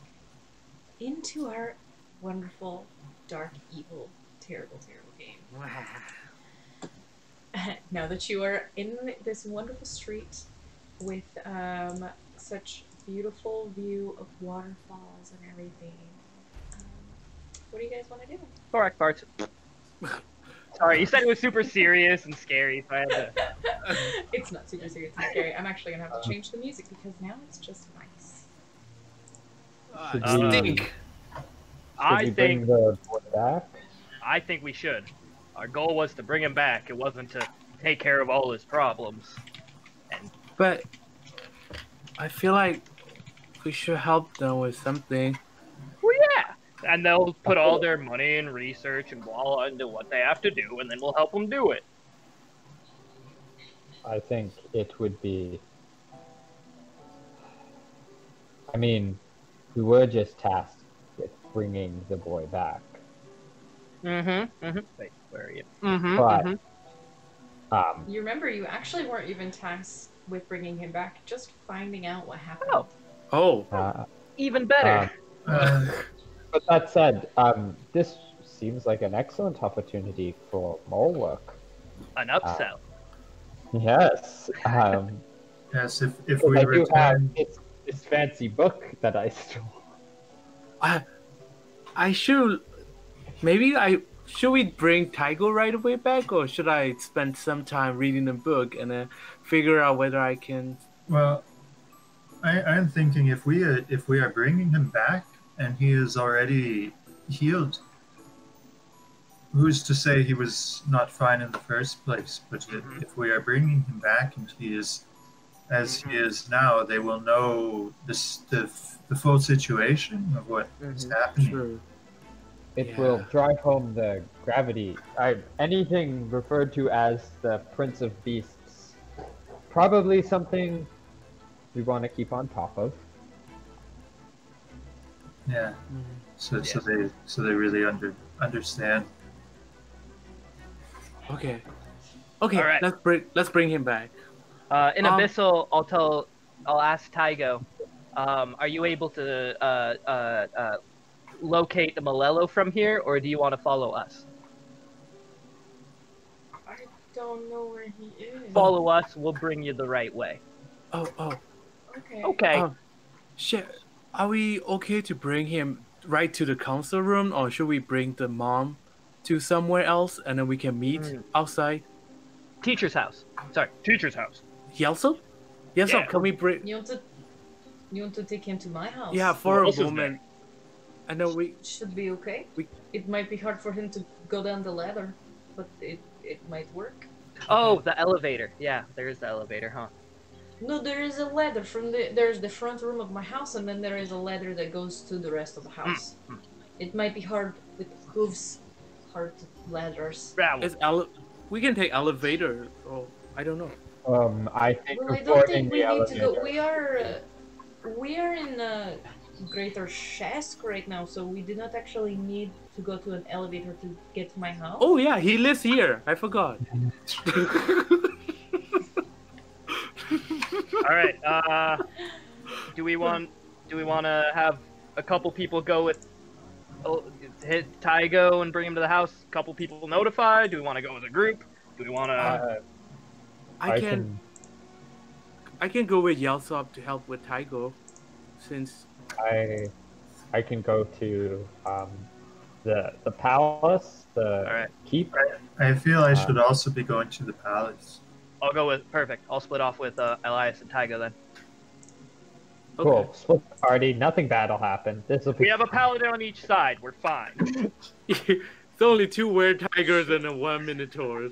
[SPEAKER 1] into our wonderful, dark, evil, terrible game. Now that you are in this wonderful street with such beautiful view of waterfalls and everything, what do you guys want to do?
[SPEAKER 4] Correct parts. Sorry, you said it was super serious and scary, so I had to...
[SPEAKER 1] It's not super serious and scary. I'm actually going to have to change the music because now it's just nice.
[SPEAKER 3] Stink.
[SPEAKER 7] Should we bring the boy back?
[SPEAKER 4] I think we should. Our goal was to bring him back. It wasn't to take care of all his problems.
[SPEAKER 3] But I feel like we should help them with something.
[SPEAKER 4] Well, yeah. And they'll put all their money and research and blah into what they have to do, and then we'll help them do it.
[SPEAKER 7] I think it would be... I mean, we were just tasked with bringing the boy back.
[SPEAKER 4] Wait, where are you?
[SPEAKER 7] But,
[SPEAKER 1] You remember, you actually weren't even tasked with bringing him back, just finding out what happened.
[SPEAKER 3] Oh.
[SPEAKER 4] Even better.
[SPEAKER 7] But that said, this seems like an excellent opportunity for more work.
[SPEAKER 4] An upsell.
[SPEAKER 7] Yes.
[SPEAKER 6] Yes, if
[SPEAKER 7] I
[SPEAKER 6] we
[SPEAKER 7] do have
[SPEAKER 6] return...
[SPEAKER 7] this fancy book that I stole.
[SPEAKER 3] I should... Should we bring Tygo right away back, or should I spend some time reading the book and then figure out whether I can...
[SPEAKER 6] Well, I'm thinking if we are bringing him back and he is already healed, who's to say he was not fine in the first place? But if we are bringing him back and he is as he is now, they will know the full situation of what is happening.
[SPEAKER 3] Sure.
[SPEAKER 7] It will drive home the gravity. Anything referred to as the Prince of Beasts. Probably something we want to keep on top of.
[SPEAKER 6] Yeah. So they really understand.
[SPEAKER 3] Okay.
[SPEAKER 4] All right.
[SPEAKER 3] Let's bring him back.
[SPEAKER 4] In Abyssal, I'll ask Tygo, are you able to locate the Malello from here, or do you want to follow us?
[SPEAKER 1] I don't know where he is.
[SPEAKER 4] Follow us, we'll bring you the right way.
[SPEAKER 3] Oh.
[SPEAKER 1] Okay.
[SPEAKER 4] Okay.
[SPEAKER 3] Shit. Are we okay to bring him right to the council room, or should we bring the mom to somewhere else and then we can meet outside?
[SPEAKER 4] Teacher's house. Sorry, teacher's house.
[SPEAKER 3] Yelso? Yelso, can we bring...
[SPEAKER 1] You want to take him to my house?
[SPEAKER 3] Yeah, for a moment. I know we...
[SPEAKER 1] Should be okay. It might be hard for him to go down the ladder, but it might work.
[SPEAKER 4] Oh, the elevator. Yeah, there is the elevator, huh?
[SPEAKER 1] No, there is a ladder there's the front room of my house, and then there is a ladder that goes to the rest of the house. It might be hard with hooves, hard ladders.
[SPEAKER 3] We can take elevator. Oh, I don't know.
[SPEAKER 7] I think
[SPEAKER 1] Well, I don't think we need to go. We are in Greater Shask right now, so we do not actually need to go to an elevator to get to my house.
[SPEAKER 3] Oh yeah, he lives here. I forgot.
[SPEAKER 4] All right. Do we want to have a couple people go with hit Tygo and bring him to the house? A couple people notified. Do we want to go as a group? Do we want to?
[SPEAKER 3] I can go with Yelsop to help with Tygo, since
[SPEAKER 7] I can go to the palace, the keep.
[SPEAKER 6] I feel I should also be going to the palace.
[SPEAKER 4] I'll go with perfect. I'll split off with Elias and Tygo then.
[SPEAKER 7] Cool. Split the party. Nothing bad will happen. This will be.
[SPEAKER 4] We have a paladin on each side. We're fine.
[SPEAKER 3] It's only 2 were-tigers and a 1 minotaur.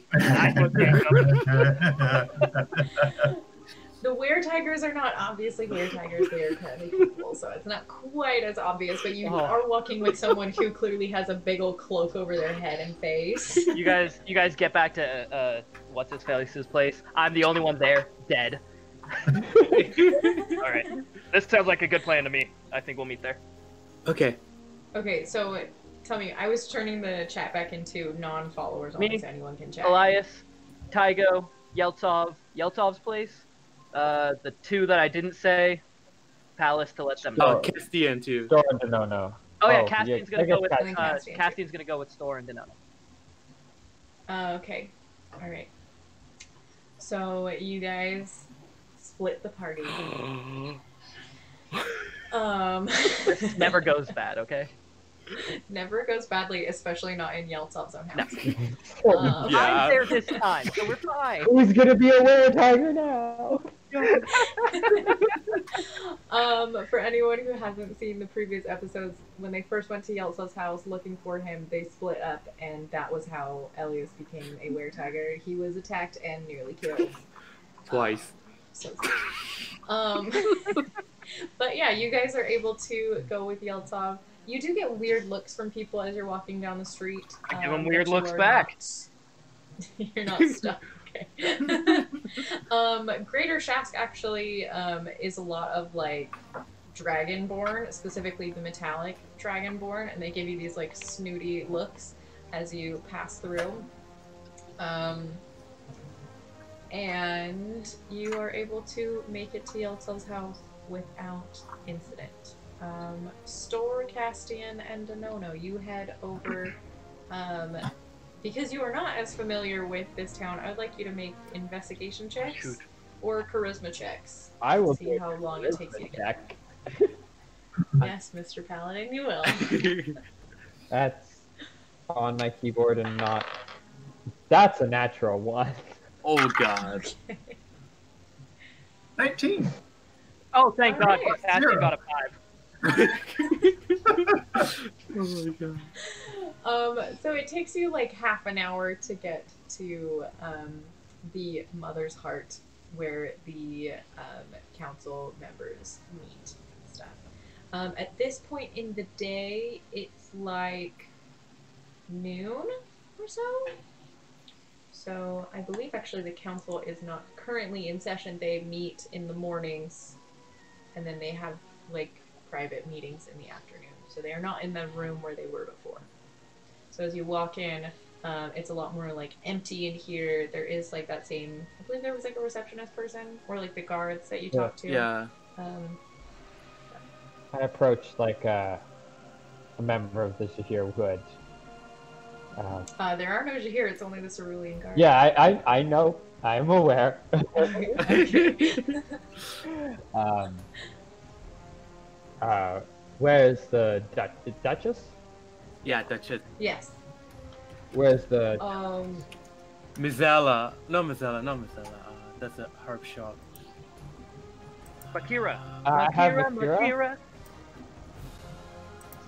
[SPEAKER 1] The were-tigers are not obviously were-tigers, they are currently people, so it's not quite as obvious, but you are walking with someone who clearly has a big old cloak over their head and face.
[SPEAKER 4] You guys get back to what's his face's place. I'm the only one there, dead. Alright. This sounds like a good plan to me. I think we'll meet there.
[SPEAKER 3] Okay.
[SPEAKER 1] Okay, so tell me, I was turning the chat back into non-followers only so anyone can chat.
[SPEAKER 4] Elias, Tygo, Yeltsov's place. The 2 that I didn't say, Palace to let them know.
[SPEAKER 3] Castian too.
[SPEAKER 7] Store and Denono.
[SPEAKER 4] Oh yeah, Castian's gonna go with
[SPEAKER 1] Castian.
[SPEAKER 4] Castian's gonna go with Store and Denono.
[SPEAKER 1] Okay. Alright. So you guys split the party.
[SPEAKER 4] This never goes bad, okay?
[SPEAKER 1] Never goes badly, especially not in Yeltsov's own house.
[SPEAKER 4] I'm there this time, so we're fine.
[SPEAKER 7] Who's gonna be a were-tiger now?
[SPEAKER 1] For anyone who hasn't seen the previous episodes, when they first went to Yeltsov's house looking for him, they split up, and that was how Elias became a were-tiger. He was attacked and nearly killed.
[SPEAKER 3] Twice.
[SPEAKER 1] But yeah, you guys are able to go with Yeltsov. You do get weird looks from people as you're walking down the street.
[SPEAKER 4] I give them weird looks back.
[SPEAKER 1] You're not stuck. Okay. Greater Shask actually is a lot of like dragonborn, specifically the metallic dragonborn, and they give you these like snooty looks as you pass through. And you are able to make it to Yeltsov's house without incident. Store, Castian, and Denono, you head over. Because you are not as familiar with this town, I would like you to make investigation checks or charisma checks.
[SPEAKER 7] I will
[SPEAKER 1] see how long it takes you to get. Yes, Mr. Paladin, you will.
[SPEAKER 7] That's on my keyboard and not. That's a natural 1.
[SPEAKER 3] Oh god.
[SPEAKER 6] 19.
[SPEAKER 4] Oh, thank God,
[SPEAKER 1] Right.
[SPEAKER 4] Castian got a 5.
[SPEAKER 3] Oh my god.
[SPEAKER 1] So it takes you like half an hour to get to the Mother's Heart, where the council members meet and stuff. At this point in the day, it's like noon or so. So I believe actually the council is not currently in session. They meet in the mornings, and then they have like private meetings in the afternoon. So they are not in the room where they were before. So as you walk in, it's a lot more like empty in here. There is like that same, I believe there was like a receptionist person or like the guards that you talked to.
[SPEAKER 3] Yeah.
[SPEAKER 7] I approached like a member of the Shahir Wood.
[SPEAKER 1] There are no Jahir, it's only the Cerulean guard.
[SPEAKER 7] Yeah, I know. I'm aware. Where's the Duchess?
[SPEAKER 3] Yeah, Duchess.
[SPEAKER 1] Yes.
[SPEAKER 7] Where's the...
[SPEAKER 3] Mizella. No, Mizella. That's a herb shop.
[SPEAKER 4] Makira.
[SPEAKER 7] I have
[SPEAKER 4] Makira.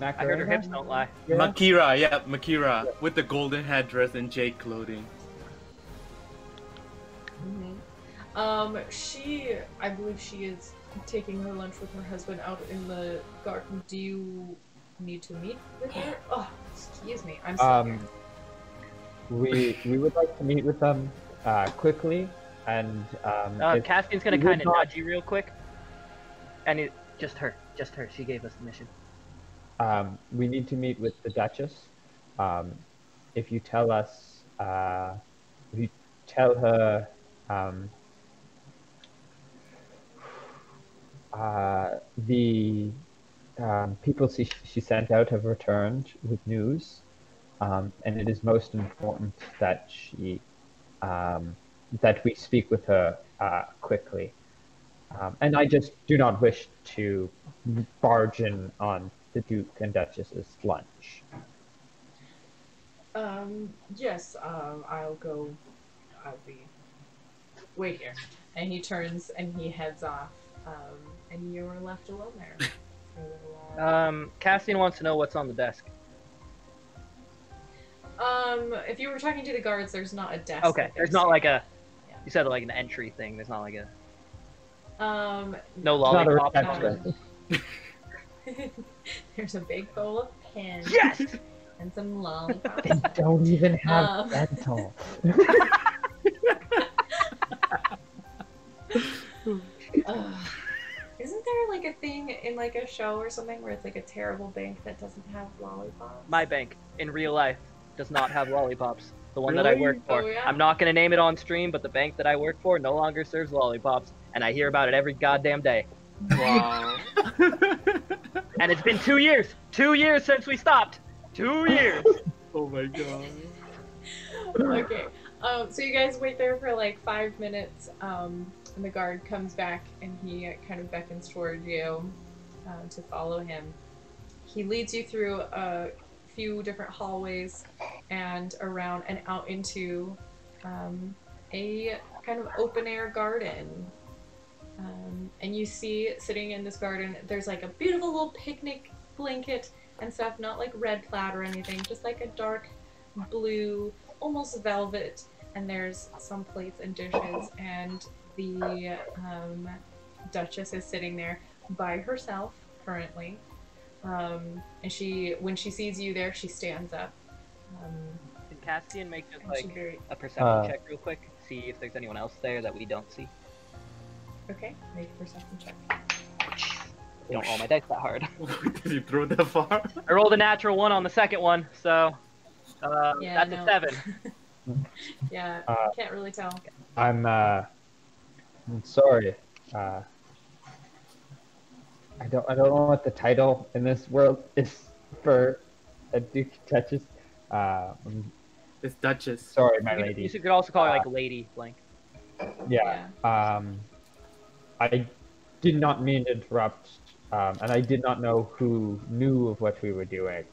[SPEAKER 4] I
[SPEAKER 7] Macarena?
[SPEAKER 4] heard her hips don't lie.
[SPEAKER 3] Makira, yeah, Makira. With the golden headdress and jade clothing.
[SPEAKER 1] I believe she is taking her lunch with her husband out in the garden. Do you need to meet with her? Oh, excuse me. I'm sorry.
[SPEAKER 7] We would like to meet with them quickly, and
[SPEAKER 4] Castian's gonna kind of nudge you real quick. And just her. She gave us the mission.
[SPEAKER 7] We need to meet with the Duchess. If you tell us, if you tell her, the people she sent out have returned with news, and it is most important that that we speak with her quickly. And I just do not wish to barge in on the Duke and Duchess's lunch.
[SPEAKER 1] Yes, I'll be wait here. And he turns and he heads off. And you're left alone there. For a little while.
[SPEAKER 4] Cassian wants to know what's on the desk.
[SPEAKER 1] If you were talking to the guards, there's not a desk.
[SPEAKER 4] Okay, there's not like a.
[SPEAKER 1] Yeah.
[SPEAKER 4] You said like an entry thing. There's not like a.
[SPEAKER 1] No
[SPEAKER 4] No
[SPEAKER 7] Not a
[SPEAKER 4] lollipop.
[SPEAKER 7] reception.
[SPEAKER 1] There's a big bowl of pins.
[SPEAKER 4] Yes.
[SPEAKER 1] And some lollipops.
[SPEAKER 7] They don't even have
[SPEAKER 1] Um,
[SPEAKER 7] dental.
[SPEAKER 1] Isn't there like a thing in like a show or something where it's like a terrible bank that doesn't have lollipops?
[SPEAKER 4] My bank in real life does not have lollipops. The one that I
[SPEAKER 3] Really?
[SPEAKER 4] work for.
[SPEAKER 1] Oh, yeah?
[SPEAKER 4] I'm not gonna name it on stream, but the bank that I work for no longer serves lollipops, and I hear about it every goddamn day.
[SPEAKER 3] Wow.
[SPEAKER 4] And it's been 2 years. 2 years since we stopped. 2 years.
[SPEAKER 3] Oh my god.
[SPEAKER 1] Okay. So you guys wait there for like 5 minutes, and the guard comes back and he kind of beckons toward you to follow him. He leads you through a few different hallways and around and out into a kind of open air garden. And you see sitting in this garden, there's like a beautiful little picnic blanket and stuff, not like red plaid or anything, just like a dark blue, almost velvet. And there's some plates and dishes, and the Duchess is sitting there by herself currently. And when she sees you there, she stands up.
[SPEAKER 4] Can Cassian make just
[SPEAKER 1] And she
[SPEAKER 4] like
[SPEAKER 1] very...
[SPEAKER 4] a perception check real quick? See if there's anyone else there that we don't see.
[SPEAKER 1] Okay, make a perception check.
[SPEAKER 4] You don't roll my dice that hard.
[SPEAKER 3] Did you throw that far?
[SPEAKER 4] I rolled a natural 1 on the second one, so
[SPEAKER 1] Yeah,
[SPEAKER 4] that's
[SPEAKER 1] no.
[SPEAKER 4] a 7.
[SPEAKER 1] Yeah, can't really tell.
[SPEAKER 7] I'm sorry. I don't know what the title in this world is for a Duke Duchess. I'm
[SPEAKER 3] It's Duchess.
[SPEAKER 7] sorry, my
[SPEAKER 4] You
[SPEAKER 7] lady.
[SPEAKER 4] could also call her like Lady Blank.
[SPEAKER 7] Yeah. I did not mean to interrupt, and I did not know who knew of what we were doing.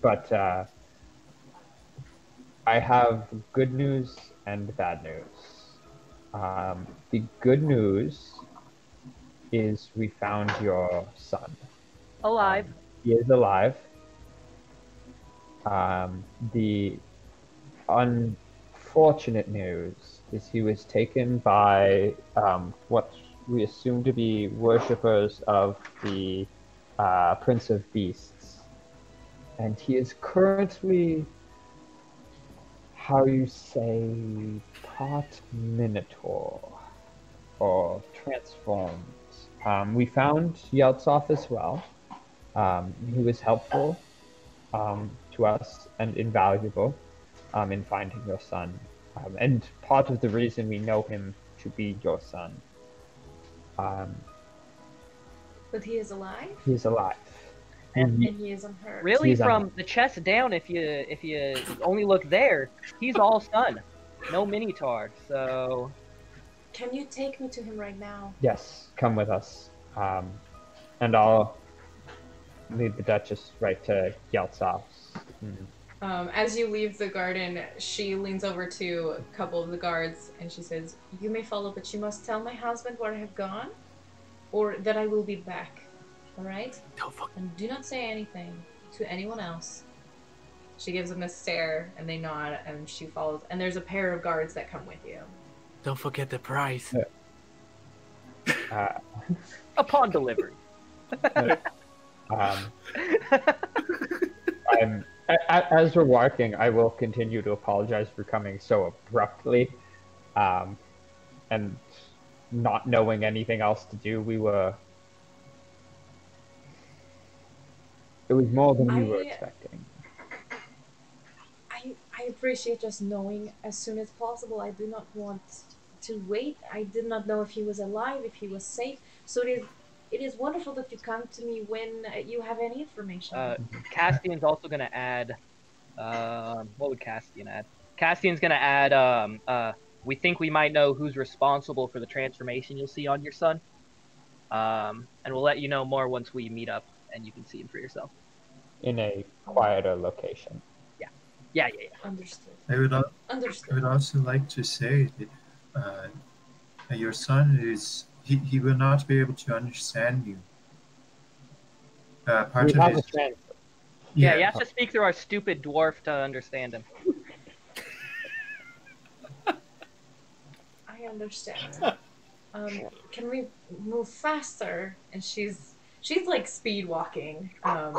[SPEAKER 7] But I have good news and bad news. The good news is we found your son.
[SPEAKER 4] Alive.
[SPEAKER 7] He is alive. The unfortunate news is he was taken by what we assume to be worshippers of the Prince of Beasts. And he is currently, how you say, part Minotaur, or transformed. We found Yeltsov as well. He was helpful to us and invaluable in finding your son. And part of the reason we know him to be your son.
[SPEAKER 1] But he is alive,
[SPEAKER 7] He is alive.
[SPEAKER 1] and he is unhurt.
[SPEAKER 4] Really,
[SPEAKER 7] He's
[SPEAKER 4] from the chest down, if you only look there, he's all sun, no Minotaur. So
[SPEAKER 1] Can you take me to him right now?
[SPEAKER 7] Yes, come with us. And I'll lead the Duchess right to Yeltsov's.
[SPEAKER 1] As you leave the garden, she leans over to a couple of the guards and she says, "You may follow, but you must tell my husband where I have gone, or that I will be back. All right?
[SPEAKER 3] Don't,
[SPEAKER 1] And do not say anything to anyone else." She gives them a stare, and they nod, and she follows. And there's a pair of guards that come with you.
[SPEAKER 3] don't forget the price.
[SPEAKER 4] upon delivery.
[SPEAKER 7] As we're walking, I will continue to apologize for coming so abruptly, and not knowing anything else to do. It was more than we were expecting.
[SPEAKER 1] I appreciate just knowing as soon as possible. I do not want to wait. I did not know if he was alive, if he was safe. So it is wonderful that you come to me when you have any information.
[SPEAKER 4] Castian's also going to add. What would Castian add? Castian's going to add. We think we might know who's responsible for the transformation you'll see on your son. And we'll let you know more once we meet up and you can see him for yourself.
[SPEAKER 7] In a quieter location.
[SPEAKER 4] Yeah. Yeah.
[SPEAKER 5] Understood.
[SPEAKER 6] I would, I
[SPEAKER 5] Understood.
[SPEAKER 6] would also like to say that your son he will not be able to understand you. Part
[SPEAKER 7] We
[SPEAKER 6] of
[SPEAKER 7] have
[SPEAKER 6] his
[SPEAKER 7] a chance.
[SPEAKER 4] Yeah, you have to speak through our stupid dwarf to understand him.
[SPEAKER 5] I understand. Can we move faster? And she's like speed walking as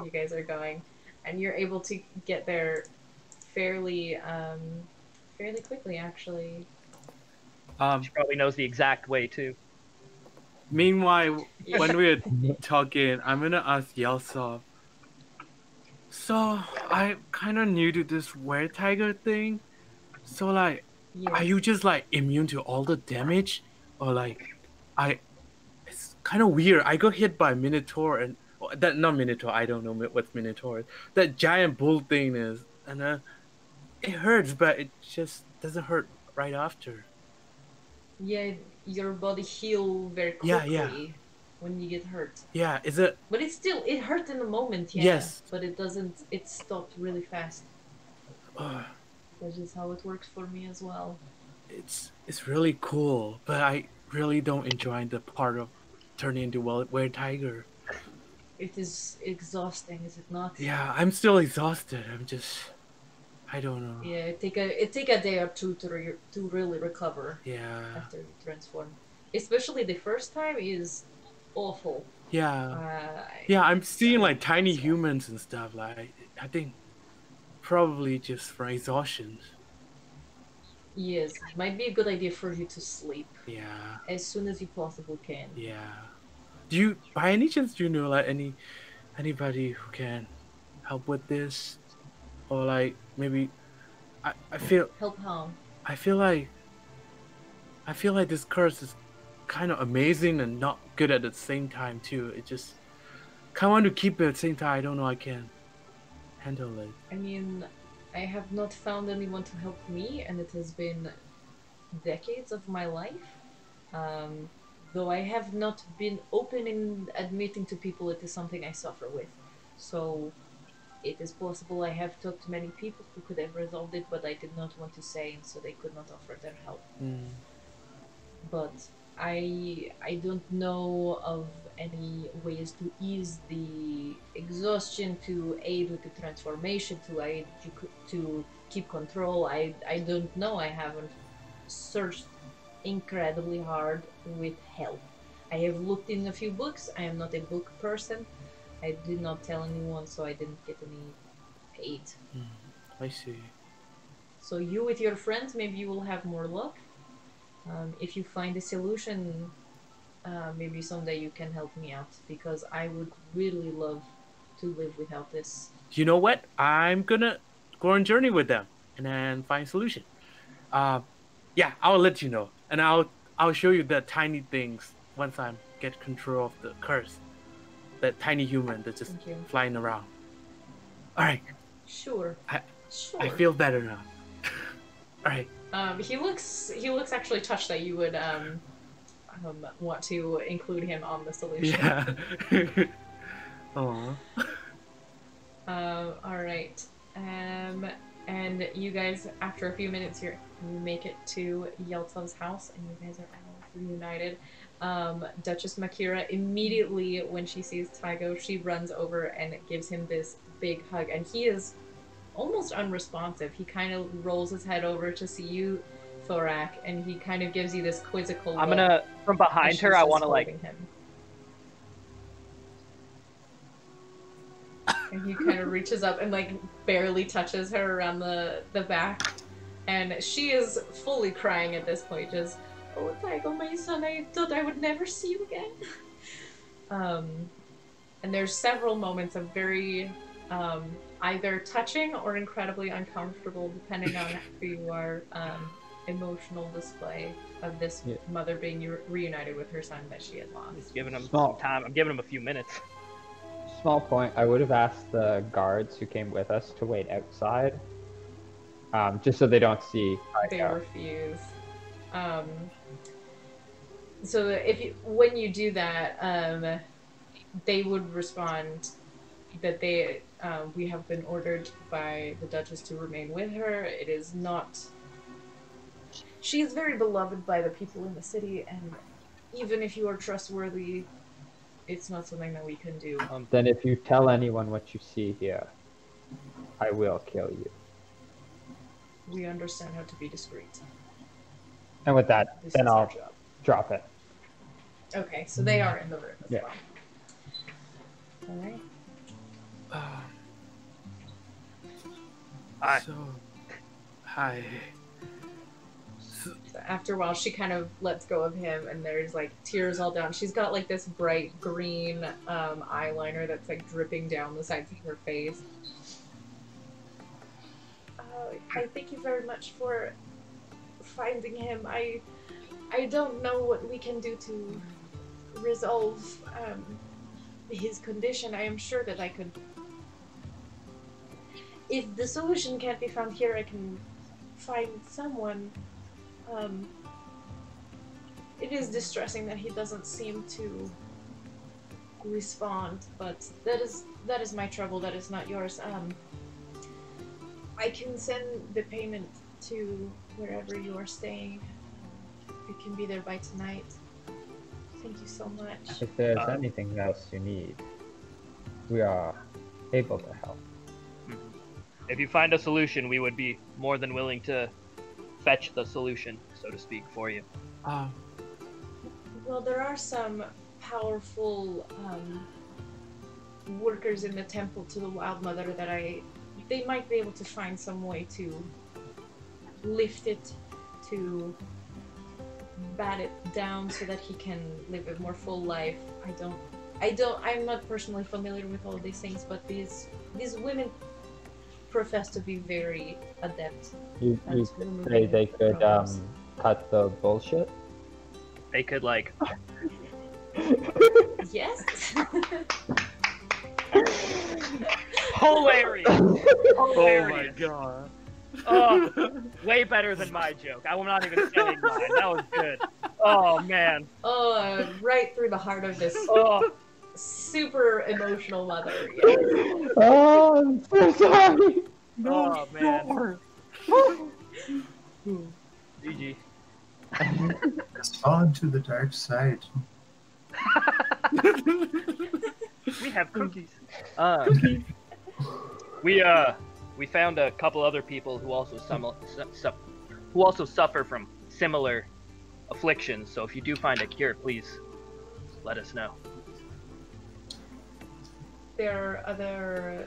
[SPEAKER 5] you guys are going, and you're able to get there fairly fairly quickly actually.
[SPEAKER 4] She probably knows the exact way too.
[SPEAKER 3] Meanwhile,
[SPEAKER 5] Yeah.
[SPEAKER 3] when we're talking, I'm gonna ask Yelsa. So I'm kind of new to this were tiger thing. So like, are
[SPEAKER 5] Yes.
[SPEAKER 3] you just like immune to all the damage, or like, I? It's kind of weird. I got hit by Minotaur and that not Minotaur. I don't know what Minotaur is. That giant bull thing is, and it hurts, but it just doesn't hurt right after.
[SPEAKER 5] Yeah, your body heal very
[SPEAKER 3] Yeah,
[SPEAKER 5] quickly
[SPEAKER 3] yeah.
[SPEAKER 5] when you get hurt.
[SPEAKER 3] Yeah, is it?
[SPEAKER 5] But it hurt in the moment, yeah.
[SPEAKER 3] Yes.
[SPEAKER 5] But it doesn't. It stopped really fast.
[SPEAKER 3] Uh,
[SPEAKER 5] That is how it works for me as well.
[SPEAKER 3] it's really cool, but I really don't enjoy the part of turning into were tiger.
[SPEAKER 5] It is exhausting, is it not?
[SPEAKER 3] Yeah, I'm still exhausted. I don't know.
[SPEAKER 5] Yeah, it take a day or two to really recover
[SPEAKER 3] Yeah.
[SPEAKER 5] after you transform. Especially the first time is awful.
[SPEAKER 3] Yeah. Yeah, I'm seeing like tiny humans and stuff. Like, I think probably just from exhaustion.
[SPEAKER 5] Yes, might be a good idea for you to sleep
[SPEAKER 3] Yeah.
[SPEAKER 5] as soon as you possibly can.
[SPEAKER 3] Yeah. Do you, by any chance, do you know like anybody who can help with this, or like maybe I feel
[SPEAKER 5] Help how?
[SPEAKER 3] I feel like this curse is kind of amazing and not good at the same time too. It just kind of want to keep it at the same time. I don't know I can handle it.
[SPEAKER 5] I mean, I have not found anyone to help me, and it has been decades of my life. Though I have not been open in admitting to people it is something I suffer with. So it is possible I have talked to many people who could have resolved it, but I did not want to say, and so they could not offer their help. But I don't know of any ways to ease the exhaustion, to aid with the transformation, to aid to keep control. I don't know. I haven't searched incredibly hard with help. I have looked in a few books. I am not a book person. I did not tell anyone, so I didn't get any aid.
[SPEAKER 3] I see.
[SPEAKER 5] So you with your friends, maybe you will have more luck. If you find a solution, maybe someday you can help me out, because I would really love to live without this.
[SPEAKER 3] You know what? I'm gonna go on a journey with them and then find a solution. Yeah, I'll let you know, and I'll show you the tiny things once I get control of the curse. That tiny human that's just flying around. All right.
[SPEAKER 5] Sure.
[SPEAKER 3] I feel better now. All right.
[SPEAKER 5] He looks actually touched that you would want to include him on the solution.
[SPEAKER 3] Yeah. Aww.
[SPEAKER 5] All right. And you guys, after a few minutes here, you make it to Yeltsov's house, and you guys are all reunited. Duchess Makira, immediately when she sees Tygo, she runs over and gives him this big hug, and he is almost unresponsive. He kind of rolls his head over to see you, Thorak, and he kind of gives you this quizzical look.
[SPEAKER 4] I'm gonna, from behind her, I want to like...
[SPEAKER 5] him. And he kind of reaches up and like barely touches her around the back, and she is fully crying at this point, just, "Oh, Tygo, my son, I thought I would never see you again." And there's several moments of very either touching or incredibly uncomfortable, depending on who you are, emotional display of this mother being reunited with her son that she had lost.
[SPEAKER 4] Just giving him some time. I'm giving him a few minutes.
[SPEAKER 7] Small point, I would have asked the guards who came with us to wait outside, just so they don't see.
[SPEAKER 5] They refuse. So when you do that, they would respond,
[SPEAKER 1] that they we have been ordered by the Duchess to remain with her. It is not. She is very beloved by the people in the city, and even if you are trustworthy, it's not something that we can do.
[SPEAKER 7] Then if you tell anyone what you see here, I will kill you.
[SPEAKER 1] We understand how to be discreet.
[SPEAKER 7] And with that,
[SPEAKER 1] This
[SPEAKER 7] then
[SPEAKER 1] is our
[SPEAKER 7] I'll
[SPEAKER 1] job.
[SPEAKER 7] drop it.
[SPEAKER 1] Okay, so they are in the room as
[SPEAKER 7] Yeah.
[SPEAKER 1] well. All right.
[SPEAKER 3] Hi.
[SPEAKER 4] So,
[SPEAKER 3] Hi.
[SPEAKER 1] So after a while, she kind of lets go of him, and there's like tears all down. She's got like this bright green eyeliner that's like dripping down the sides of her face. I thank you very much for finding him. I don't know what we can do to resolve his condition. I am sure that I could. If the solution can't be found here, I can find someone. It is distressing that he doesn't seem to respond, but that is my trouble. That is not yours. I can send the payment to wherever you are staying. You can be there by tonight. Thank you so much.
[SPEAKER 7] If there's anything else you need, we are able to help.
[SPEAKER 4] if you find a solution, we would be more than willing to fetch the solution, so to speak, for you.
[SPEAKER 1] Well, there are some powerful workers in the temple to the Wild Mother that they might be able to find some way to lift it, to bat it down so that he can live a more full life. I'm not personally familiar with all of these things, but these women profess to be very adept.
[SPEAKER 7] You
[SPEAKER 1] at
[SPEAKER 7] say
[SPEAKER 1] removing
[SPEAKER 7] they could
[SPEAKER 1] problems.
[SPEAKER 7] cut the bullshit?
[SPEAKER 4] They could, like,
[SPEAKER 1] Yes.
[SPEAKER 4] hilarious!
[SPEAKER 3] Oh my
[SPEAKER 4] Hilarious!
[SPEAKER 3] god.
[SPEAKER 4] Oh, way better than my joke. I'm not even saying mine. That was good. Oh, man.
[SPEAKER 1] Oh, right through the heart of this
[SPEAKER 4] Oh,
[SPEAKER 1] super emotional mother. Yes.
[SPEAKER 7] Oh, I'm so sorry.
[SPEAKER 4] oh man. GG.
[SPEAKER 6] Respond to the dark side.
[SPEAKER 4] We have cookies. We found a couple other people who also suffer from similar afflictions. So if you do find a cure, please let us know.
[SPEAKER 1] There are other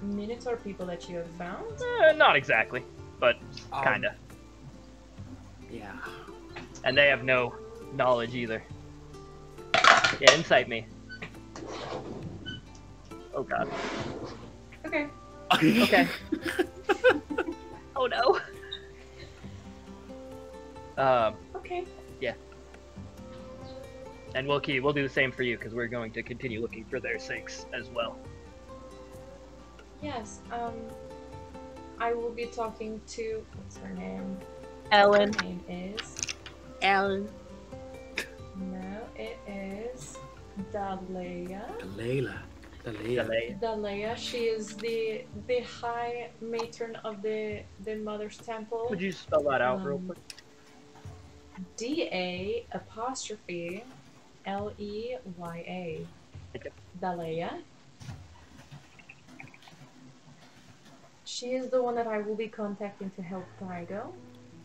[SPEAKER 1] Minotaur people that you have found?
[SPEAKER 4] Not exactly, but kinda.
[SPEAKER 3] Yeah.
[SPEAKER 4] And they have no knowledge either. Yeah, insight me. Oh god.
[SPEAKER 1] Okay.
[SPEAKER 4] Okay. Oh no.
[SPEAKER 1] Okay.
[SPEAKER 4] And we'll do the same for you because we're going to continue looking for their sakes as well.
[SPEAKER 1] Yes. I will be talking to. What's her name?
[SPEAKER 8] Ellen.
[SPEAKER 1] Her name is.
[SPEAKER 8] Ellen.
[SPEAKER 1] No, it is Dalea.
[SPEAKER 3] Delayla.
[SPEAKER 1] Dalea. She is the high matron of the Mother's Temple.
[SPEAKER 4] Would you spell that out real quick?
[SPEAKER 1] DA''Leya. Dalea. She is the one that I will be contacting to help Tygo.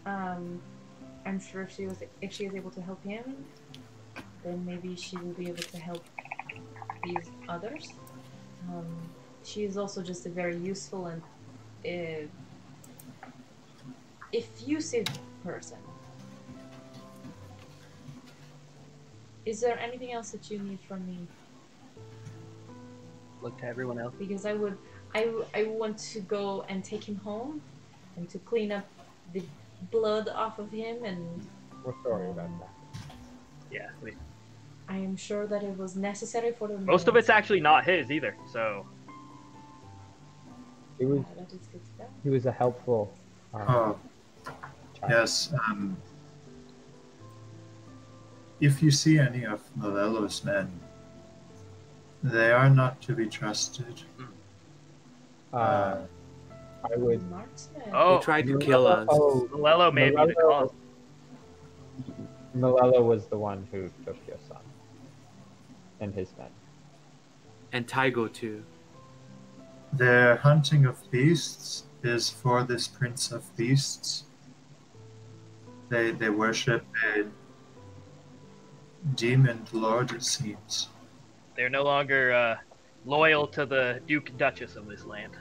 [SPEAKER 1] I'm sure if she is able to help him, then maybe she will be able to help these others. She is also just a very useful and effusive person. Is there anything else that you need from me?
[SPEAKER 4] Look to everyone else.
[SPEAKER 1] Because I want to go and take him home and to clean up the blood off of him, and
[SPEAKER 7] We're sorry about that.
[SPEAKER 4] Yeah.
[SPEAKER 1] I am sure that it was necessary for the
[SPEAKER 4] Most of it's actually not his either, so.
[SPEAKER 7] He was
[SPEAKER 1] that is good to know.
[SPEAKER 7] he was a helpful.
[SPEAKER 6] Oh,
[SPEAKER 7] child.
[SPEAKER 6] yes. If you see any of Malello's men, They are not to be trusted.
[SPEAKER 7] I would.
[SPEAKER 1] Marksman.
[SPEAKER 3] They
[SPEAKER 4] Oh,
[SPEAKER 3] tried to kill us.
[SPEAKER 7] Oh,
[SPEAKER 4] Malello may be the cause.
[SPEAKER 7] Malello was the one who took your son and his men.
[SPEAKER 3] And Tygo too.
[SPEAKER 6] Their hunting of beasts is for this prince of beasts. They worship a demon lord, it seems.
[SPEAKER 4] They're no longer loyal to the Duke and Duchess of this land.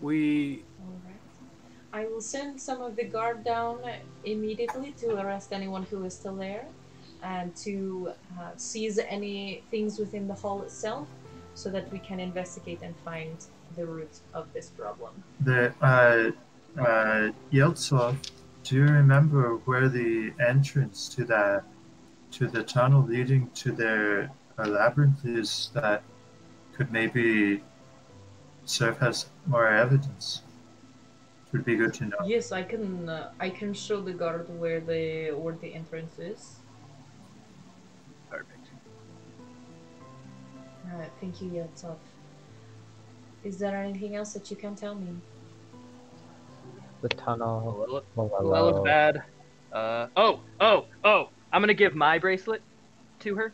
[SPEAKER 3] We
[SPEAKER 1] Alright. I will send some of the guard down immediately to arrest anyone who is still there and to seize any things within the hall itself so that we can investigate and find the root of this problem.
[SPEAKER 6] The Yeltsov, do you remember where the entrance to the tunnel leading to their labyrinth is that could maybe serve as more evidence? It would be good to know.
[SPEAKER 1] Yes, I can show the guard where the entrance is.
[SPEAKER 4] Perfect.
[SPEAKER 1] Thank you, Yatsov. Is there anything else that you can tell me?
[SPEAKER 7] The tunnel.
[SPEAKER 4] Malello's bad. I'm gonna give my bracelet to her.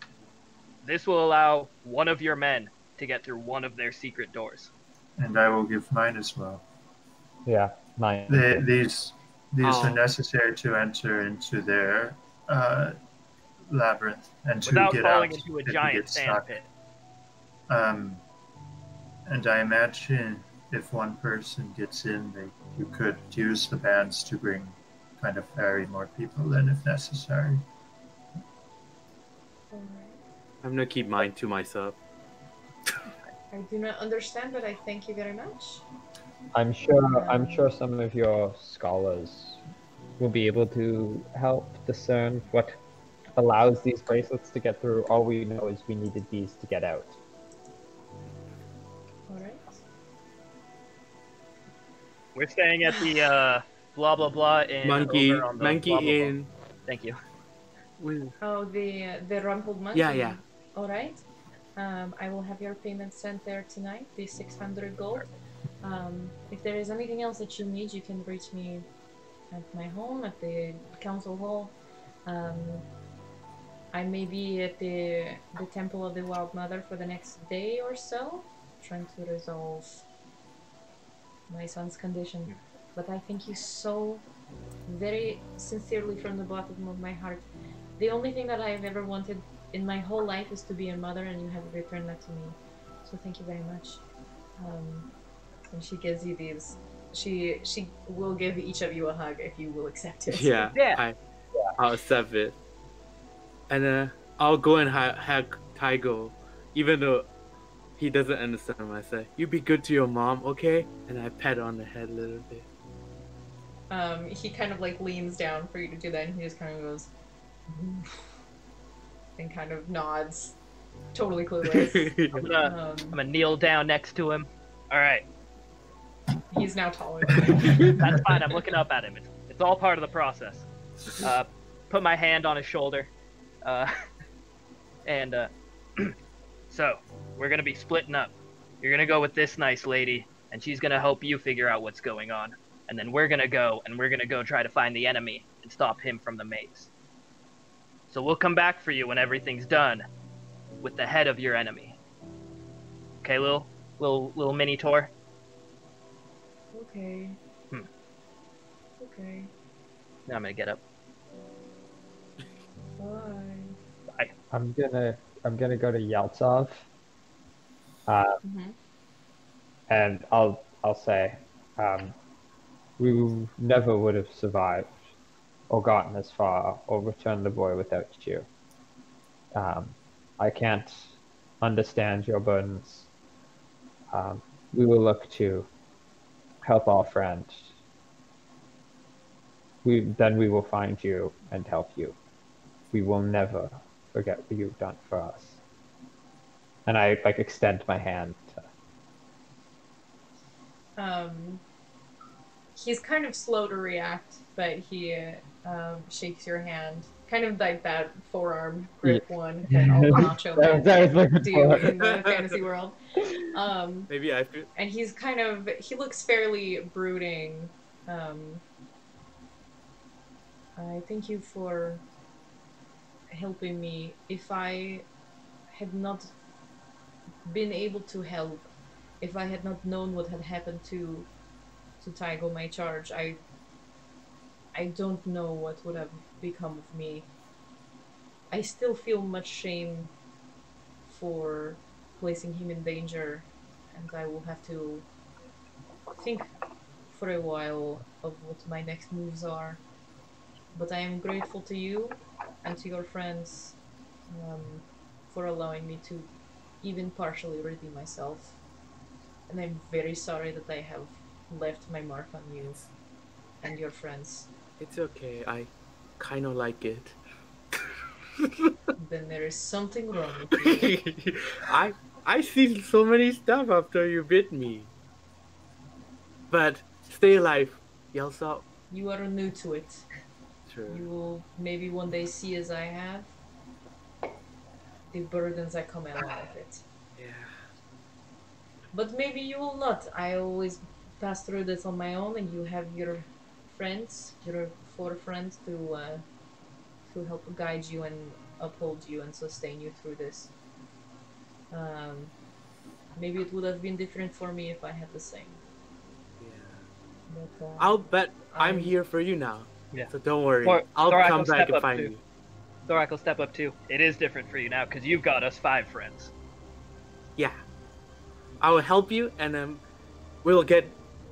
[SPEAKER 4] This will allow one of your men to get through one of their secret doors.
[SPEAKER 6] And I will give mine as well.
[SPEAKER 7] Yeah, mine.
[SPEAKER 6] These
[SPEAKER 3] Oh.
[SPEAKER 6] are necessary to enter into their labyrinth and to
[SPEAKER 4] Without
[SPEAKER 6] get
[SPEAKER 4] falling
[SPEAKER 6] out
[SPEAKER 4] into a
[SPEAKER 6] if you
[SPEAKER 4] giant
[SPEAKER 6] get
[SPEAKER 4] sand
[SPEAKER 6] stuck.
[SPEAKER 4] pit.
[SPEAKER 6] And I imagine if one person gets in, you could use the bands to kind of ferry more people in if necessary.
[SPEAKER 1] Alright.
[SPEAKER 3] I'm gonna keep mine to myself.
[SPEAKER 1] I do not understand, but I thank you very much.
[SPEAKER 7] I'm sure some of your scholars will be able to help discern what allows these bracelets to get through. All we know is we needed these to get out.
[SPEAKER 1] Alright.
[SPEAKER 4] We're staying at the blah blah blah in
[SPEAKER 3] Monkey
[SPEAKER 4] over on the blah, blah, blah.
[SPEAKER 3] in.
[SPEAKER 4] Thank you.
[SPEAKER 1] Oh, the rumpled monkey.
[SPEAKER 3] Yeah.
[SPEAKER 1] Alright. I will have your payment sent there tonight, the 600 gold. If there is anything else that you need, you can reach me at my home, at the council hall. I may be at the Temple of the Wild Mother for the next day or so, trying to resolve my son's condition. But I thank you so very sincerely from the bottom of my heart. The only thing that I have ever wanted in my whole life is to be a mother, and you have returned that to me. So thank you very much. And she gives you these. She will give each of you a hug if you will accept it.
[SPEAKER 4] Yeah.
[SPEAKER 3] I'll accept it. And I'll go and hug Tygo, even though he doesn't understand what I say. You be good to your mom, okay? And I pat on the head a little bit.
[SPEAKER 1] He kind of like leans down for you to do that, and he just kind of goes and kind of nods, totally clueless.
[SPEAKER 4] I'm gonna kneel down next to him. All right.
[SPEAKER 1] He's now taller than you.
[SPEAKER 4] That's fine. I'm looking up at him. It's all part of the process. Put my hand on his shoulder. So, we're going to be splitting up. You're going to go with this nice lady, and she's going to help you figure out what's going on. And then we're going to go try to find the enemy and stop him from the maze. So we'll come back for you when everything's done with the head of your enemy. Okay, little mini tour?
[SPEAKER 1] Okay. Okay.
[SPEAKER 4] Now I'm going to get up.
[SPEAKER 1] Bye.
[SPEAKER 7] I'm gonna go to Yeltsov. And I'll say, we never would have survived or gotten as far or returned the boy without you. I can't understand your burdens. We will look to help our friend. We will find you and help you. We will never forget what you've done for us. And I extend my hand.
[SPEAKER 1] He's kind of slow to react, but he shakes your hand kind of like that forearm grip one that all the macho men
[SPEAKER 7] That was looking
[SPEAKER 1] do
[SPEAKER 7] for.
[SPEAKER 1] in the fantasy world.
[SPEAKER 3] Maybe I feel.
[SPEAKER 1] And he looks fairly brooding. I thank you for helping me. If I had not been able to help, if I had not known what had happened to Taigo, my charge, I don't know what would have become of me. I still feel much shame for placing him in danger, and I will have to think for a while of what my next moves are. But I am grateful to you and to your friends for allowing me to even partially redeem myself. And I'm very sorry that I have left my mark on you and your friends.
[SPEAKER 3] It's okay. I kind of like it.
[SPEAKER 1] Then there is something wrong with you.
[SPEAKER 3] I see so many stuff after you bit me. But stay alive, Yelsa.
[SPEAKER 1] You are new to it.
[SPEAKER 3] True.
[SPEAKER 1] You will maybe one day see, as I have, the burdens that come along with it.
[SPEAKER 3] Yeah.
[SPEAKER 1] But maybe you will not. I always pass through this on my own, and you have your friends, your 4 friends, to help guide you and uphold you and sustain you through this. Maybe it would have been different for me if I had the same.
[SPEAKER 3] Yeah.
[SPEAKER 1] But,
[SPEAKER 3] I'll bet I'm here for you now.
[SPEAKER 4] Yeah.
[SPEAKER 3] So don't worry.
[SPEAKER 4] Or-
[SPEAKER 3] I'll
[SPEAKER 4] Thorak
[SPEAKER 3] come
[SPEAKER 4] will
[SPEAKER 3] back
[SPEAKER 4] step
[SPEAKER 3] and
[SPEAKER 4] up
[SPEAKER 3] find
[SPEAKER 4] too.
[SPEAKER 3] you.
[SPEAKER 4] Thorak will step up too. It is different for you now because you've got us 5 friends.
[SPEAKER 3] Yeah. I will help you, and then we'll get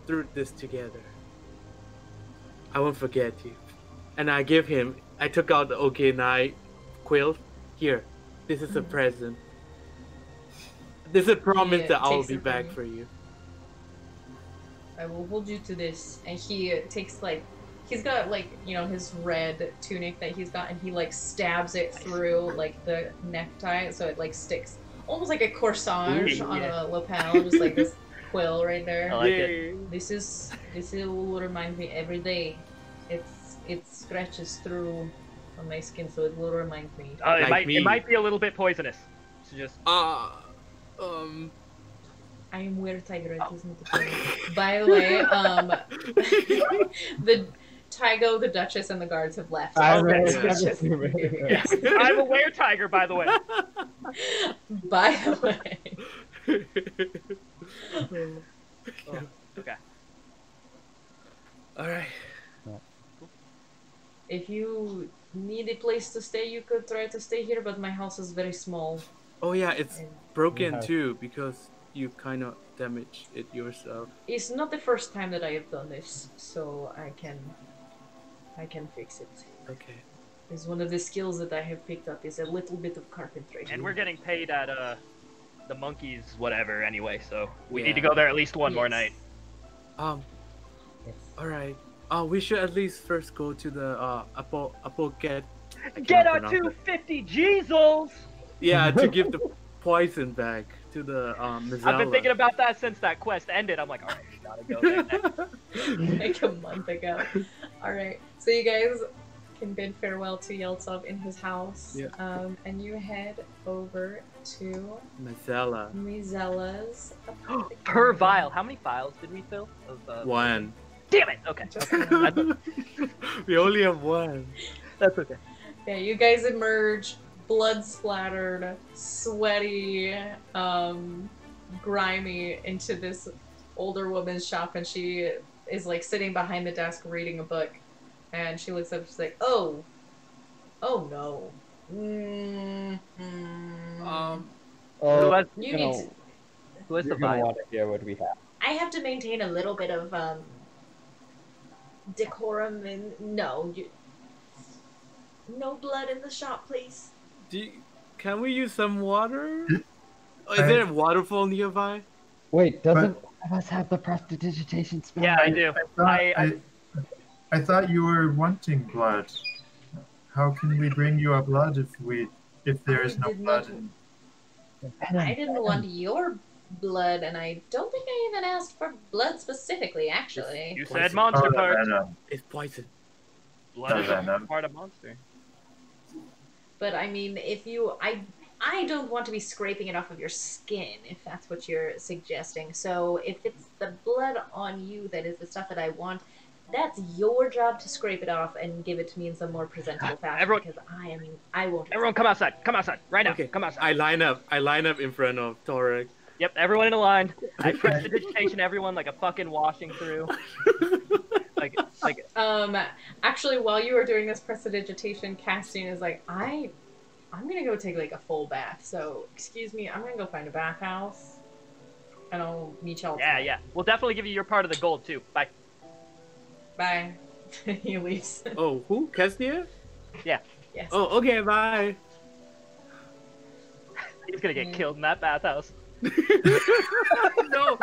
[SPEAKER 3] through this together. I won't forget you. And I took out the OK Night quilt. Here, this is a present. This is a promise that I'll be back for you.
[SPEAKER 1] I will hold you to this. And he takes he's got his red tunic that he's got, and he stabs it through the necktie, so it sticks almost like a corsage on a lapel, just like this quill right there.
[SPEAKER 4] I like it.
[SPEAKER 1] This will remind me every day. It scratches through on my skin, so it will remind me.
[SPEAKER 4] It might be a little bit poisonous. So just
[SPEAKER 1] I am where Tiger is not the point. By the way, the Tygo, the Duchess, and the guards have left.
[SPEAKER 7] I'm
[SPEAKER 1] Okay,
[SPEAKER 7] ready.
[SPEAKER 1] so it's just-
[SPEAKER 4] yes, I'm a were-tiger, by the way.
[SPEAKER 1] By the way.
[SPEAKER 4] Okay.
[SPEAKER 3] Alright.
[SPEAKER 1] If you need a place to stay, you could try to stay here, but my house is very small.
[SPEAKER 3] Oh yeah, it's
[SPEAKER 1] And
[SPEAKER 3] broken
[SPEAKER 7] Yeah.
[SPEAKER 3] too because you kind of damaged it yourself.
[SPEAKER 1] it's not the first time that I have done this, so I can fix it.
[SPEAKER 3] Okay.
[SPEAKER 1] It's one of the skills that I have picked up is a little bit of carpentry.
[SPEAKER 4] And we're getting paid at the monkeys whatever anyway, so we
[SPEAKER 3] Yeah.
[SPEAKER 4] need to go there at least one more
[SPEAKER 1] Yes.
[SPEAKER 4] night.
[SPEAKER 3] Alright. We should at least first go to the Apoket.
[SPEAKER 4] Get our 250 Jeezels!
[SPEAKER 3] Yeah, to give the poison back to the Mizella.
[SPEAKER 4] I've been thinking about that since that quest ended. I'm like, alright, we gotta go there next.
[SPEAKER 1] Like a month ago. Alright, so you guys can bid farewell to Yeltsov in his house.
[SPEAKER 3] Yeah.
[SPEAKER 1] And you head over to
[SPEAKER 3] Mizella.
[SPEAKER 1] Mizella's apartment.
[SPEAKER 4] Per vial. How many vials did we fill? Of,
[SPEAKER 3] 1.
[SPEAKER 4] Damn it! Okay.
[SPEAKER 1] Just one.
[SPEAKER 3] We only have 1.
[SPEAKER 4] That's okay.
[SPEAKER 1] Yeah, you guys emerge blood splattered, sweaty, grimy into this older woman's shop, and she is sitting behind the desk reading a book, and she looks up, she's like, oh no.
[SPEAKER 7] Oh,
[SPEAKER 1] You need to,
[SPEAKER 4] Who has the
[SPEAKER 7] you're gonna
[SPEAKER 4] vial?
[SPEAKER 7] want to hear what we have.
[SPEAKER 5] I have to maintain a little bit of decorum and no blood in the shop, please.
[SPEAKER 3] Can we use some water? Is there a waterfall nearby?
[SPEAKER 7] Wait, doesn't one of us have the prestidigitation spell?
[SPEAKER 4] Yeah, I do.
[SPEAKER 6] I thought you were wanting blood. How can we bring you a blood if there is no
[SPEAKER 1] did
[SPEAKER 6] blood?
[SPEAKER 1] not-
[SPEAKER 5] I didn't want your blood, and I don't think I even asked for blood specifically, actually.
[SPEAKER 4] You said monster
[SPEAKER 6] Oh, the
[SPEAKER 4] parts.
[SPEAKER 6] venom.
[SPEAKER 3] It's poison.
[SPEAKER 4] Blood is
[SPEAKER 6] venom.
[SPEAKER 4] part of monster.
[SPEAKER 5] But I mean, if you, I don't want to be scraping it off of your skin, if that's what you're suggesting. So if it's the blood on you that is the stuff that I want, that's your job to scrape it off and give it to me in some more presentable fashion.
[SPEAKER 4] Everyone-
[SPEAKER 5] because I won't.
[SPEAKER 4] Everyone, come outside. Come outside right now.
[SPEAKER 3] Okay,
[SPEAKER 4] Come outside.
[SPEAKER 3] I line up in front of Torek.
[SPEAKER 4] Yep, everyone in a line. I press the digitation, everyone like a fucking washing through. like,
[SPEAKER 1] Actually, while you were doing this prestidigitation, Castian is like, I'm gonna go take like a full bath. So, excuse me, I'm gonna go find a bathhouse, and I'll meet y'all.
[SPEAKER 4] yeah, yeah. We'll definitely give you your part of the gold too. Bye.
[SPEAKER 1] Bye. He leaves.
[SPEAKER 3] Oh, who? Kestia?
[SPEAKER 4] Yeah.
[SPEAKER 1] Yes.
[SPEAKER 3] Oh, okay, bye.
[SPEAKER 4] He's gonna get killed in that bathhouse.
[SPEAKER 3] No.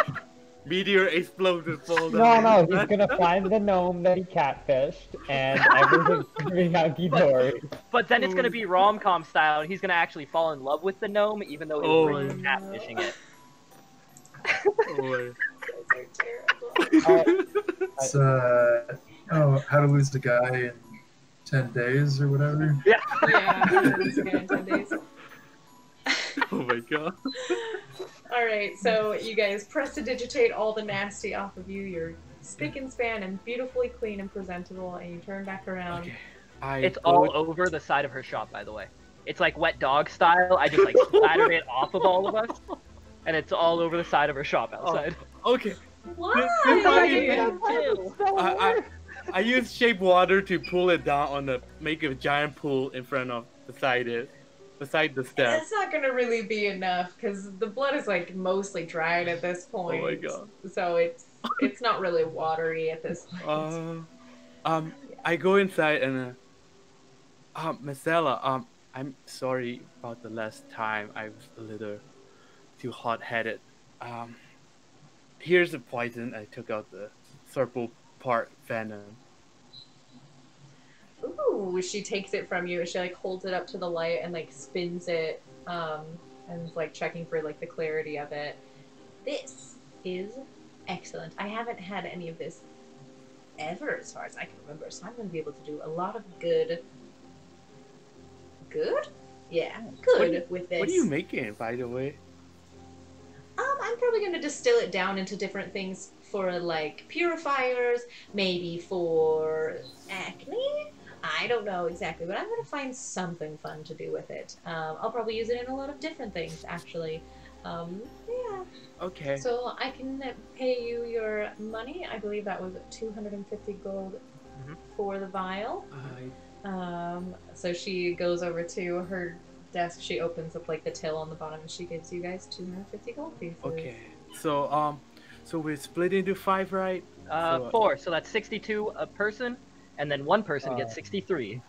[SPEAKER 3] Meteor explodes and falls
[SPEAKER 7] No,
[SPEAKER 3] down.
[SPEAKER 7] no, he's gonna find the gnome that he catfished, and everything's gonna be hunky-dory.
[SPEAKER 4] But then it's gonna be rom-com style, and he's gonna actually fall in love with the gnome, even though he was really catfishing it.
[SPEAKER 3] Oh,
[SPEAKER 6] How to Lose a Guy in 10 Days or whatever.
[SPEAKER 1] Yeah, it's good in 10 days.
[SPEAKER 3] oh my god.
[SPEAKER 1] All right, so you guys prestidigitate all the nasty off of you. You're spick and span and beautifully clean and presentable, and you turn back around.
[SPEAKER 3] Okay.
[SPEAKER 4] It's all over the side of her shop, by the way. It's like wet dog style. I just like splattered it off of all of us, and it's all over the side of her shop outside.
[SPEAKER 3] Okay.
[SPEAKER 1] Why?
[SPEAKER 3] I use shape water to pull it down make a giant pool in front of beside the steps.
[SPEAKER 1] That's not gonna really be enough because the blood is like mostly dried at this point.
[SPEAKER 3] Oh my god.
[SPEAKER 1] So it's not really watery at this point.
[SPEAKER 3] I go inside and Marcella, I'm sorry about the last time. I was a little too hot-headed. Here's the poison. I took out the purple part venom.
[SPEAKER 1] Ooh, she takes it from you and she like holds it up to the light and like spins it and is like checking for like the clarity of it. This is excellent. I haven't had any of this ever as far as I can remember, so I'm going to be able to do a lot of good? Yeah, good with this.
[SPEAKER 3] What are you making, by the way?
[SPEAKER 1] I'm probably going to distill it down into different things for like purifiers, maybe for acne. I don't know exactly, but I'm going to find something fun to do with it. I'll probably use it in a lot of different things, actually. Yeah.
[SPEAKER 3] Okay.
[SPEAKER 1] So I can pay you your money. I believe that was 250 gold for the vial. So she goes over to her desk. She opens up like the till on the bottom, and she gives you guys 250 gold pieces.
[SPEAKER 3] Okay. So so we're split into 5, right?
[SPEAKER 4] 4. So that's 62 a person, and then one person gets 63.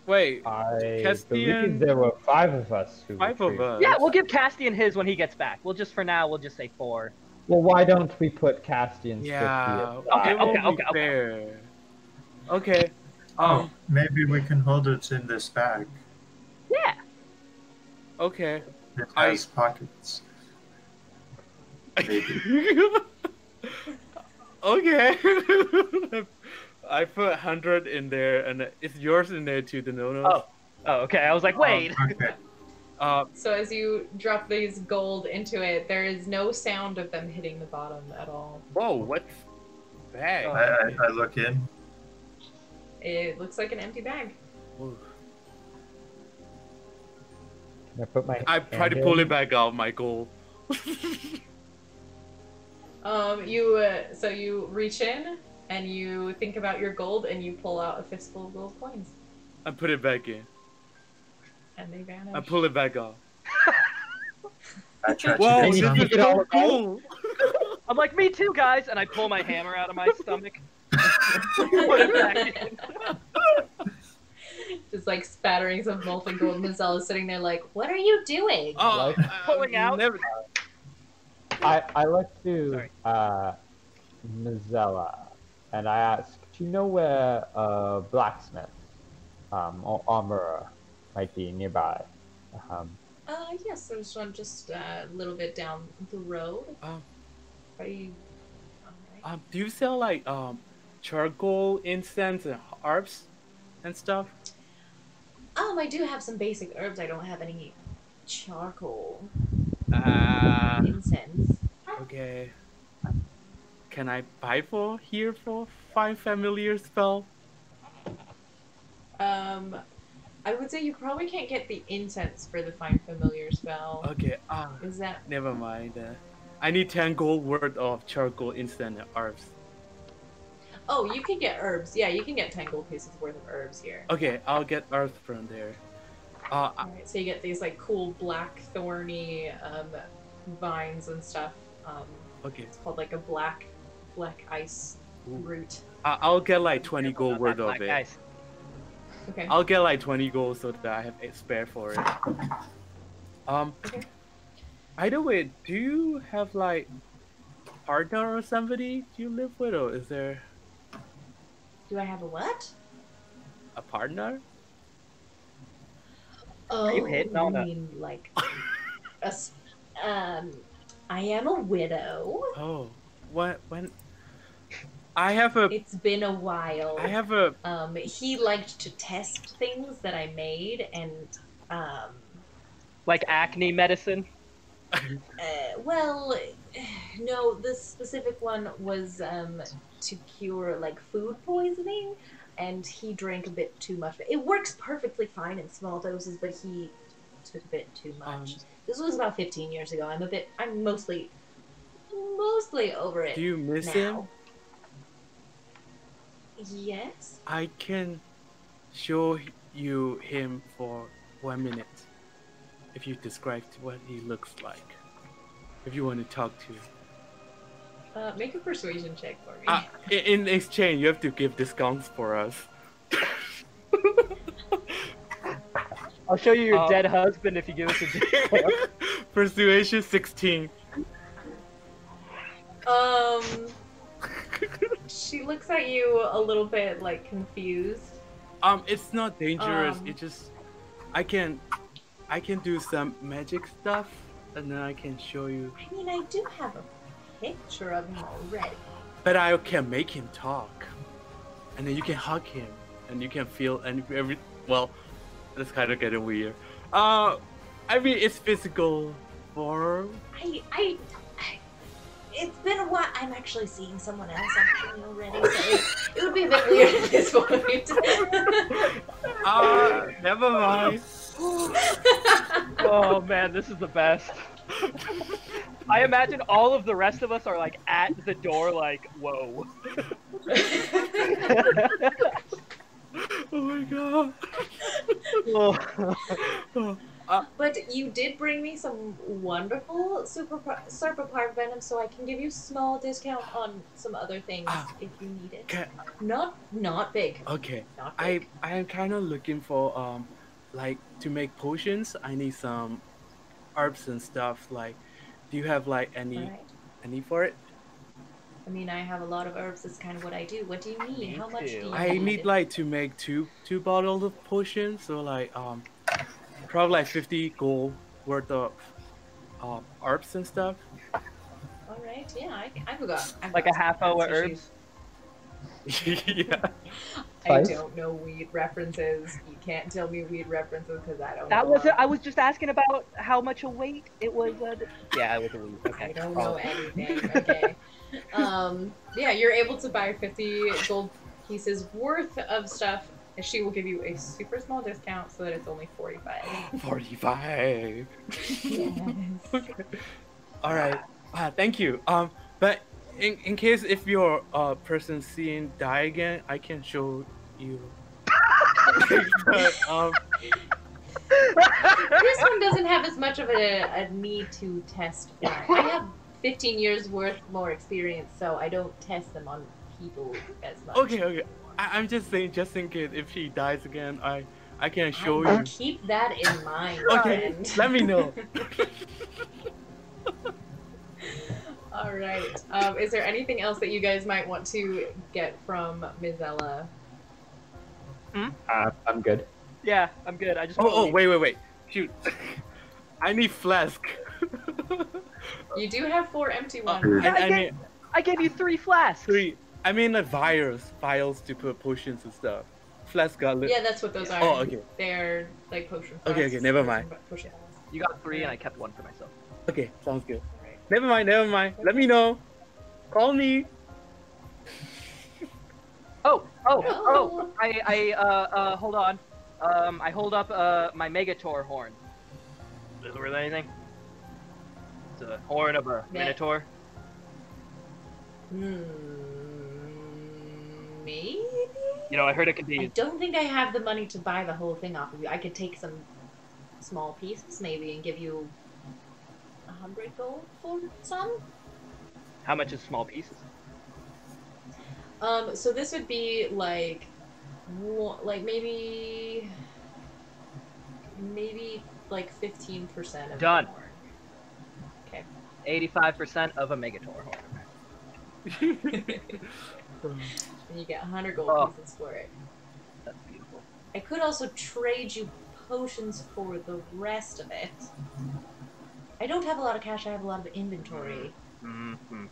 [SPEAKER 3] Wait.
[SPEAKER 7] I
[SPEAKER 3] Castian-
[SPEAKER 7] believe there were 5 of us.
[SPEAKER 3] 5 of us.
[SPEAKER 4] Yeah, we'll give Castian his when he gets back. We'll just, for now, we'll just say 4.
[SPEAKER 7] Well, why don't we put Castian's
[SPEAKER 3] Yeah.
[SPEAKER 7] 50 aside?
[SPEAKER 4] Okay.
[SPEAKER 3] Fair. Okay.
[SPEAKER 6] Maybe we can hold it in this bag.
[SPEAKER 4] Yeah.
[SPEAKER 3] Okay.
[SPEAKER 6] It has pockets. Maybe.
[SPEAKER 3] Okay. I put 100 in there, and it's yours in there too, the no-no.
[SPEAKER 4] Oh, okay. I was like, wait.
[SPEAKER 6] Okay.
[SPEAKER 1] So as you drop these gold into it, there is no sound of them hitting the bottom at all.
[SPEAKER 3] Whoa, what's bag?
[SPEAKER 6] I look in.
[SPEAKER 1] It looks like an empty bag.
[SPEAKER 3] Ooh.
[SPEAKER 7] Can I put my
[SPEAKER 3] I try
[SPEAKER 7] hand
[SPEAKER 3] to
[SPEAKER 7] in?
[SPEAKER 3] pull it back out my goal.
[SPEAKER 1] So you reach in and you think about your gold and you pull out a fistful of gold coins
[SPEAKER 3] I put it back in.
[SPEAKER 1] and they vanish.
[SPEAKER 3] I pull it back out.
[SPEAKER 6] I try
[SPEAKER 3] Whoa,
[SPEAKER 6] to
[SPEAKER 3] this
[SPEAKER 6] get some.
[SPEAKER 3] is so cool!
[SPEAKER 4] I'm like, me too, guys. And I pull my hammer out of my stomach. Put it back in.
[SPEAKER 1] Just like spattering some molten gold. Mazella's sitting there like, what are you doing?
[SPEAKER 3] Oh,
[SPEAKER 4] Pulling out?
[SPEAKER 3] Never...
[SPEAKER 7] I look to
[SPEAKER 4] Sorry.
[SPEAKER 7] Mizella, and I ask, do you know where blacksmith or armorer might be nearby?
[SPEAKER 1] Yes, there's one just a little bit down the road. Are you... Alright.
[SPEAKER 3] Do you sell like charcoal, incense, and herbs and stuff?
[SPEAKER 5] I do have some basic herbs. I don't have any charcoal incense.
[SPEAKER 3] Okay. Can I buy for here for find familiar spell?
[SPEAKER 1] I would say you probably can't get the incense for the find familiar spell.
[SPEAKER 3] Okay.
[SPEAKER 1] Is that
[SPEAKER 3] Never mind. I need 10 gold worth of charcoal instant herbs.
[SPEAKER 1] Oh, you can get herbs. Yeah, you can get 10 gold pieces worth of herbs here.
[SPEAKER 3] Okay, I'll get herbs from there.
[SPEAKER 1] Alright, so you get these like cool black thorny vines and stuff.
[SPEAKER 3] Okay.
[SPEAKER 1] It's called like a black ice root.
[SPEAKER 3] I'll get like 20 gold
[SPEAKER 4] Not
[SPEAKER 3] worth
[SPEAKER 4] that
[SPEAKER 3] of
[SPEAKER 4] black
[SPEAKER 3] it.
[SPEAKER 4] ice.
[SPEAKER 1] Okay.
[SPEAKER 3] I'll get like 20 gold so that I have a spare for it.
[SPEAKER 1] Okay.
[SPEAKER 3] Either way, do you have like partner or somebody you live with, or is there
[SPEAKER 5] Do I have a what?
[SPEAKER 3] a partner?
[SPEAKER 5] Oh,
[SPEAKER 4] you hitting on
[SPEAKER 5] you
[SPEAKER 4] a-
[SPEAKER 5] mean like I am a widow.
[SPEAKER 3] Oh, when I have a
[SPEAKER 5] It's been a while.
[SPEAKER 3] I have a
[SPEAKER 5] He liked to test things that I made, and
[SPEAKER 4] Like acne medicine.
[SPEAKER 5] well, no, this specific one was to cure like food poisoning, and he drank a bit too much. It works perfectly fine in small doses, but he took a bit too much. This was about 15 years ago. I'm mostly over it.
[SPEAKER 3] do you miss
[SPEAKER 5] now.
[SPEAKER 3] him?
[SPEAKER 5] Yes.
[SPEAKER 3] I can show you him for 1 minute if you describe what he looks like. If you want to talk to him.
[SPEAKER 1] Make a persuasion check for me.
[SPEAKER 3] In exchange, you have to give discounts for us.
[SPEAKER 4] I'll show you your dead husband if you give us a discount.
[SPEAKER 3] Persuasion 16.
[SPEAKER 1] She looks at you a little bit like confused.
[SPEAKER 3] It's not dangerous. It just I can do some magic stuff and then I can show you.
[SPEAKER 5] I mean, I do have a picture of him already.
[SPEAKER 3] But I can make him talk. And then you can hug him and you can feel every well, that's kind of getting weird. I mean it's physical form.
[SPEAKER 5] It's been a while. I'm actually seeing someone else actually already, so it would be a bit weird at this point.
[SPEAKER 3] Never mind.
[SPEAKER 4] Oh man, this is the best. I imagine all of the rest of us are like at the door, like, whoa.
[SPEAKER 3] Oh my god.
[SPEAKER 1] But you did bring me some wonderful Serpapar venom, so I can give you small discount on some other things if you need it. Not big.
[SPEAKER 3] Okay.
[SPEAKER 1] Not big.
[SPEAKER 3] I am kind of looking for like to make potions. I need some herbs and stuff. Like, do you have like any for it?
[SPEAKER 1] I mean, I have a lot of herbs. That's kind of what I do. What do you need?
[SPEAKER 4] Me
[SPEAKER 1] How much do
[SPEAKER 4] too.
[SPEAKER 1] you
[SPEAKER 3] I need like to make two bottles of potions. So like probably like 50 gold worth of herbs and stuff.
[SPEAKER 1] All right. Yeah, I've got
[SPEAKER 4] Like a
[SPEAKER 1] some
[SPEAKER 4] half hour
[SPEAKER 1] fancy
[SPEAKER 4] herbs.
[SPEAKER 3] Yeah.
[SPEAKER 1] I
[SPEAKER 7] Spice?
[SPEAKER 1] don't know weed references. You can't tell me weed references because I don't
[SPEAKER 4] That
[SPEAKER 1] know.
[SPEAKER 4] was it. I was just asking about how much a weight it was. Yeah, it was a weight.
[SPEAKER 1] I
[SPEAKER 4] Okay.
[SPEAKER 1] don't know anything. Okay. Yeah, you're able to buy 50 gold pieces worth of stuff. And she will give you a super small discount so that it's only 45.
[SPEAKER 3] 45.
[SPEAKER 1] Yes.
[SPEAKER 3] All right. Thank you. But in case if your person seen die again, I can show you. But,
[SPEAKER 1] This one doesn't have as much of a need to test for. I have 15 years worth more experience, so I don't test them on people as much.
[SPEAKER 3] okay. I'm just saying, just in case if he dies again, I can show
[SPEAKER 1] I will
[SPEAKER 3] you.
[SPEAKER 1] keep that in mind,
[SPEAKER 3] Okay,
[SPEAKER 1] friend.
[SPEAKER 3] let me know.
[SPEAKER 1] All right. Is there anything else that you guys might want to get from Ms. Ella?
[SPEAKER 7] I'm good.
[SPEAKER 4] Yeah, I'm good. I just.
[SPEAKER 3] Oh, wait. Shoot. I need flask.
[SPEAKER 1] You do have 4 empty ones.
[SPEAKER 4] I gave you 3 flasks.
[SPEAKER 3] 3. I mean like vials to put potions and stuff. flask goblet.
[SPEAKER 1] Yeah, that's what those are.
[SPEAKER 3] Oh, okay.
[SPEAKER 1] They're like potion
[SPEAKER 3] Okay,
[SPEAKER 1] flasks,
[SPEAKER 3] never
[SPEAKER 1] potion
[SPEAKER 3] mind.
[SPEAKER 1] Potion.
[SPEAKER 4] You got 3 and I kept 1 for myself.
[SPEAKER 3] Okay, sounds good.
[SPEAKER 1] Alright.
[SPEAKER 3] Never mind, never mind. Let me know. Call me.
[SPEAKER 4] Oh,
[SPEAKER 1] No.
[SPEAKER 4] hold on. I hold up my Megator horn. Is it worth anything? It's a horn of a Minotaur.
[SPEAKER 5] Maybe?
[SPEAKER 4] You know, I heard it could
[SPEAKER 5] I
[SPEAKER 4] be.
[SPEAKER 5] don't think I have the money to buy the whole thing off of you. I could take some small pieces maybe and give you 100 gold for some.
[SPEAKER 4] How much is small pieces?
[SPEAKER 1] So this would be like maybe like 15% of
[SPEAKER 4] Done.
[SPEAKER 1] the horn. Okay.
[SPEAKER 4] 85% of a Megator horn.
[SPEAKER 1] And you get 100 gold
[SPEAKER 4] Oh.
[SPEAKER 1] pieces for it.
[SPEAKER 4] That's beautiful.
[SPEAKER 5] I could also trade you potions for the rest of it. I don't have a lot of cash, I have a lot of inventory.
[SPEAKER 4] Mm-hmm.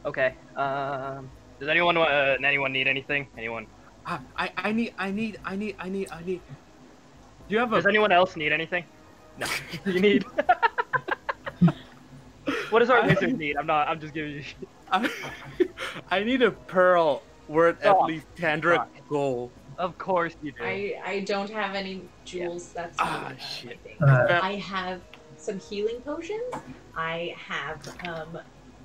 [SPEAKER 4] Okay. Does anyone need anything? Anyone?
[SPEAKER 3] I need. Do you have a?
[SPEAKER 4] Does anyone else need anything? No. You need. What does our wizard need? I'm just giving you shit.
[SPEAKER 3] I need a pearl worth at
[SPEAKER 4] Oh,
[SPEAKER 3] least 100
[SPEAKER 4] fuck.
[SPEAKER 3] gold.
[SPEAKER 4] Of course you do.
[SPEAKER 1] I don't have any jewels. That's
[SPEAKER 3] Ah,
[SPEAKER 1] my
[SPEAKER 3] shit.
[SPEAKER 1] thing.
[SPEAKER 6] Uh,
[SPEAKER 1] I have some healing potions. I have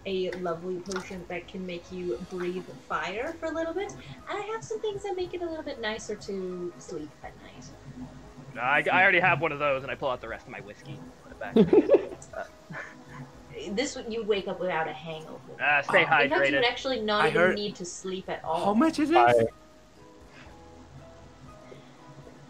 [SPEAKER 1] a lovely potion that can make you breathe fire for a little bit, and I have some things that make it a little bit nicer to sleep at night.
[SPEAKER 4] I already have one of those, and I pull out the rest of my whiskey. Put it back.
[SPEAKER 5] This you'd wake up without a hangover.
[SPEAKER 4] Stay
[SPEAKER 5] In fact, you would
[SPEAKER 4] hydrated.
[SPEAKER 5] actually not
[SPEAKER 3] I
[SPEAKER 5] even
[SPEAKER 3] heard-
[SPEAKER 5] need to sleep at all.
[SPEAKER 3] How much is it?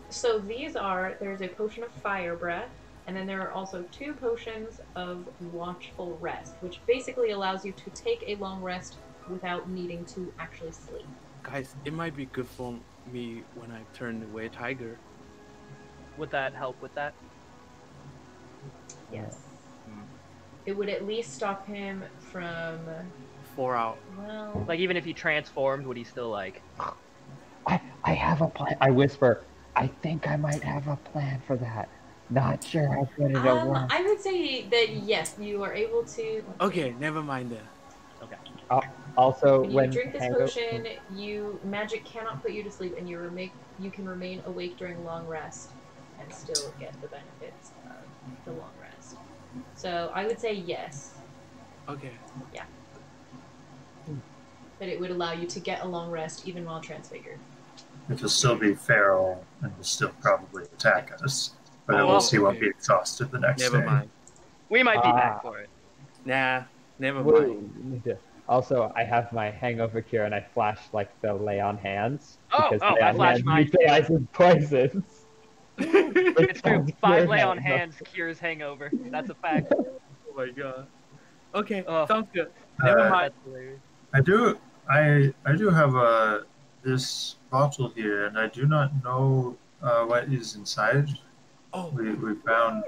[SPEAKER 1] So these are, there's a potion of fire breath, and then there are also 2 potions of watchful rest, which basically allows you to take a long rest without needing to actually sleep.
[SPEAKER 3] Guys, it might be good for me when I turn away tiger.
[SPEAKER 4] Would that help with that?
[SPEAKER 1] Yes. It would at least stop him from,
[SPEAKER 3] 4 out.
[SPEAKER 1] well,
[SPEAKER 4] Like, even if he transformed, would he still, like...
[SPEAKER 7] I have a plan. I whisper, I think I might have a plan for that. Not sure how good it'll work.
[SPEAKER 1] I would say that yes, you are able to.
[SPEAKER 3] Okay, never mind then.
[SPEAKER 7] Also,
[SPEAKER 1] When you
[SPEAKER 7] when
[SPEAKER 1] drink this
[SPEAKER 7] hango-
[SPEAKER 1] potion, magic cannot put you to sleep, and you can remain awake during long rest and still get the benefits of the long rest. So I would say yes,
[SPEAKER 3] Okay.
[SPEAKER 1] that it would allow you to get a long rest even while transfigured.
[SPEAKER 6] it will still be feral and will still probably attack us, but
[SPEAKER 3] Oh,
[SPEAKER 6] we'll see won't
[SPEAKER 3] okay.
[SPEAKER 6] be exhausted the next
[SPEAKER 3] Never
[SPEAKER 6] day.
[SPEAKER 3] mind.
[SPEAKER 4] We might be
[SPEAKER 7] Ah.
[SPEAKER 4] back for it.
[SPEAKER 3] Nah, never
[SPEAKER 7] Whoa.
[SPEAKER 3] mind.
[SPEAKER 7] Also, I have my hangover cure and I flash like the lay on hands.
[SPEAKER 4] Oh,
[SPEAKER 7] because
[SPEAKER 4] oh,
[SPEAKER 7] lay
[SPEAKER 4] I
[SPEAKER 7] on
[SPEAKER 4] flash
[SPEAKER 7] hands
[SPEAKER 4] mine too.
[SPEAKER 7] neutralizes poisons.
[SPEAKER 4] It's true.
[SPEAKER 7] sounds
[SPEAKER 4] 5
[SPEAKER 7] good,
[SPEAKER 4] lay on
[SPEAKER 7] hangover.
[SPEAKER 4] hands cures hangover. That's a fact.
[SPEAKER 3] Oh my god. Okay,
[SPEAKER 4] Oh.
[SPEAKER 3] sounds good. Never mind.
[SPEAKER 4] That's hilarious.
[SPEAKER 6] I do have this bottle here, and I do not know what is inside.
[SPEAKER 3] Oh,
[SPEAKER 6] We found.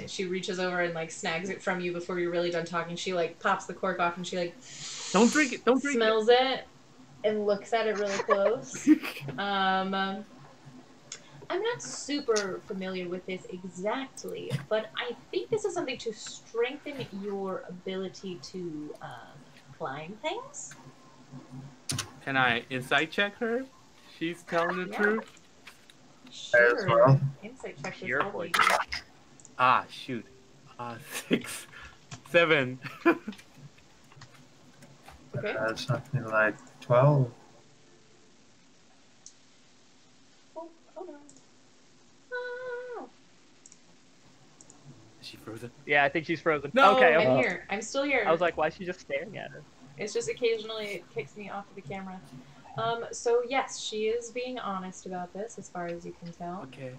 [SPEAKER 1] She reaches over and like snags it from you before you're really done talking. She like pops the cork off and she like
[SPEAKER 3] don't drink it. Don't drink
[SPEAKER 1] smells it and looks at it really close. I'm not super familiar with this exactly, but I think this is something to strengthen your ability to climb things.
[SPEAKER 3] it. Can I insight check her? She's telling the
[SPEAKER 1] Yeah.
[SPEAKER 3] truth.
[SPEAKER 1] Sure.
[SPEAKER 6] well.
[SPEAKER 1] Insight check is
[SPEAKER 4] Your
[SPEAKER 1] all
[SPEAKER 4] voice.
[SPEAKER 1] we do.
[SPEAKER 3] Ah, shoot. 6, 7.
[SPEAKER 1] Okay.
[SPEAKER 6] Something like 12.
[SPEAKER 1] Oh, hold on. Oh.
[SPEAKER 3] Is she frozen?
[SPEAKER 4] Yeah, I think she's frozen.
[SPEAKER 3] No!
[SPEAKER 4] Okay.
[SPEAKER 1] I'm
[SPEAKER 7] Oh.
[SPEAKER 1] here. I'm still here.
[SPEAKER 4] I was like, why is she just staring at her?
[SPEAKER 1] It's just occasionally it kicks me off of the camera. So yes, she is being honest about this, as far as you can tell.
[SPEAKER 3] Okay.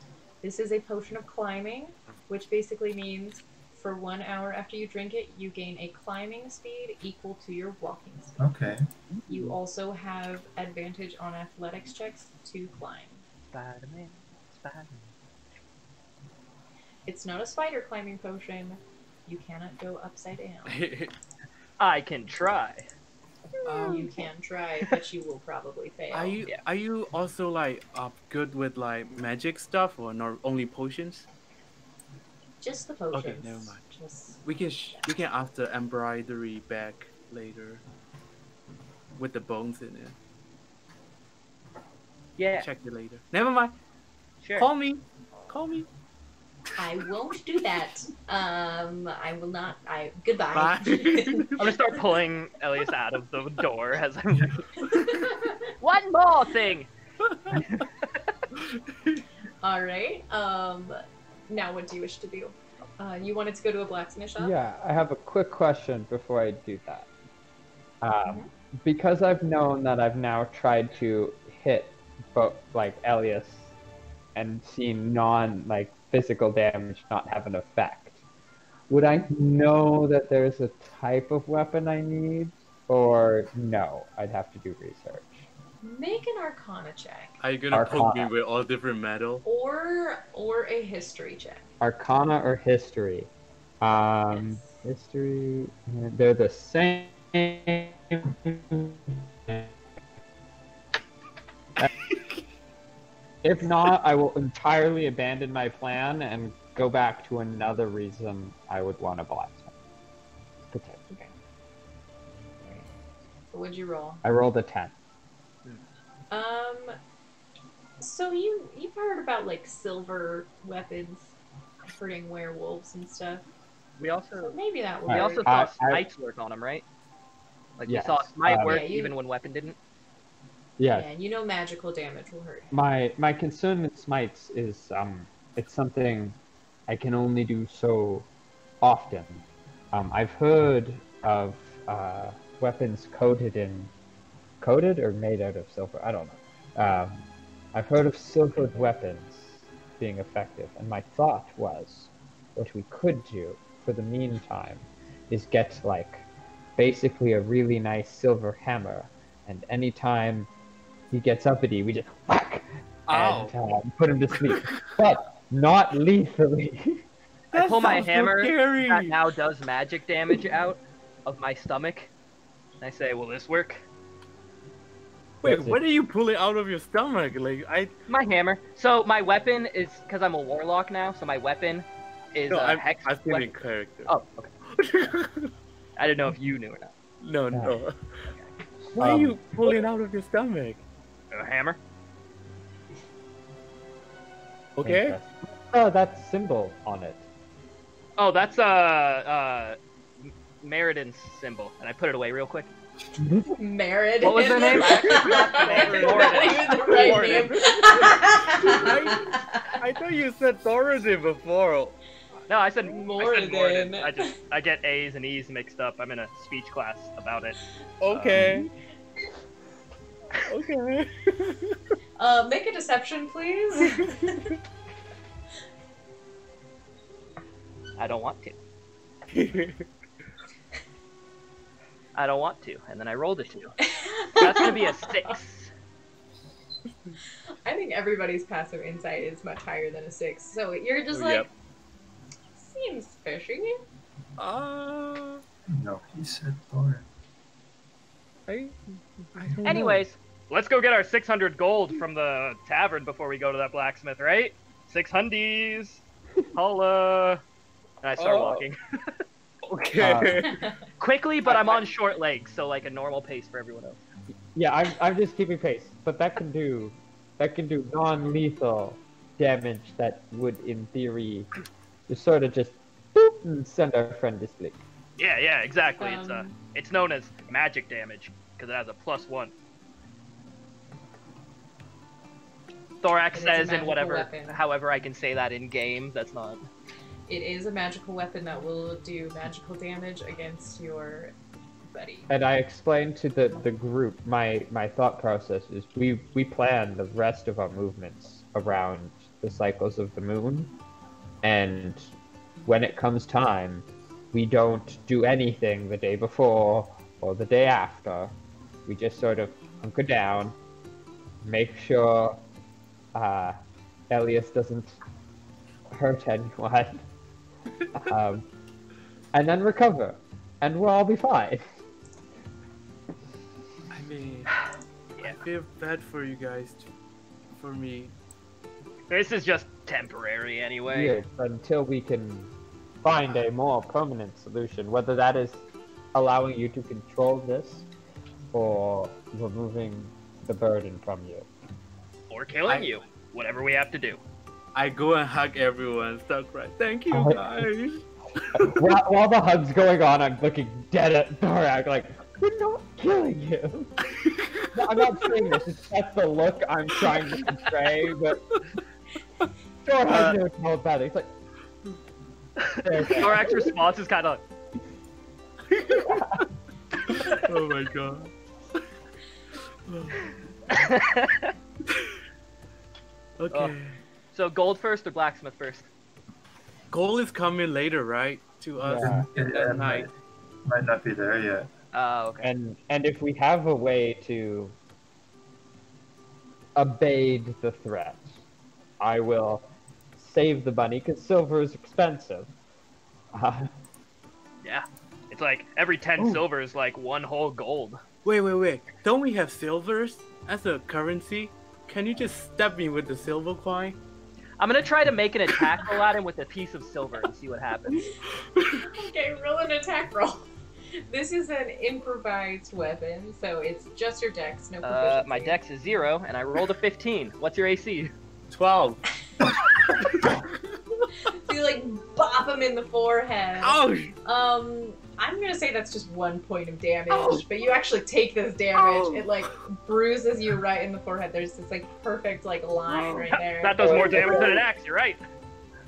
[SPEAKER 1] This is a potion of climbing, which basically means for 1 hour after you drink it, you gain a climbing speed equal to your walking speed.
[SPEAKER 6] Okay.
[SPEAKER 1] You also have advantage on athletics checks to climb.
[SPEAKER 4] Spider-Man. Spider-Man.
[SPEAKER 1] It's not a spider climbing potion. You cannot go upside down.
[SPEAKER 4] I can try.
[SPEAKER 1] You can try, but you will probably fail.
[SPEAKER 3] Are you also like good with like magic stuff or not only potions?
[SPEAKER 5] Just the potions.
[SPEAKER 3] Okay, never mind.
[SPEAKER 5] Just...
[SPEAKER 3] We can ask the embroidery back later with the bones in it.
[SPEAKER 4] Yeah.
[SPEAKER 3] Check it later. Never mind.
[SPEAKER 4] Sure.
[SPEAKER 3] Call me.
[SPEAKER 5] I won't do that. I will not. Goodbye.
[SPEAKER 3] Bye.
[SPEAKER 4] I'm gonna start pulling Elias out of the door as I'm. One more thing.
[SPEAKER 1] All right. Now, what do you wish to do? You wanted to go to a blacksmith shop?
[SPEAKER 7] Yeah, I have a quick question before I do that. Because I've known that I've now tried to hit both like Elias and seen physical damage not have an effect, would I know that there's a type of weapon I need, or no? I'd have to do research.
[SPEAKER 1] Make an Arcana check.
[SPEAKER 3] Are you gonna poke me with all different metal?
[SPEAKER 1] Or a history check.
[SPEAKER 7] Arcana or history?
[SPEAKER 1] Yes.
[SPEAKER 7] History. They're the same. If not, I will entirely abandon my plan and go back to another reason I would want a blacksmith.
[SPEAKER 1] Okay. So what'd you roll?
[SPEAKER 7] I rolled a 10.
[SPEAKER 1] So you've heard about like silver weapons hurting werewolves and stuff.
[SPEAKER 4] We also
[SPEAKER 1] So maybe that would
[SPEAKER 4] we
[SPEAKER 1] work.
[SPEAKER 4] also saw smites work on him, right? Like
[SPEAKER 7] Yes.
[SPEAKER 4] you saw smite work
[SPEAKER 1] Yeah,
[SPEAKER 4] even when weapon didn't.
[SPEAKER 7] Yes.
[SPEAKER 1] Yeah, you know magical damage will hurt.
[SPEAKER 7] My concern with smites is it's something I can only do so often. I've heard of weapons coated or made out of silver. I don't know. I've heard of silvered weapons being effective, and my thought was, what we could do for the meantime is get basically a really nice silver hammer, and anytime he gets uppity, we just whack and put him to sleep, but not lethally.
[SPEAKER 4] I pull my
[SPEAKER 3] sounds so
[SPEAKER 4] hammer
[SPEAKER 3] scary.
[SPEAKER 4] that now does magic damage out of my stomach, and I say, "Will this work?"
[SPEAKER 3] Wait,
[SPEAKER 7] That's
[SPEAKER 3] what
[SPEAKER 7] it.
[SPEAKER 3] are you pulling out of your stomach?
[SPEAKER 4] My hammer. So my weapon is because I'm a warlock now. So my weapon is a hex
[SPEAKER 3] I've been
[SPEAKER 4] weapon.
[SPEAKER 3] in character.
[SPEAKER 4] Oh, okay. I didn't know if you knew or not.
[SPEAKER 3] No. Why are you pulling out of your stomach?
[SPEAKER 4] A hammer.
[SPEAKER 3] Okay.
[SPEAKER 7] Interesting. Oh, that symbol on it.
[SPEAKER 4] Oh, that's Meriden symbol, and I put it away real quick.
[SPEAKER 1] Merit.
[SPEAKER 4] What was her name?
[SPEAKER 1] Not even the right name.
[SPEAKER 3] I thought you said Thorazine before.
[SPEAKER 4] No, I said Moradin.
[SPEAKER 1] Moradin.
[SPEAKER 4] I get A's and E's mixed up. I'm in a speech class about it.
[SPEAKER 3] Okay. Okay.
[SPEAKER 1] Make a deception, please.
[SPEAKER 4] I don't want to. I don't want to, and then I rolled a 2. That's gonna be a 6.
[SPEAKER 1] I think everybody's passive insight is much higher than a 6, so you're just
[SPEAKER 3] Yep.
[SPEAKER 1] seems fishy.
[SPEAKER 6] No, he said Thorin.
[SPEAKER 3] I don't know.
[SPEAKER 4] Anyways, let's go get our 600 gold from the tavern before we go to that blacksmith, right? 600s. Holla. And I start walking.
[SPEAKER 3] Okay.
[SPEAKER 4] Quickly, but I'm on short legs, so like a normal pace for everyone else.
[SPEAKER 7] Yeah, I'm just keeping pace, but that can do non-lethal damage that would, in theory, just sort of just boop and send our friend to sleep.
[SPEAKER 4] Yeah, exactly. It's known as magic damage because it has a +1. Thorax
[SPEAKER 1] It is a
[SPEAKER 4] says in
[SPEAKER 1] magical
[SPEAKER 4] whatever,
[SPEAKER 1] weapon.
[SPEAKER 4] however I can say that in game. That's not.
[SPEAKER 1] It is a magical weapon that will do magical damage against your buddy.
[SPEAKER 7] And I explained to the group my thought process is we plan the rest of our movements around the cycles of the moon, and when it comes time, we don't do anything the day before or the day after. We just sort of hunker down, make sure Elias doesn't hurt anyone, and then recover, and we'll all be fine.
[SPEAKER 3] mean,
[SPEAKER 4] Yeah.
[SPEAKER 3] I feel bad for you guys, for me.
[SPEAKER 4] This is just temporary anyway.
[SPEAKER 7] Yes, until we can find a more permanent solution, whether that is allowing you to control this or removing the burden from you.
[SPEAKER 4] Or killing you. Whatever we have to do.
[SPEAKER 3] I go and hug everyone, start crying. Thank you, guys.
[SPEAKER 7] While the hug's going on, I'm looking dead at Thorak, like, we're not killing you. No, I'm not saying this, that's the look I'm trying to portray, but Thorak has no control about it. He's like,
[SPEAKER 4] Thorak's response is kind of
[SPEAKER 3] Oh my god. Okay.
[SPEAKER 4] So gold first or blacksmith first?
[SPEAKER 3] Gold is coming later, right? To us
[SPEAKER 7] Yeah.
[SPEAKER 3] at night.
[SPEAKER 6] Might not be there yet.
[SPEAKER 4] Okay.
[SPEAKER 7] and if we have a way to evade the threat, I will save the money because silver is expensive.
[SPEAKER 4] Yeah. It's like every 10 silver is like one whole gold.
[SPEAKER 3] Wait. Don't we have silvers as a currency? Can you just stab me with the silver coin?
[SPEAKER 4] I'm gonna try to make an attack roll at him with a piece of silver and see what happens.
[SPEAKER 1] Okay, roll an attack roll. This is an improvised weapon, so it's just your dex, no proficiency.
[SPEAKER 4] My dex is 0, and I rolled a 15. What's your AC?
[SPEAKER 3] 12.
[SPEAKER 1] So you like bop him in the forehead.
[SPEAKER 3] Ouch!
[SPEAKER 1] I'm gonna say that's just 1 point of damage, but you actually take this damage. It like bruises you right in the forehead. There's this like perfect like line right there.
[SPEAKER 4] That does more damage than an axe, you're right.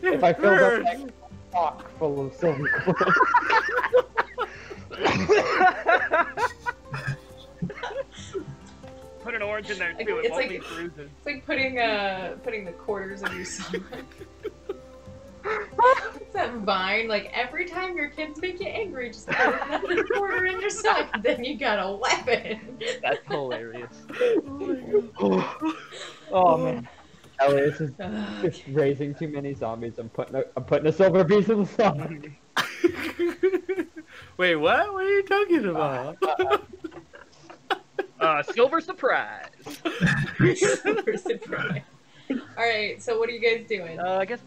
[SPEAKER 7] If I filled up that pock full of silver coins.
[SPEAKER 4] Put an orange in there too, it
[SPEAKER 1] It's
[SPEAKER 4] won't
[SPEAKER 1] like-
[SPEAKER 4] leave bruises.
[SPEAKER 1] It's like putting the quarters in your stomach. It's that vine. Like every time your kids make you angry, just put another quarter in your stomach. Then you got a weapon.
[SPEAKER 4] That's hilarious.
[SPEAKER 7] Oh man. Elias is just raising too many zombies. I'm putting a silver piece in the stomach.
[SPEAKER 3] Wait, what? What are you talking about?
[SPEAKER 4] Silver surprise.
[SPEAKER 1] Super surprise. All right, so what are you guys doing?
[SPEAKER 4] I guess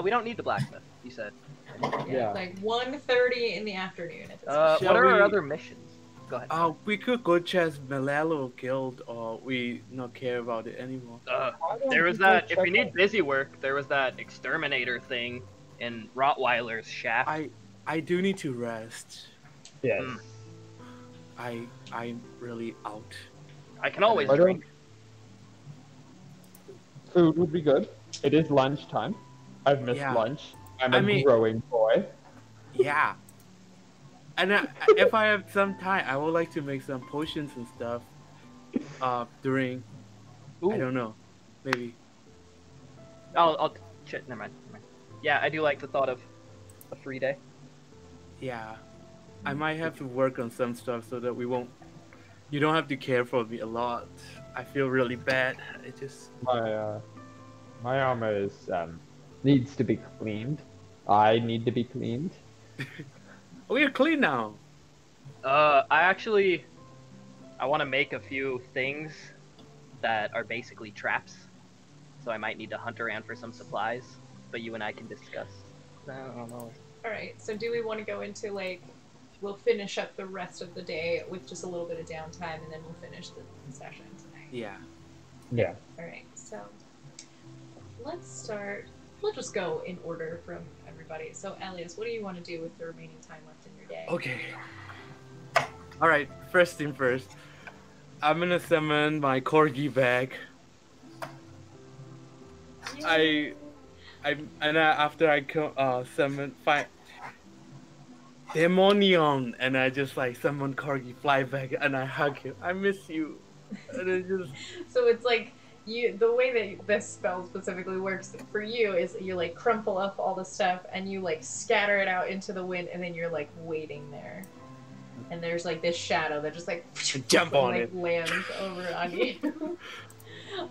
[SPEAKER 4] we don't need the blacksmith, you said.
[SPEAKER 7] Yeah.
[SPEAKER 1] It's like 1:30 in the afternoon at this point.
[SPEAKER 4] What
[SPEAKER 3] Shall
[SPEAKER 4] are our
[SPEAKER 3] we-
[SPEAKER 4] other missions? Go ahead.
[SPEAKER 3] We could go chase Malalo killed, or we not care about it anymore.
[SPEAKER 4] There was that, if we need busy work, there was that exterminator thing in Rottweiler's shaft.
[SPEAKER 3] I do need to rest.
[SPEAKER 7] Yes.
[SPEAKER 3] I'm really out.
[SPEAKER 4] I can always
[SPEAKER 7] Why don't-
[SPEAKER 4] drink.
[SPEAKER 7] Food would be good. It is lunchtime. I've missed
[SPEAKER 3] Yeah.
[SPEAKER 7] lunch. I'm
[SPEAKER 3] I
[SPEAKER 7] a
[SPEAKER 3] mean-
[SPEAKER 7] growing boy.
[SPEAKER 3] Yeah. And if I have some time, I would like to make some potions and stuff. During,
[SPEAKER 4] Ooh.
[SPEAKER 3] I don't know, maybe.
[SPEAKER 4] Shit, never mind. Yeah, I do like the thought of a free day.
[SPEAKER 3] Yeah, I might have to work on some stuff so that we won't. You don't have to care for me a lot. I feel really bad. It just.
[SPEAKER 7] My armor is needs to be cleaned. I need to be cleaned.
[SPEAKER 3] We are clean now.
[SPEAKER 4] I want to make a few things that are basically traps. So I might need to hunt around for some supplies, but you and I can discuss. I don't know.
[SPEAKER 1] All right, so do we want to go into like, we'll finish up the rest of the day with just a little bit of downtime, and then we'll finish the session tonight.
[SPEAKER 3] Yeah.
[SPEAKER 7] Yeah.
[SPEAKER 1] All right, so let's start. We'll just go in order from everybody. So, Elias, what do you want to do with the remaining time left in your day?
[SPEAKER 3] Okay. All right. First thing first. I'm gonna summon my corgi back. After I summon find Demonion, and I just like summon corgi, fly back, and I hug him. I miss you. And it just.
[SPEAKER 1] So it's like the way that this spell specifically works for you is you like crumple up all the stuff and you like scatter it out into the wind, and then you're like waiting there, and there's like this shadow that just like
[SPEAKER 3] Jump on
[SPEAKER 1] like
[SPEAKER 3] it.
[SPEAKER 1] lands over on you.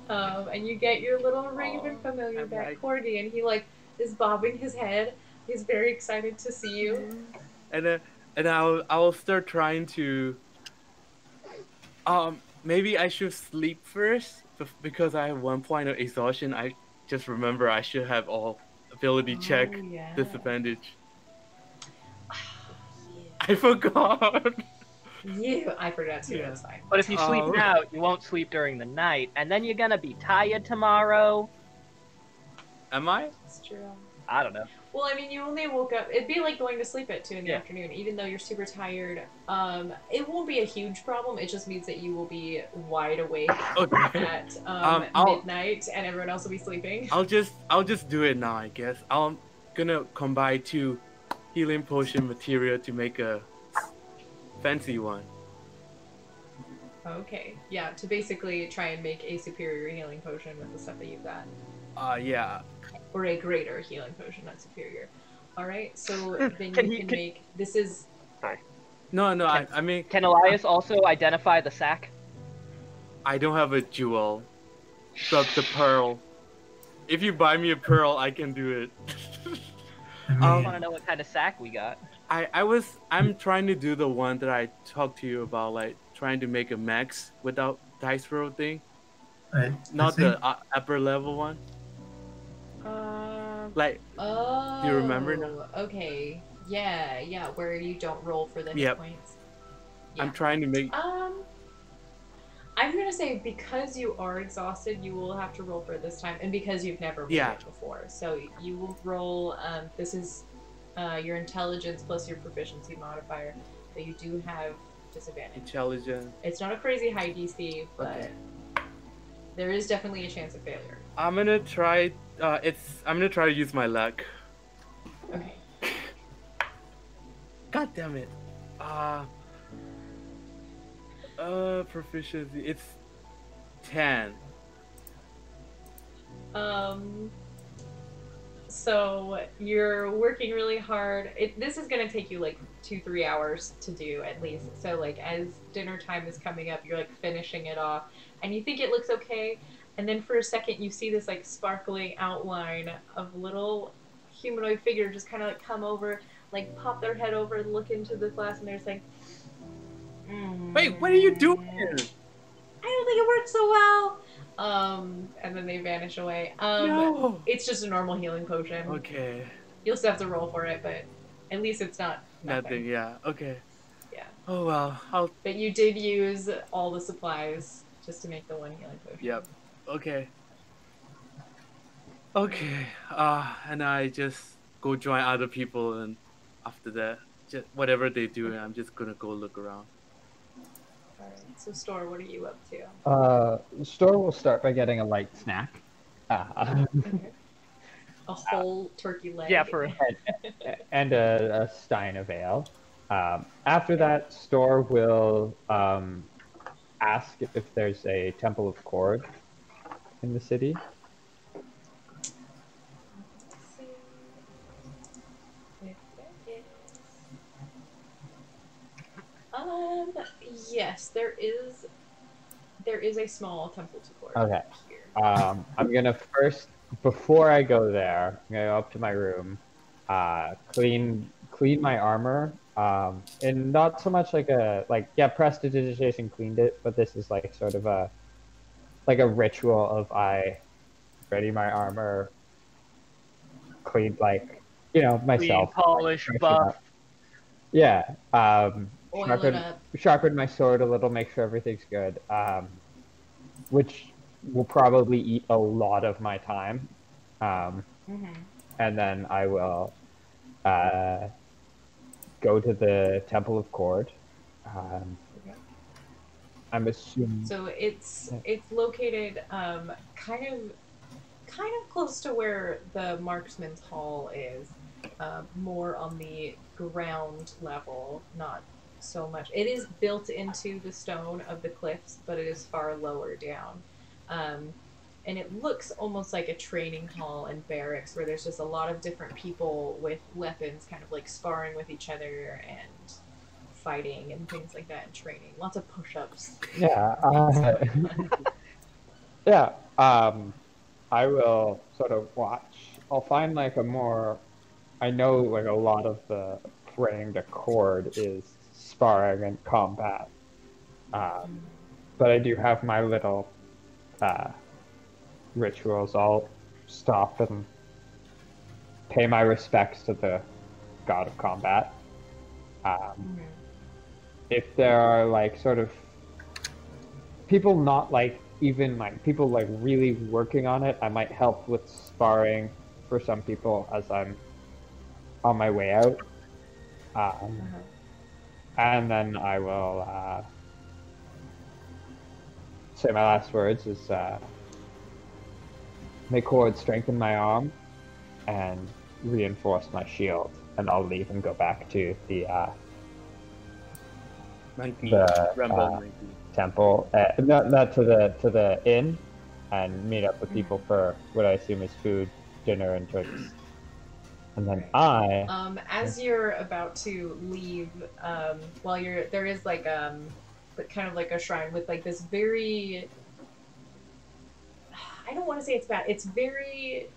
[SPEAKER 1] And you get your little raven familiar
[SPEAKER 3] I'm
[SPEAKER 1] back,
[SPEAKER 3] like-
[SPEAKER 1] Cordy, and he like is bobbing his head. He's very excited to see you.
[SPEAKER 3] And I'll start trying to Maybe I should sleep first because I have 1 point of exhaustion. I just remember I should have all ability check
[SPEAKER 1] yeah.
[SPEAKER 3] disadvantage. I forgot.
[SPEAKER 1] I forgot too.
[SPEAKER 3] Yeah.
[SPEAKER 1] That's fine.
[SPEAKER 4] But if you sleep
[SPEAKER 3] Oh.
[SPEAKER 4] now, you won't sleep during the night, and then you're gonna be tired tomorrow.
[SPEAKER 3] Am I?
[SPEAKER 1] That's true.
[SPEAKER 4] I don't know.
[SPEAKER 1] Well, I mean, you only woke up. It'd be like going to sleep at 2 in the
[SPEAKER 4] Yeah.
[SPEAKER 1] afternoon, even though you're super tired. It won't be a huge problem. It just means that you will be wide awake
[SPEAKER 3] Okay.
[SPEAKER 1] at
[SPEAKER 3] I'll-
[SPEAKER 1] midnight, and everyone else will be sleeping.
[SPEAKER 3] I'll just do it now, I guess. I'm gonna combine 2 healing potion material to make a fancy one.
[SPEAKER 1] Okay, yeah, to basically try and make a superior healing potion with the stuff that you've got,
[SPEAKER 3] Yeah.
[SPEAKER 1] or a greater healing potion, not superior. All right, so then
[SPEAKER 4] Can
[SPEAKER 1] you
[SPEAKER 4] he-
[SPEAKER 1] can
[SPEAKER 4] can-
[SPEAKER 1] make. This is
[SPEAKER 3] No,
[SPEAKER 4] Can-
[SPEAKER 3] I mean,
[SPEAKER 4] Can Elias also identify the sack?
[SPEAKER 3] I don't have a jewel. But the pearl. If you buy me a pearl, I can do it.
[SPEAKER 6] I
[SPEAKER 4] I
[SPEAKER 6] mean,
[SPEAKER 4] want to know what kind of sack we got.
[SPEAKER 3] I'm trying to do the one that I talked to you about, like trying to make a max without dice roll thing,
[SPEAKER 6] I
[SPEAKER 3] not
[SPEAKER 6] think,
[SPEAKER 3] the upper level one. Like,
[SPEAKER 1] Oh.
[SPEAKER 3] do you remember now?
[SPEAKER 1] Okay. Yeah, where you don't roll for the hit
[SPEAKER 3] Yep.
[SPEAKER 1] points.
[SPEAKER 3] I'm trying to make.
[SPEAKER 1] I'm gonna say because you are exhausted, you will have to roll for this time, and because you've never rolled
[SPEAKER 3] Yeah.
[SPEAKER 1] it before, so you will roll. This is your intelligence plus your proficiency modifier, but you do have disadvantage.
[SPEAKER 3] Intelligent.
[SPEAKER 1] It's not a crazy high DC, but
[SPEAKER 3] Okay.
[SPEAKER 1] there is definitely a chance of failure.
[SPEAKER 3] I'm gonna try. I'm gonna try to use my luck.
[SPEAKER 1] Okay.
[SPEAKER 3] God damn it. Proficiency. It's 10.
[SPEAKER 1] So you're working really hard. This is gonna take you like 2-3 hours to do at least. So like as dinner time is coming up, you're like finishing it off, and you think it looks okay, and then for a second you see this like sparkling outline of a little humanoid figure just kind of like come over, like pop their head over and look into the glass, and they're just like,
[SPEAKER 3] Wait, what are you doing?
[SPEAKER 1] I don't think it worked so well. And then they vanish away.
[SPEAKER 3] No.
[SPEAKER 1] It's just a normal healing potion.
[SPEAKER 3] Okay.
[SPEAKER 1] You'll still have to roll for it, but at least it's not
[SPEAKER 3] Nothing. Yeah. Okay.
[SPEAKER 1] Yeah.
[SPEAKER 3] Oh well. I'll.
[SPEAKER 1] But you did use all the supplies just to make the one healing potion.
[SPEAKER 3] Yep. Okay. Okay. And I just go join other people, and after that, just whatever they do, I'm just gonna go look around.
[SPEAKER 1] Alright, so Store, what are you up to?
[SPEAKER 7] Store will start by getting a light snack.
[SPEAKER 1] Okay. A whole turkey leg.
[SPEAKER 4] Yeah, for
[SPEAKER 7] And a stein of ale. After that, Store will ask if there's a Temple of Cord in the city.
[SPEAKER 1] Yes, there is a small temple to Cord.
[SPEAKER 7] Okay.
[SPEAKER 1] Here.
[SPEAKER 7] I'm gonna first, before I go there, I'm gonna go up to my room, clean my armor, and not so much prestidigitation cleaned it, but this is like sort of a ritual of I ready my armor, cleaned myself,
[SPEAKER 4] Clean, polish,
[SPEAKER 7] freshen
[SPEAKER 4] buff.
[SPEAKER 7] up. Yeah.
[SPEAKER 1] Oil it up.
[SPEAKER 7] Sharpen my sword a little, make sure everything's good. Which will probably eat a lot of my time.
[SPEAKER 1] Mm-hmm.
[SPEAKER 7] And then I will go to the Temple of Cord. I'm assuming.
[SPEAKER 1] So it's located kind of close to where the Marksman's Hall is, more on the ground level, not so much. It is built into the stone of the cliffs, but it is far lower down. And it looks almost like a training hall and barracks where there's just a lot of different people with weapons kind of like sparring with each other and fighting and things like that and training. Lots of push-ups.
[SPEAKER 7] Yeah. Yeah. I will sort of watch. I'll find like a more. I know like a lot of the praying to cord is sparring and combat. but I do have my little rituals. I'll stop and pay my respects to the god of combat. If there are like sort of people not like even like people like really working on it, I might help with sparring for some people as I'm on my way out. And then I will say my last words is may Cord strengthen my arm and reinforce my shield, and I'll leave and go back to the temple, not to the inn, and meet up with people for what I assume is food, dinner, and drinks. And then
[SPEAKER 1] as you're about to leave, while there is like kind of like a shrine with like this very, I don't want to say it's bad, it's very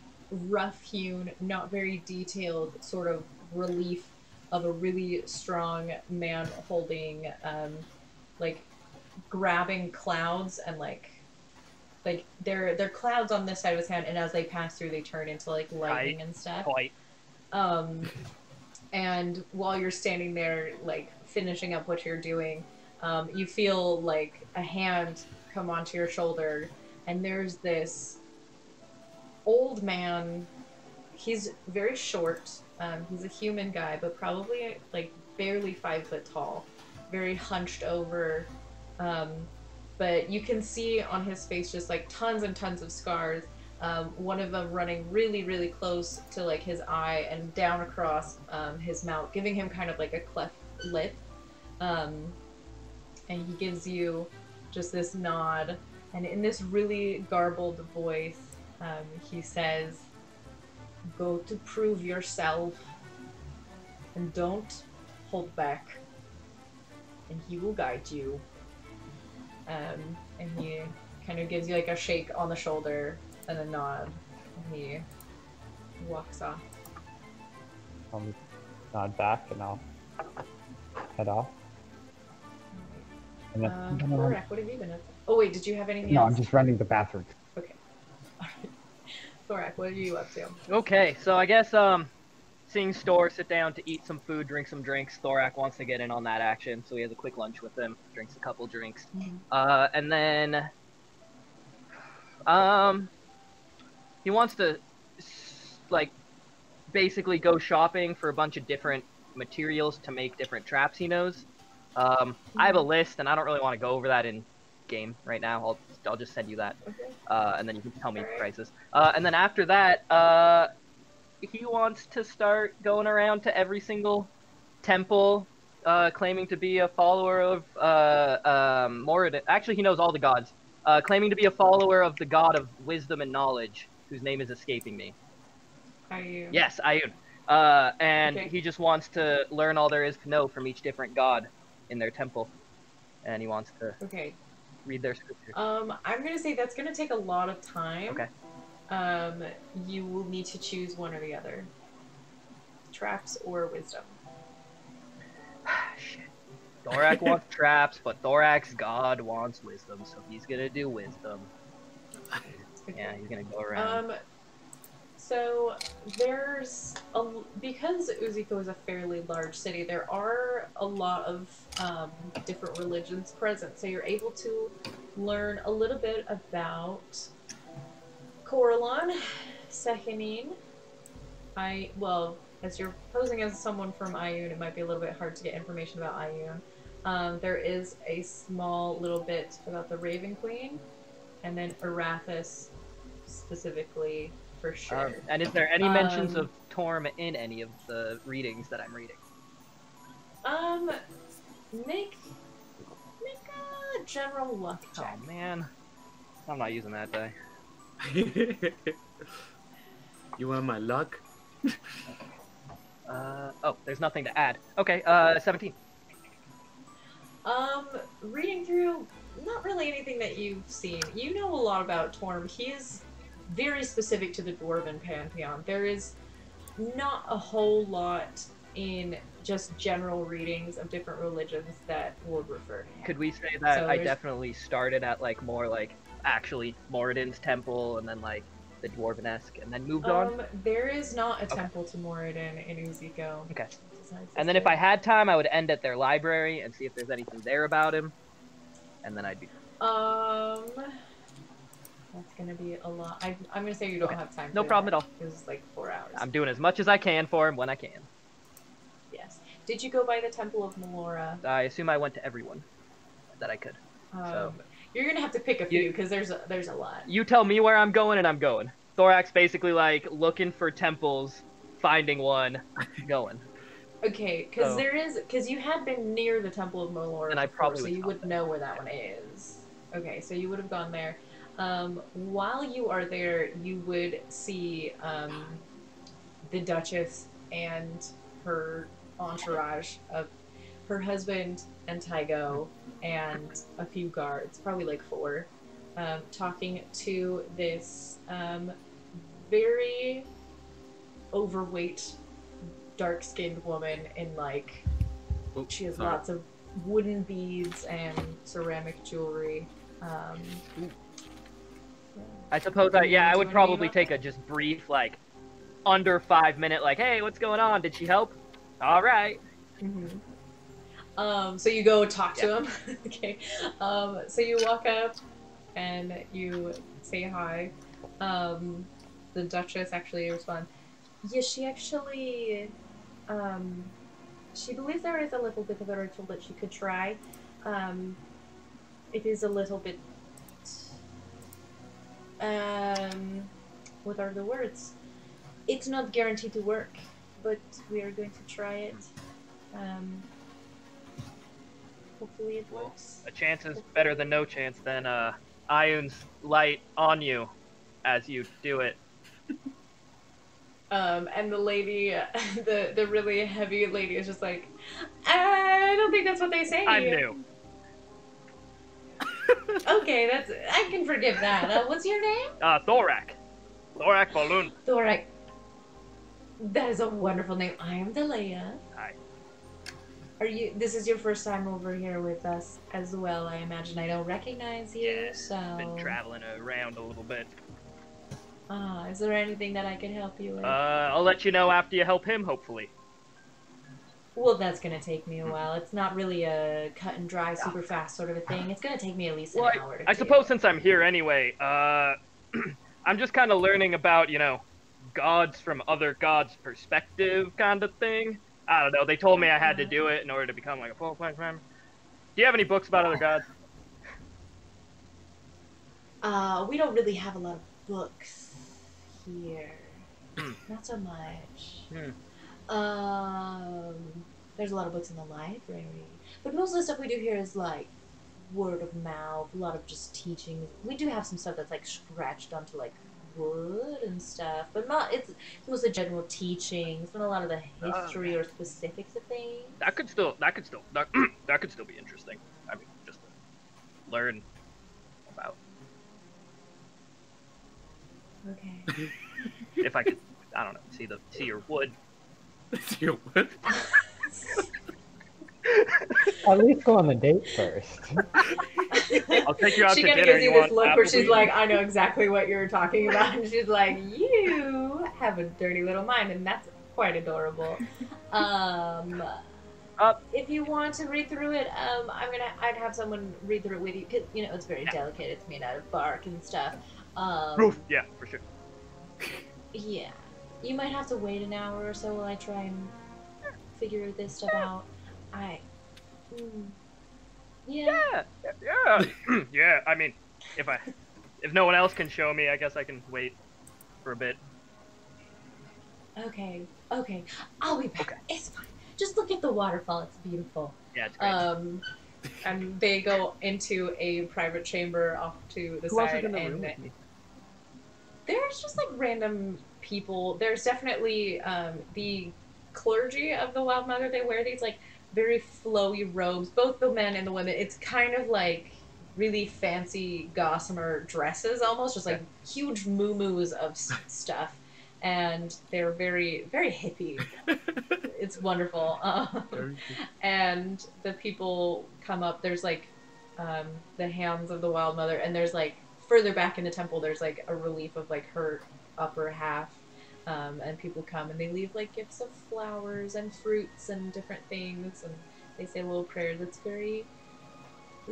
[SPEAKER 1] rough-hewn, not very detailed sort of relief of a really strong man holding, like grabbing clouds, and like they're clouds on this side of his hand, and as they pass through, they turn into like lightning and stuff. And while you're standing there, like finishing up what you're doing, you feel like a hand come onto your shoulder, and there's this old man. He's very short. He's a human guy, but probably like barely 5 foot tall, very hunched over. But you can see on his face just like tons and tons of scars. One of them running really, really close to like his eye and down across his mouth, giving him kind of like a cleft lip. And he gives you just this nod, and in this really garbled voice, he says, "Go to prove yourself, and don't hold back, and he will guide you." And he kind of gives you like a shake on the shoulder and a nod, and he walks off.
[SPEAKER 7] I'll nod back and I'll head off. And then,
[SPEAKER 1] Thorak, what have you been up to? Oh wait, did you have anything
[SPEAKER 7] no,
[SPEAKER 1] else?
[SPEAKER 7] I'm just running the bathroom.
[SPEAKER 1] Okay. Thorak, what are you up to?
[SPEAKER 4] Okay, so I guess seeing Store sit down to eat some food, drink some drinks, Thorak wants to get in on that action, so he has a quick lunch with him, drinks a couple drinks. And then he wants to like basically go shopping for a bunch of different materials to make different traps he knows. I have a list, and I don't really want to go over that in game right now. I'll just send you that, and then you can tell me prices. And then after that, he wants to start going around to every single temple, claiming to be a follower of Moradin. Actually, he knows all the gods. Claiming to be a follower of the god of wisdom and knowledge, whose name is escaping me.
[SPEAKER 1] Ayun.
[SPEAKER 4] Yes, Ayun. And he just wants to learn all there is to know from each different god in their temple, and he wants to read their scripture.
[SPEAKER 1] I'm gonna say that's gonna take a lot of time.
[SPEAKER 4] Okay.
[SPEAKER 1] You will need to choose one or the other. Traps or wisdom.
[SPEAKER 4] Shit. Thorak wants traps, but Thorak's god wants wisdom, so he's gonna do wisdom. Yeah, he's gonna go around.
[SPEAKER 1] So there's because Uziko is a fairly large city, there are a lot of different religions present. So you're able to learn a little bit about Coralon, Sehenin. As you're posing as someone from Ayun, it might be a little bit hard to get information about Ayun. There is a small little bit about the Raven Queen, and then Arathis specifically. For sure.
[SPEAKER 4] And is there any mentions of Torm in any of the readings that I'm reading?
[SPEAKER 1] Make a general luck check.
[SPEAKER 4] Oh man, I'm not using that die.
[SPEAKER 3] You want my luck?
[SPEAKER 4] Oh, there's nothing to add. Okay, 17.
[SPEAKER 1] Reading through, not really anything that you've seen. You know a lot about Torm. He is very specific to the Dwarven pantheon. There is not a whole lot in just general readings of different religions that would refer to him.
[SPEAKER 4] Could we say that
[SPEAKER 1] So
[SPEAKER 4] I
[SPEAKER 1] there's-
[SPEAKER 4] definitely started at like more like actually Moradin's temple and then like the Dwarvenesque and then moved on?
[SPEAKER 1] There is not a temple to Moradin in Uzico.
[SPEAKER 4] Okay.
[SPEAKER 1] It does not
[SPEAKER 4] And then if
[SPEAKER 1] exist
[SPEAKER 4] I had time, I would end at their library and see if there's anything there about him. And then I'd be...
[SPEAKER 1] That's gonna be a lot. I'm gonna say you don't
[SPEAKER 4] Okay.
[SPEAKER 1] have time.
[SPEAKER 4] No
[SPEAKER 1] for
[SPEAKER 4] problem
[SPEAKER 1] that.
[SPEAKER 4] at all.
[SPEAKER 1] It was like 4 hours.
[SPEAKER 4] I'm doing as much as I can for him when I can.
[SPEAKER 1] Yes. Did you go by the Temple of Melora?
[SPEAKER 4] I assume I went to everyone that I could. So
[SPEAKER 1] You're gonna have to pick a few because there's a lot.
[SPEAKER 4] you tell me where I'm going and I'm going. Thorax basically like looking for temples, finding one, going.
[SPEAKER 1] Okay, because
[SPEAKER 4] So-
[SPEAKER 1] because you had been near the Temple of Melora,
[SPEAKER 4] And I
[SPEAKER 1] before,
[SPEAKER 4] probably
[SPEAKER 1] so
[SPEAKER 4] would
[SPEAKER 1] you
[SPEAKER 4] stop
[SPEAKER 1] would
[SPEAKER 4] there.
[SPEAKER 1] know where that one is. Okay, so you would have gone there. While you are there, you would see the Duchess and her entourage of her husband and Tygo and a few guards, probably like 4, talking to this very overweight, dark-skinned woman in like
[SPEAKER 3] Oops,
[SPEAKER 1] she has
[SPEAKER 3] sorry.
[SPEAKER 1] lots of wooden beads and ceramic jewelry.
[SPEAKER 4] I suppose
[SPEAKER 1] Do you
[SPEAKER 4] I
[SPEAKER 1] want
[SPEAKER 4] would
[SPEAKER 1] to
[SPEAKER 4] probably
[SPEAKER 1] about
[SPEAKER 4] take a just brief like under 5 minute like, hey, what's going on? Did she help? All right.
[SPEAKER 1] So you go talk to him. Okay. So you walk up and you say hi. The Duchess actually responds. Yeah, she actually, she believes there is a little bit of a ritual that she could try. It is a little bit, what are the words? It's not guaranteed to work, but we are going to try it. Hopefully it works.
[SPEAKER 4] A chance is better than no chance. Then Ion's light on you as you do it.
[SPEAKER 1] And the lady, the really heavy lady is just like, I don't think that's what they say.
[SPEAKER 4] I'm new.
[SPEAKER 1] Okay, I can forgive that. What's your name?
[SPEAKER 4] Thorak. Thorak Balloon.
[SPEAKER 1] Thorak. That is a wonderful name. I am Delia.
[SPEAKER 4] Hi.
[SPEAKER 1] This is your first time over here with us as well, I imagine. I don't recognize you,
[SPEAKER 4] Yeah,
[SPEAKER 1] so...
[SPEAKER 4] Been traveling around a little bit.
[SPEAKER 1] Is there anything that I can help you with?
[SPEAKER 4] I'll let you know after you help him, hopefully.
[SPEAKER 1] Well, that's gonna take me a while. It's not really a cut and dry, super fast sort of a thing. It's gonna take me at least an hour to
[SPEAKER 4] I
[SPEAKER 1] do.
[SPEAKER 4] suppose since I'm here anyway, I'm just kind of learning about, gods from other gods' perspective kind of thing. I don't know. They told me I had to do it in order to become like a full-fledged member. Do you have any books about other gods?
[SPEAKER 1] We don't really have a lot of books here. Not so much. There's a lot of books in the library. But most of the stuff we do here is like word of mouth, a lot of just teaching. We do have some stuff that's like scratched onto like wood and stuff, but it's mostly general teachings, not a lot of the history or specifics of things.
[SPEAKER 4] That could still be interesting. I mean, just to learn about.
[SPEAKER 1] Okay.
[SPEAKER 4] If I could, I don't know, see your wood.
[SPEAKER 3] You would?
[SPEAKER 7] At least go on the date first.
[SPEAKER 4] I'll take you out
[SPEAKER 1] She
[SPEAKER 4] to
[SPEAKER 1] kind of
[SPEAKER 4] dinner.
[SPEAKER 1] gives you
[SPEAKER 4] You
[SPEAKER 1] this
[SPEAKER 4] want
[SPEAKER 1] look where she's
[SPEAKER 4] Applebee's?
[SPEAKER 1] like, I know exactly what you're talking about, and she's like, you have a dirty little mind, and that's quite adorable. If you want to read through it, I'd have someone read through it with you, because it's very delicate. It's made out of bark and stuff.
[SPEAKER 4] Yeah, for sure.
[SPEAKER 1] Yeah, you might have to wait an hour or so while I try and figure this stuff out. Yeah.
[SPEAKER 4] Yeah. I mean, if no one else can show me, I guess I can wait for a bit.
[SPEAKER 1] Okay. I'll be back.
[SPEAKER 4] Okay.
[SPEAKER 1] It's fine. Just look at the waterfall. It's beautiful.
[SPEAKER 4] Yeah, it's great.
[SPEAKER 1] And they go into a private chamber off to the
[SPEAKER 4] Who else
[SPEAKER 1] side,
[SPEAKER 4] is in the room
[SPEAKER 1] and
[SPEAKER 4] with me?
[SPEAKER 1] there's just like random people. There's definitely the clergy of the Wild Mother. They wear these like very flowy robes, both the men and the women. It's kind of like really fancy gossamer dresses, almost just like huge muumuus of stuff, and they're very, very hippie. it's wonderful. And the people come up. There's like the hands of the Wild Mother, and there's like further back in the temple. There's like a relief of like her upper half. And people come and they leave like gifts of flowers and fruits and different things, and they say a little prayer that's very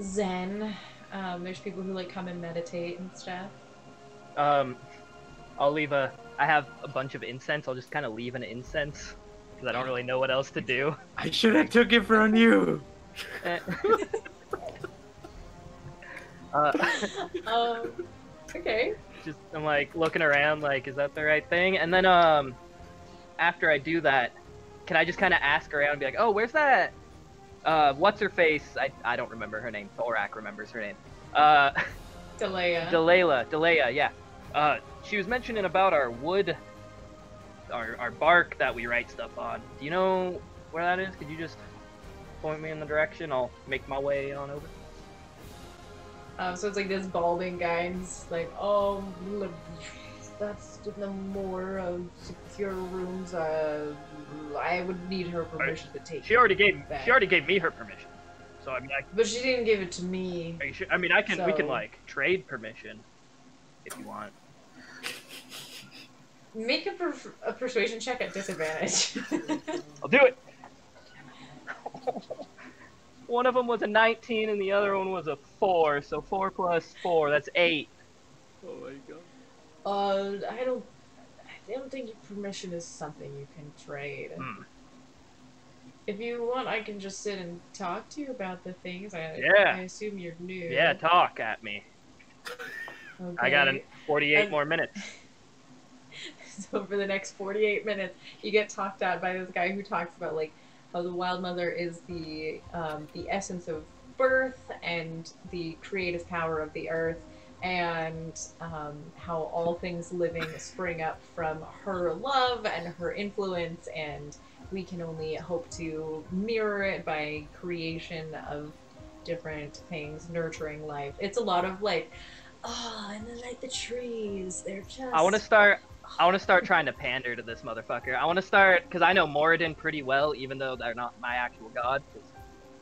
[SPEAKER 1] zen. There's people who like come and meditate and stuff.
[SPEAKER 4] I'll leave I have a bunch of incense. I'll just kind of leave an incense because I don't really know what else to do.
[SPEAKER 3] I should have took it from you.
[SPEAKER 1] Okay.
[SPEAKER 4] Just I'm like looking around, like, is that the right thing? And then after I do that, can I just kind of ask around and be like, oh, where's that? What's her face? I don't remember her name. Thorak remembers her name. Delayla, yeah. She was mentioning about our wood, our bark that we write stuff on. Do you know where that is? Could you just point me in the direction? I'll make my way on over.
[SPEAKER 1] So it's like this balding guy, and he's like, oh, look, that's in the more secure rooms. I would need her permission to take.
[SPEAKER 4] She already gave me her permission. So I mean,
[SPEAKER 1] but she didn't give it to me.
[SPEAKER 4] Are you sure? I mean, we can like trade permission if you want.
[SPEAKER 1] Make a persuasion check at disadvantage.
[SPEAKER 4] I'll do it. One of them was a 19 and the other one was a 4, so 4 plus 4, that's 8.
[SPEAKER 3] Oh my god.
[SPEAKER 1] I don't think permission is something you can trade. If you want, I can just sit and talk to you about the things. I assume you're new.
[SPEAKER 4] Yeah, talk at me.
[SPEAKER 1] Okay.
[SPEAKER 4] I got 48 more minutes.
[SPEAKER 1] So for the next 48 minutes, you get talked at by this guy who talks about like how the Wild Mother is the essence of birth and the creative power of the earth, and how all things living spring up from her love and her influence, and we can only hope to mirror it by creation of different things, nurturing life. It's a lot of like, oh, and then like the trees, they're just...
[SPEAKER 4] I want to start trying to pander to this motherfucker. I want to start, because I know Moradin pretty well, even though they're not my actual god, because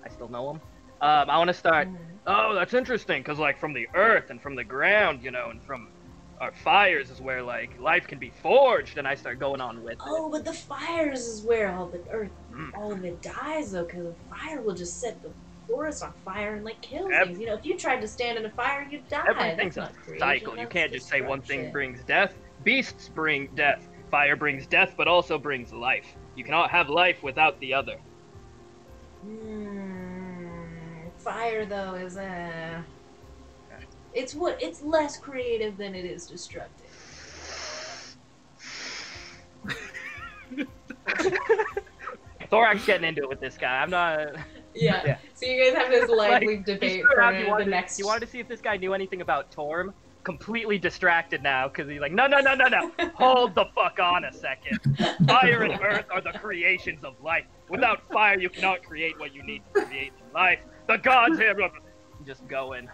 [SPEAKER 4] I still know them. I want to start, oh, that's interesting, because, like, from the earth and from the ground, you know, and from our fires is where, like, life can be forged, and I start going on with it.
[SPEAKER 5] Oh, but the fires is where all the earth, all of it dies, though, because the fire will just set the forest on fire and, like, kill things. You know, if you tried to stand in a fire, you'd die.
[SPEAKER 4] Everything's a cycle. You can't just say one thing brings death. Beasts bring death. Fire brings death, but also brings life. You cannot have life without the other.
[SPEAKER 5] Fire, though, is it's less creative than it is destructive.
[SPEAKER 4] Thorak's getting into it with this guy. I'm not.
[SPEAKER 1] Yeah. So you guys have this lively debate for the next.
[SPEAKER 4] You wanted to see if this guy knew anything about Torm. Completely distracted now because he's like, no. Hold the fuck on a second. Fire and earth are the creations of life. Without fire, you cannot create what you need to create in life. The gods here. Just going.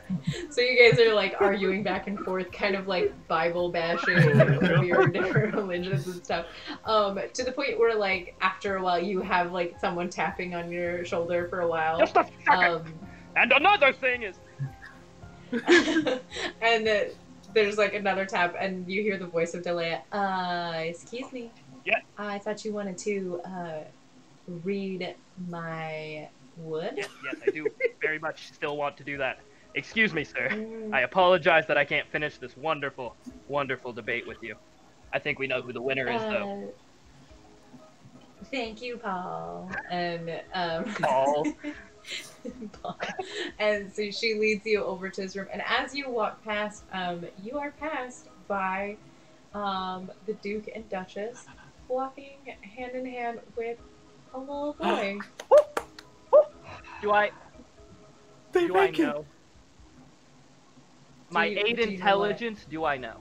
[SPEAKER 1] So you guys are like arguing back and forth, kind of like Bible bashing over your different religions and stuff. To the point where like after a while you have like someone tapping on your shoulder for a while.
[SPEAKER 4] Just a second. And another thing is.
[SPEAKER 1] And there's like another tap, and you hear the voice of Delia. Excuse me.
[SPEAKER 4] Yeah.
[SPEAKER 1] I thought you wanted to read my wood.
[SPEAKER 4] Yes, I do very much still want to do that. Excuse me, sir. I apologize that I can't finish this wonderful, wonderful debate with you. I think we know who the winner is, though.
[SPEAKER 1] Thank you, Paul. And
[SPEAKER 4] Paul.
[SPEAKER 1] And so she leads you over to his room, and as you walk past, you are passed by the Duke and Duchess walking hand in hand with a little boy.
[SPEAKER 4] Do I know? My 8 intelligence, do I know?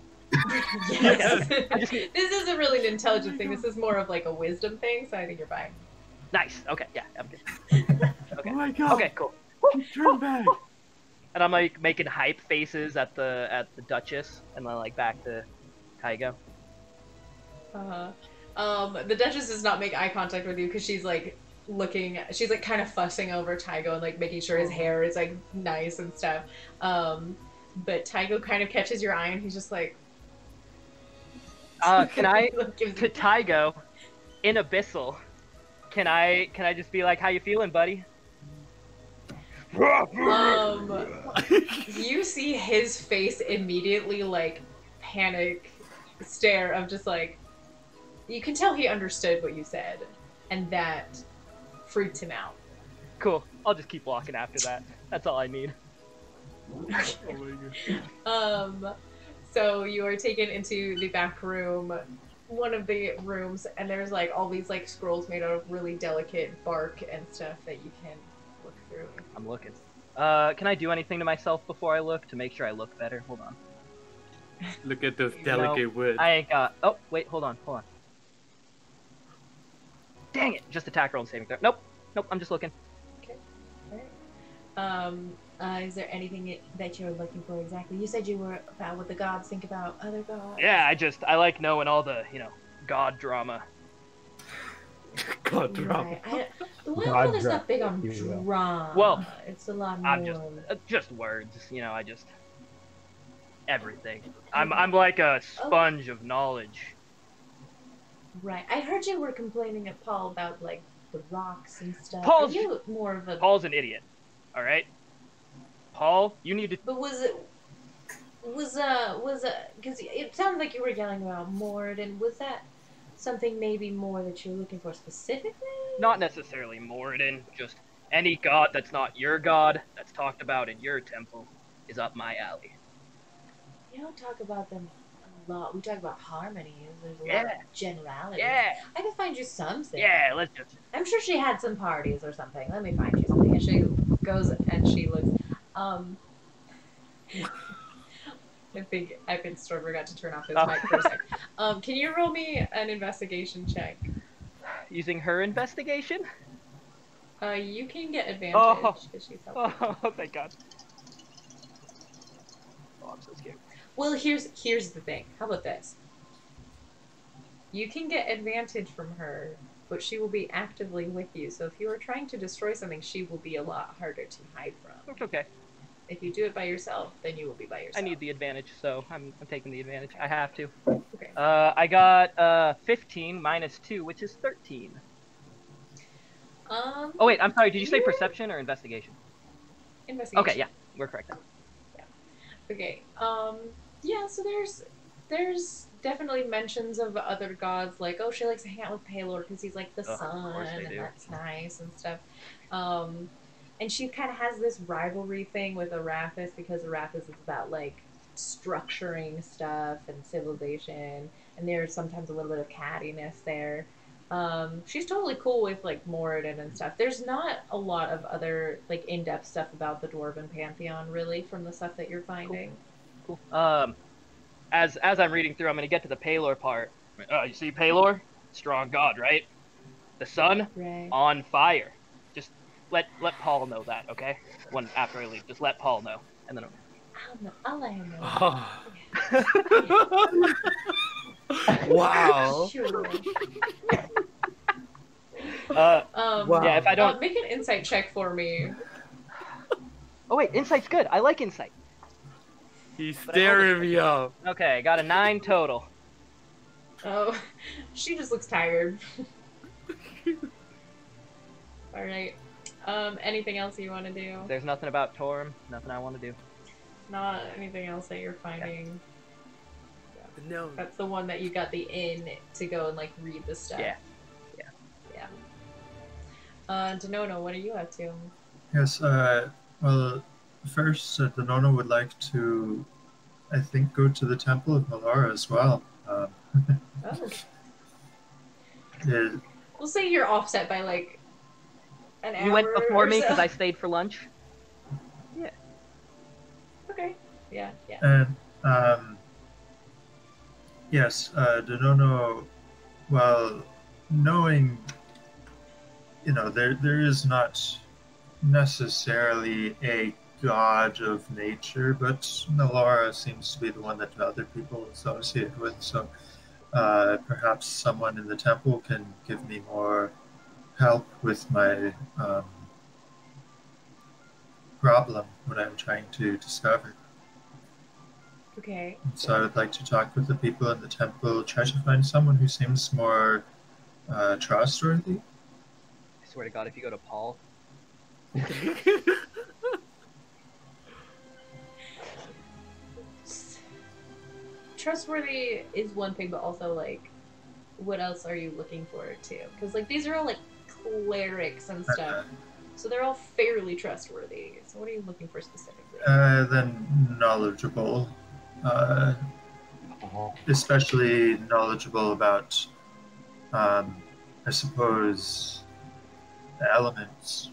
[SPEAKER 1] Yes. This isn't really an intelligence thing, this is more of like a wisdom thing, so I think you're fine.
[SPEAKER 4] Nice. Okay, yeah, I'm good. Okay.
[SPEAKER 3] Oh my god.
[SPEAKER 4] Okay, cool.
[SPEAKER 3] Turn back.
[SPEAKER 4] And I'm like making hype faces at the Duchess, and then like back to Taigo.
[SPEAKER 1] The Duchess does not make eye contact with you because she's like she's like kind of fussing over Tygo and like making sure his hair is like nice and stuff. But Tygo kind of catches your eye and he's just like,
[SPEAKER 4] can I, to Tygo, in Abyssal, can I just be like, how you feeling, buddy?
[SPEAKER 1] You see his face immediately like panic stare of just like, you can tell he understood what you said, and that freaked him out.
[SPEAKER 4] Cool. I'll just keep walking after that. That's all I need.
[SPEAKER 1] So you are taken into the back room, one of the rooms, and there's like all these like scrolls made out of really delicate bark and stuff that you can look through.
[SPEAKER 4] I'm looking. Can I do anything to myself before I look to make sure I look better? Hold on.
[SPEAKER 3] Look at those delicate woods.
[SPEAKER 4] I ain't got. Oh wait, hold on. Dang it! Just attack roll and saving throw. Nope. I'm just looking.
[SPEAKER 1] Okay. All right. Is there anything that you're looking for exactly? You said you were about what the gods think about other gods.
[SPEAKER 4] Yeah, I like knowing all the god drama.
[SPEAKER 3] God drama.
[SPEAKER 1] Right. The Wild is not big on drama.
[SPEAKER 4] Well,
[SPEAKER 1] it's a lot more.
[SPEAKER 4] I'm just words. Everything. I'm like a sponge of knowledge.
[SPEAKER 1] Right. I heard you were complaining at Paul about like the rocks and stuff.
[SPEAKER 4] Paul's
[SPEAKER 1] Are you more of a.
[SPEAKER 4] Paul's an idiot. All right. Paul, you need to.
[SPEAKER 1] But was because it sounded like you were yelling about Moradin. Was that something maybe more that you're looking for specifically?
[SPEAKER 4] Not necessarily Moradin. Just any god that's not your god that's talked about in your temple is up my alley.
[SPEAKER 1] You don't talk about them a lot. We talk about harmonies. There's a lot of generalities.
[SPEAKER 4] Yeah.
[SPEAKER 1] I can find you something.
[SPEAKER 4] Yeah, let's just.
[SPEAKER 1] I'm sure she had some parties or something. Let me find you something. And she goes and she looks. I think Storm forgot to turn off his mic for a sec. Can you roll me an investigation check?
[SPEAKER 4] Using her investigation?
[SPEAKER 1] You can get advantage because she's helping.
[SPEAKER 4] Oh, thank God. Oh, I'm so scared.
[SPEAKER 1] Well, here's the thing. How about this? You can get advantage from her, but she will be actively with you. So if you are trying to destroy something, she will be a lot harder to hide from.
[SPEAKER 4] It's okay.
[SPEAKER 1] If you do it by yourself, then you will be by yourself.
[SPEAKER 4] I need the advantage, so I'm taking the advantage. I have to.
[SPEAKER 1] Okay.
[SPEAKER 4] I got 15 minus 2, which is 13. Oh wait, I'm sorry. Did you say perception or investigation?
[SPEAKER 1] Investigation.
[SPEAKER 4] Okay, yeah, we're correct then.
[SPEAKER 1] Yeah. Okay. Yeah. So there's definitely mentions of other gods, like, oh, she likes to hang out with Palor because he's like the sun, and that's nice and stuff. And she kind of has this rivalry thing with Arathis because Arathis is about like structuring stuff and civilization, and there's sometimes a little bit of cattiness there. She's totally cool with like Moradin and stuff. There's not a lot of other like in-depth stuff about the Dwarven pantheon really from the stuff that you're finding.
[SPEAKER 4] Cool. As I'm reading through, I'm gonna get to the Palor part. You see Palor? Strong god, right? The sun on fire. Just let Paul know that, okay? After I leave, just let Paul know, and then
[SPEAKER 1] I'll let him know.
[SPEAKER 3] Wow.
[SPEAKER 1] Sure.
[SPEAKER 4] Wow. Yeah, if I don't
[SPEAKER 1] make an insight check for me.
[SPEAKER 4] Oh wait, insight's good. I like insight.
[SPEAKER 3] He's staring me up.
[SPEAKER 4] Okay, I got a 9 total.
[SPEAKER 1] Oh, she just looks tired. All right. Anything else you want to do?
[SPEAKER 4] There's nothing about Torm. Nothing I want to do.
[SPEAKER 1] Not anything else that you're finding.
[SPEAKER 4] Okay.
[SPEAKER 1] Yeah.
[SPEAKER 3] No.
[SPEAKER 1] That's the one that you got the inn to go and like read the stuff.
[SPEAKER 4] Yeah.
[SPEAKER 1] Denono, what are you up to?
[SPEAKER 6] Yes. Well, first, Denono would like to, I think, go to the Temple of Melara as well.
[SPEAKER 1] Oh.
[SPEAKER 6] Yeah.
[SPEAKER 1] We'll say you're offset by like an hour.
[SPEAKER 4] You went before me because
[SPEAKER 1] so.
[SPEAKER 4] I stayed for lunch. Yeah.
[SPEAKER 1] Okay. Yeah.
[SPEAKER 6] And yes, Denono, well, knowing, there is not necessarily a god of nature, but Melara seems to be the one that other people associate with. So perhaps someone in the temple can give me more help with my problem, what I'm trying to discover.
[SPEAKER 1] Okay.
[SPEAKER 6] So I would like to talk with the people in the temple, try to find someone who seems more trustworthy.
[SPEAKER 4] I swear to God, if you go to Paul,
[SPEAKER 5] Trustworthy is one thing, but also like, what else are you looking for too? Because like these are all like clerics and stuff, so they're all fairly trustworthy. So what are you looking for specifically?
[SPEAKER 6] Then knowledgeable, especially knowledgeable about, I suppose, the elements.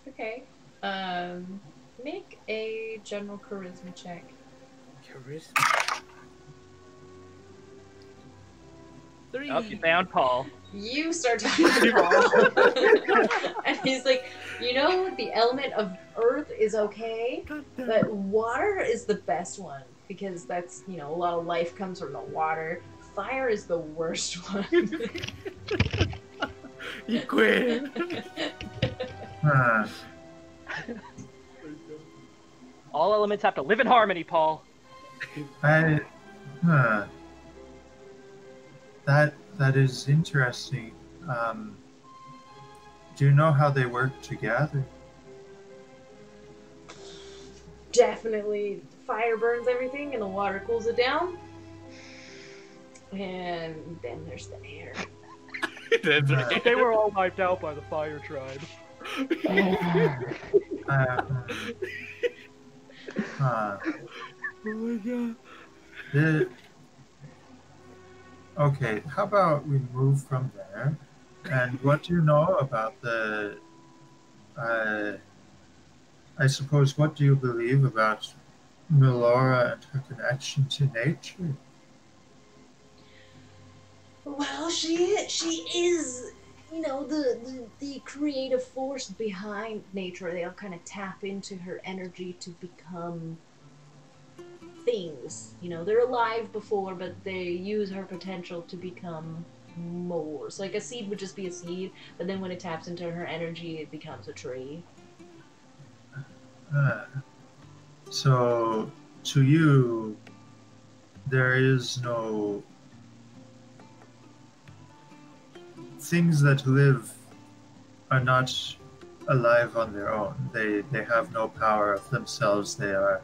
[SPEAKER 1] Okay. Make a general charisma check.
[SPEAKER 3] Charisma. 3.
[SPEAKER 4] up you found Paul.
[SPEAKER 5] You start talking to Paul, and he's like, you know, the element of earth is okay, but water is the best one because that's, you know, a lot of life comes from the water. Fire is the worst one.
[SPEAKER 3] You quit.
[SPEAKER 4] All elements have to live in harmony, Paul.
[SPEAKER 6] That is interesting. Do you know how they work together?
[SPEAKER 5] Definitely, fire burns everything and the water cools it down. And then there's the air.
[SPEAKER 4] But they were all wiped out by the fire tribe.
[SPEAKER 3] Oh my god.
[SPEAKER 6] Okay, how about we move from there? And what do you know about the... I suppose, what do you believe about Melora and her connection to nature?
[SPEAKER 5] Well, she is, you know, the creative force behind nature. They all kind of tap into her energy to become things. You know, they're alive before, but they use her potential to become more. So, like, a seed would just be a seed, but then when it taps into her energy, it becomes a tree.
[SPEAKER 6] So, to you, there is no... Things that live are not alive on their own. They have no power of themselves. They are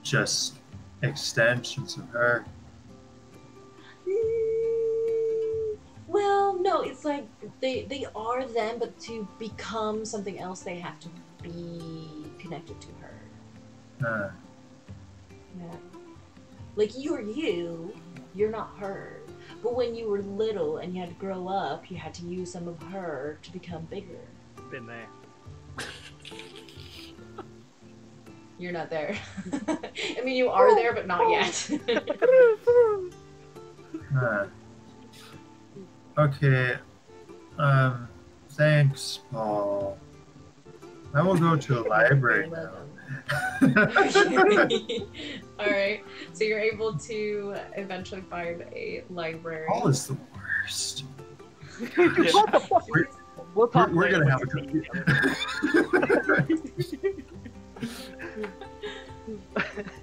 [SPEAKER 6] just extensions of her.
[SPEAKER 5] Well, no, it's like they are them, but to become something else, they have to be connected to her. Yeah. Like, you're not her. But when you were little and you had to grow up, you had to use some of her to become bigger.
[SPEAKER 4] Been there.
[SPEAKER 5] You're not there. I mean, you are there, but not yet.
[SPEAKER 6] Okay. Thanks, Paul. I will go to a library now.
[SPEAKER 1] Alright, so you're able to eventually find a library.
[SPEAKER 6] Paul is the worst.
[SPEAKER 4] What the fuck? We'll talk
[SPEAKER 6] We're
[SPEAKER 4] later
[SPEAKER 6] gonna have a
[SPEAKER 4] when
[SPEAKER 6] good.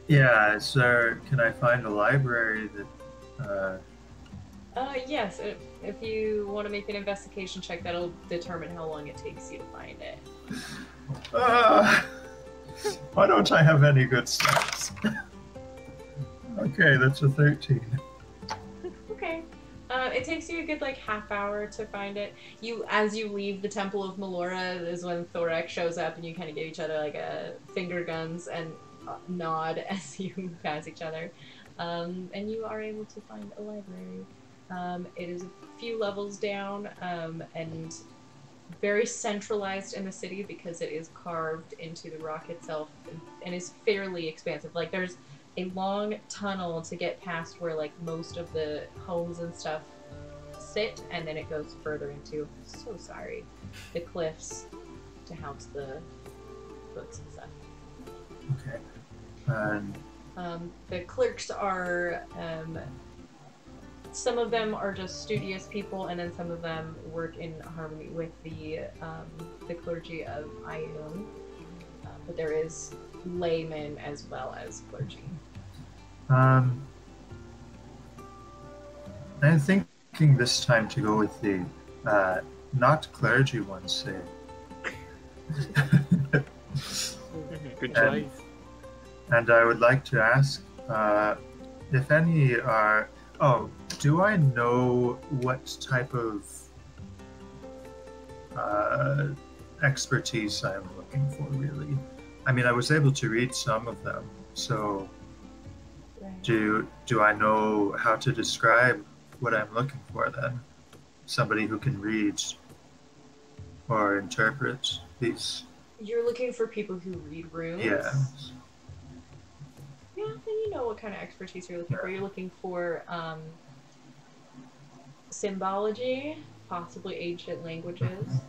[SPEAKER 6] Yeah, so can I find a library that?
[SPEAKER 1] Yes, if you want to make an investigation check, that'll determine how long it takes you to find it.
[SPEAKER 6] Why don't I have any good stats? Okay, that's a 13.
[SPEAKER 1] Okay. It takes you a good like half hour to find it. As you leave the Temple of Melora is when Thorak shows up and you kind of give each other like a finger guns and nod as you pass each other. And you are able to find a library. It is a few levels down and very centralized in the city because it is carved into the rock itself and is fairly expansive. Like there's a long tunnel to get past where like most of the homes and stuff sit, and then it goes further into, the cliffs to house the books and stuff.
[SPEAKER 6] Okay. And
[SPEAKER 1] The clerks are, some of them are just studious people, and then some of them work in harmony with the clergy of Ioun. But there is laymen as well as clergy.
[SPEAKER 6] I'm thinking this time to go with the not clergy ones, say.
[SPEAKER 3] Good choice.
[SPEAKER 6] And I would like to ask if any are. Oh, do I know what type of expertise I'm looking for, really? I mean, I was able to read some of them, so do I know how to describe what I'm looking for then? Somebody who can read or interpret these.
[SPEAKER 1] You're looking for people who read runes?
[SPEAKER 6] Yeah.
[SPEAKER 1] Yeah, then you know what kind of expertise you're looking for. You're looking for symbology, possibly ancient languages.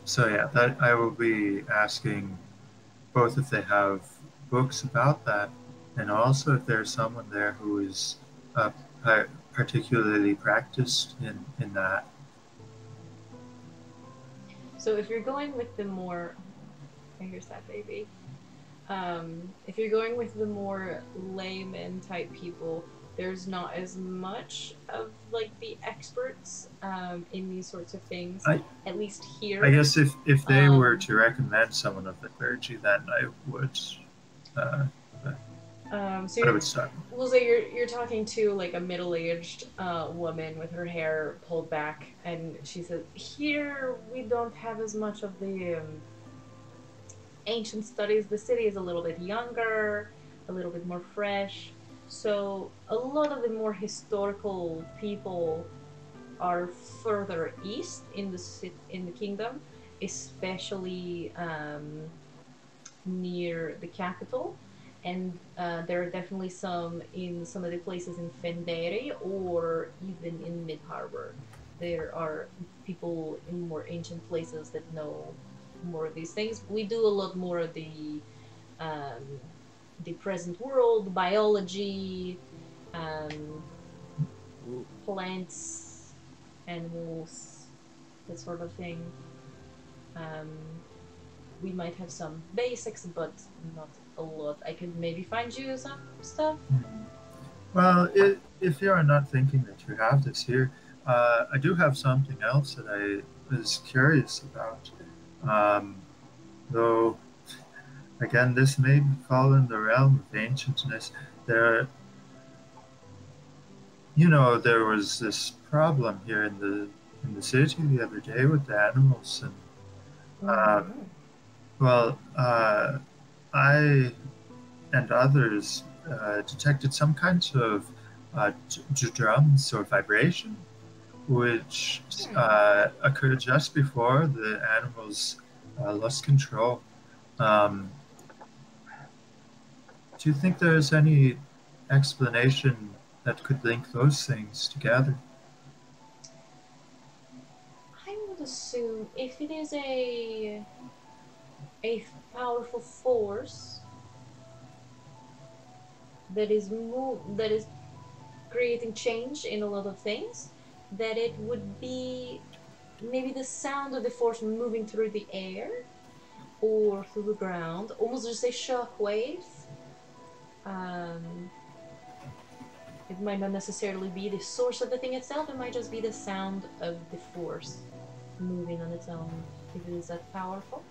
[SPEAKER 6] So yeah, that I will be asking both if they have books about that, and also if there's someone there who is particularly practiced in that.
[SPEAKER 1] So if you're going with the more, here's that baby. If you're going with the more layman type people, there's not as much of like the experts in these sorts of things. At least here.
[SPEAKER 6] I guess if they were to recommend someone of the clergy, then I would.
[SPEAKER 1] So
[SPEAKER 6] I would start.
[SPEAKER 1] We'll say you're talking to like a middle-aged woman with her hair pulled back, and she says, "Here we don't have as much of the ancient studies. The city is a little bit younger, a little bit more fresh. So a lot of the more historical people are further east in the kingdom, especially near the capital. And there are definitely some in some of the places in Fendere or even in Mid-Harbor. There are people in more ancient places that know more of these things. We do a lot more of the present world, biology, plants, animals, that sort of thing. We might have some basics, but not a lot. I could maybe find you some stuff.
[SPEAKER 6] Well, if you are not thinking that you have this here, I do have something else that I was curious about. Though, again, this may fall in the realm of ancientness. There was this problem here in the city the other day with the animals, and I and others detected some kinds of drums or vibration, which occurred just before the animals lost control. Do you think there's any explanation that could link those things together?
[SPEAKER 1] I would assume if it is a powerful force that is creating change in a lot of things, that it would be maybe the sound of the force moving through the air or through the ground, almost just a shock wave. It might not necessarily be the source of the thing itself, it might just be the sound of the force moving on its own, if it is that powerful.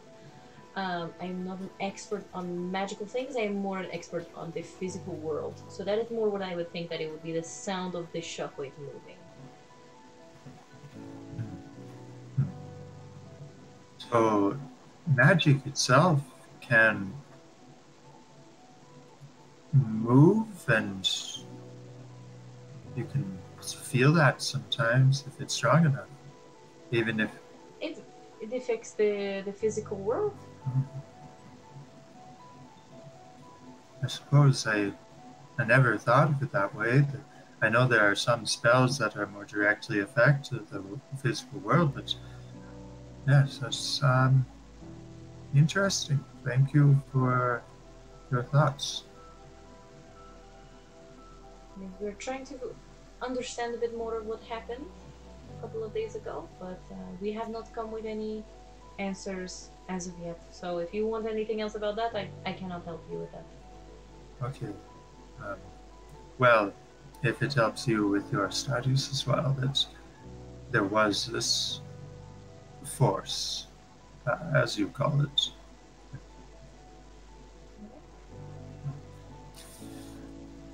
[SPEAKER 1] I'm not an expert on magical things, I am more an expert on the physical world. So that is more what I would think, that it would be the sound of the shockwave moving.
[SPEAKER 6] So magic itself can move, and you can feel that sometimes if it's strong enough, even if
[SPEAKER 1] it affects the physical world.
[SPEAKER 6] I suppose I never thought of it that way. I know there are some spells that are more directly affected the physical world, but yes, that's interesting. Thank you for your thoughts.
[SPEAKER 5] We're trying to understand a bit more of what happened a couple of days ago, but we have not come with any answers as of yet. So if you want anything else about that, I cannot help you with that.
[SPEAKER 6] Okay. Um, well, if it helps you with your studies as well, that there was this force, as you call it.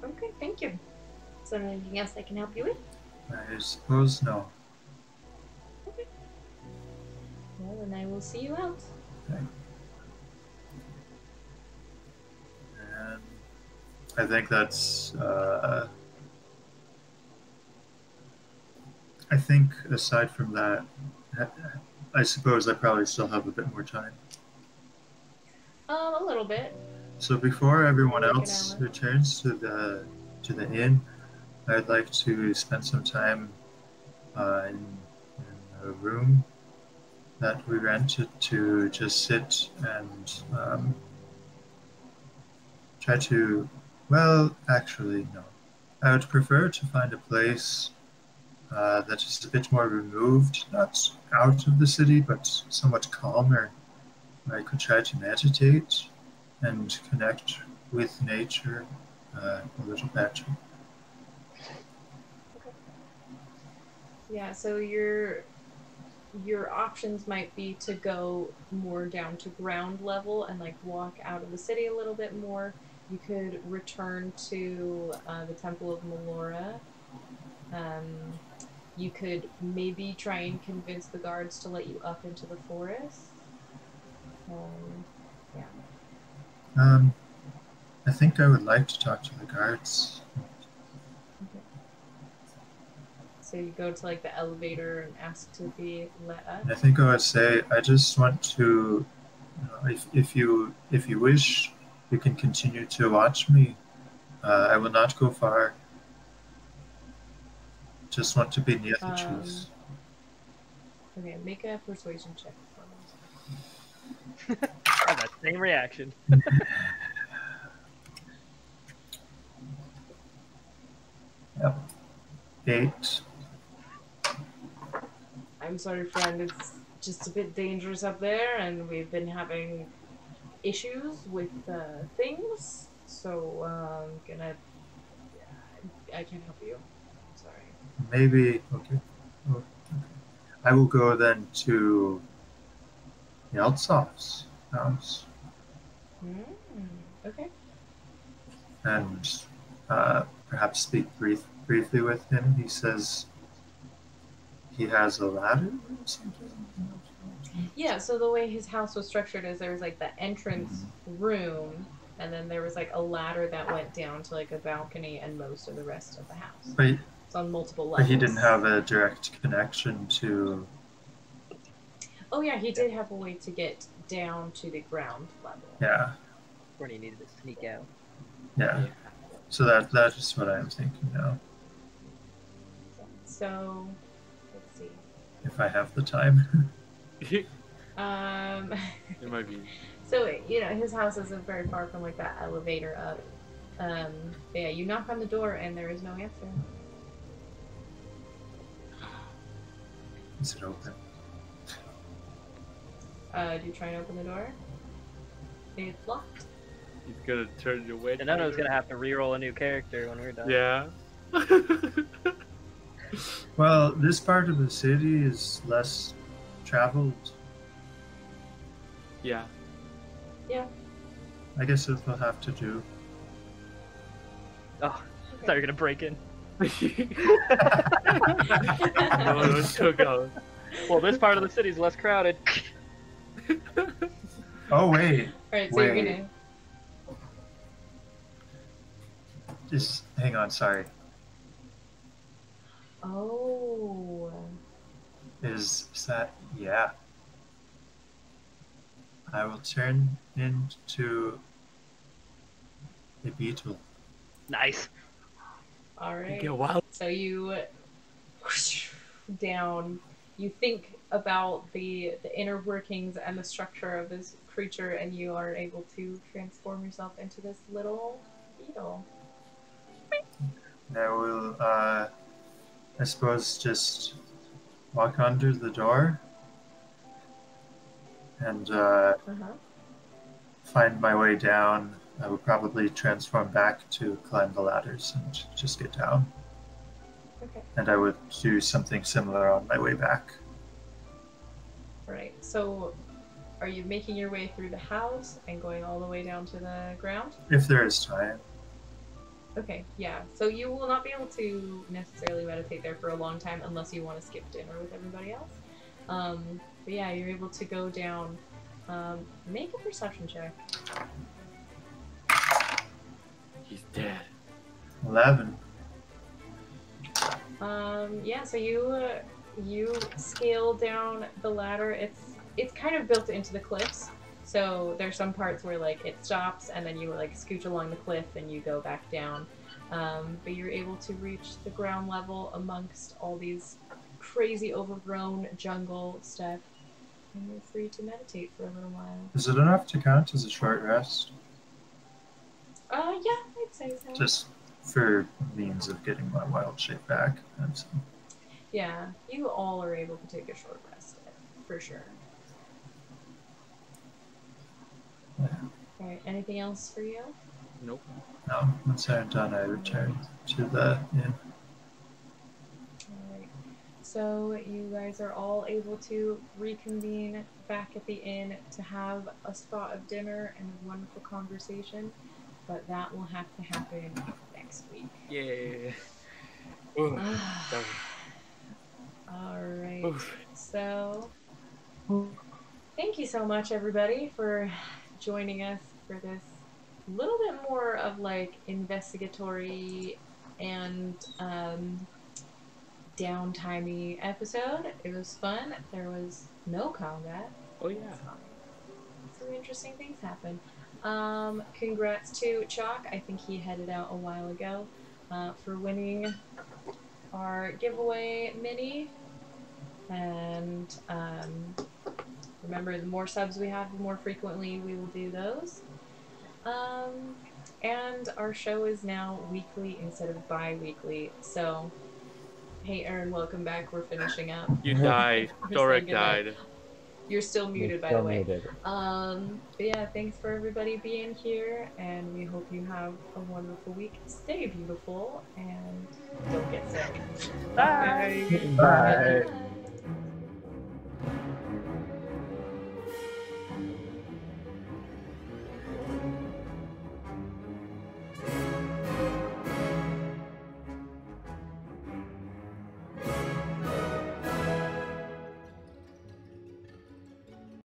[SPEAKER 5] Okay, thank you. Is there anything else I can help you with?
[SPEAKER 6] I suppose no.
[SPEAKER 5] Okay. Well, then I will see you out.
[SPEAKER 6] Okay. And I think that's. I think aside from that, I suppose I probably still have a bit more time.
[SPEAKER 5] A little bit.
[SPEAKER 6] So before everyone
[SPEAKER 5] Like an
[SPEAKER 6] else
[SPEAKER 5] hour.
[SPEAKER 6] returns to the inn, I'd like to spend some time in a room that we rented to just sit and try to. Well, actually, no. I would prefer to find a place that is a bit more removed, not out of the city, but somewhat calmer, where I could try to meditate and connect with nature a little better.
[SPEAKER 5] Yeah, so your options might be to go more down to ground level and like walk out of the city a little bit more. You could return to the Temple of Melora. You could maybe try and convince the guards to let you up into the forest. Yeah.
[SPEAKER 6] I think I would like to talk to the guards.
[SPEAKER 5] Okay. So you go to like the elevator and ask to be let up.
[SPEAKER 6] I think I would say I just want to. If you wish, you can continue to watch me. I will not go far. Just want to be near the trees.
[SPEAKER 5] Okay, make a persuasion check for me.
[SPEAKER 4] I have that same reaction.
[SPEAKER 6] Yep. 8.
[SPEAKER 5] I'm sorry, friend. It's just a bit dangerous up there, and we've been having issues with things. So I can't help you. I'm sorry.
[SPEAKER 6] Maybe. Okay. Oh, okay. I will go then to Yeltsov's house
[SPEAKER 5] Okay.
[SPEAKER 6] and perhaps speak briefly with him. He says he has a ladder or something.
[SPEAKER 5] Yeah. So the way his house was structured is there was like the entrance room, and then there was like a ladder that went down to like a balcony and most of the rest of the house.
[SPEAKER 6] But
[SPEAKER 5] It's on multiple
[SPEAKER 6] But
[SPEAKER 5] levels.
[SPEAKER 6] he didn't have a direct connection to.
[SPEAKER 5] Oh yeah, he did have a way to get down to the ground level.
[SPEAKER 6] Yeah,
[SPEAKER 4] When he needed to sneak out.
[SPEAKER 6] yeah. So that is what I'm thinking now.
[SPEAKER 5] So let's see.
[SPEAKER 6] If I have the time.
[SPEAKER 3] It might be.
[SPEAKER 5] So his house isn't very far from like that elevator up. But yeah, you knock on the door and there is no answer.
[SPEAKER 6] Is it open?
[SPEAKER 5] Do you try and open the door? It's locked.
[SPEAKER 3] He's gonna turn your way.
[SPEAKER 4] And then I was gonna have to re-roll a new character when we're done.
[SPEAKER 3] Yeah.
[SPEAKER 6] Well, this part of the city is less traveled.
[SPEAKER 3] Yeah.
[SPEAKER 5] Yeah.
[SPEAKER 6] I guess it will have to do.
[SPEAKER 4] Oh, I thought you were gonna break in.
[SPEAKER 3] No, took out.
[SPEAKER 4] Well, this part of the city is less crowded.
[SPEAKER 6] Oh wait,
[SPEAKER 5] Alright, so
[SPEAKER 6] Wait.
[SPEAKER 5] you're gonna.
[SPEAKER 6] just hang on. Sorry.
[SPEAKER 5] Oh.
[SPEAKER 6] Is that yeah? I will turn into a beetle.
[SPEAKER 4] Nice.
[SPEAKER 5] Alright.
[SPEAKER 3] Get wild.
[SPEAKER 5] So you down. You think about the inner workings and the structure of this creature, and you are able to transform yourself into this little beetle.
[SPEAKER 6] I will, I suppose, just walk under the door and find my way down. I would probably transform back to climb the ladders and just get down.
[SPEAKER 1] Okay.
[SPEAKER 6] And I would do something similar on my way back.
[SPEAKER 1] Right. So, are you making your way through the house and going all the way down to the ground?
[SPEAKER 6] If there is time.
[SPEAKER 1] Okay, yeah. So you will not be able to necessarily meditate there for a long time unless you want to skip dinner with everybody else. But yeah, you're able to go down. Make a perception check.
[SPEAKER 3] He's dead.
[SPEAKER 6] 11.
[SPEAKER 1] Yeah. So you scale down the ladder. It's kind of built into the cliffs. So there's some parts where like it stops and then you like scooch along the cliff and you go back down. But you're able to reach the ground level amongst all these crazy overgrown jungle stuff. And you're free to meditate for a little while.
[SPEAKER 6] Is it enough to count as a short rest?
[SPEAKER 1] Yeah, I'd say so.
[SPEAKER 6] Just for means of getting my wild shape back. That's
[SPEAKER 1] Yeah, you all are able to take a short rest, for sure.
[SPEAKER 6] Yeah.
[SPEAKER 1] Alright, anything else for you?
[SPEAKER 3] Nope.
[SPEAKER 6] No, once I'm done, I return to the inn.
[SPEAKER 1] Alright, so you guys are all able to reconvene back at the inn to have a spot of dinner and a wonderful conversation, but that will have to happen next week.
[SPEAKER 3] Yeah. Ooh, that was-
[SPEAKER 1] Alright,
[SPEAKER 3] Oof.
[SPEAKER 1] so thank you so much, everybody, for joining us for this little bit more of like investigatory and downtimey episode. It was fun. There was no combat.
[SPEAKER 3] Oh yeah.
[SPEAKER 1] Some interesting things happened. Congrats to Chalk. I think he headed out a while ago for winning our giveaway mini. And remember, the more subs we have, the more frequently we will do those. And our show is now weekly instead of bi-weekly. So, hey Aaron, welcome back. We're finishing up.
[SPEAKER 3] You died.
[SPEAKER 1] We're
[SPEAKER 3] Dorek
[SPEAKER 1] saying goodnight.
[SPEAKER 3] died.
[SPEAKER 1] You're still muted, by
[SPEAKER 7] Still
[SPEAKER 1] the way.
[SPEAKER 7] muted.
[SPEAKER 1] But yeah, thanks for everybody being here, and we hope you have a wonderful week. Stay beautiful, and don't get sick.
[SPEAKER 3] Bye.
[SPEAKER 6] Bye.
[SPEAKER 1] Bye.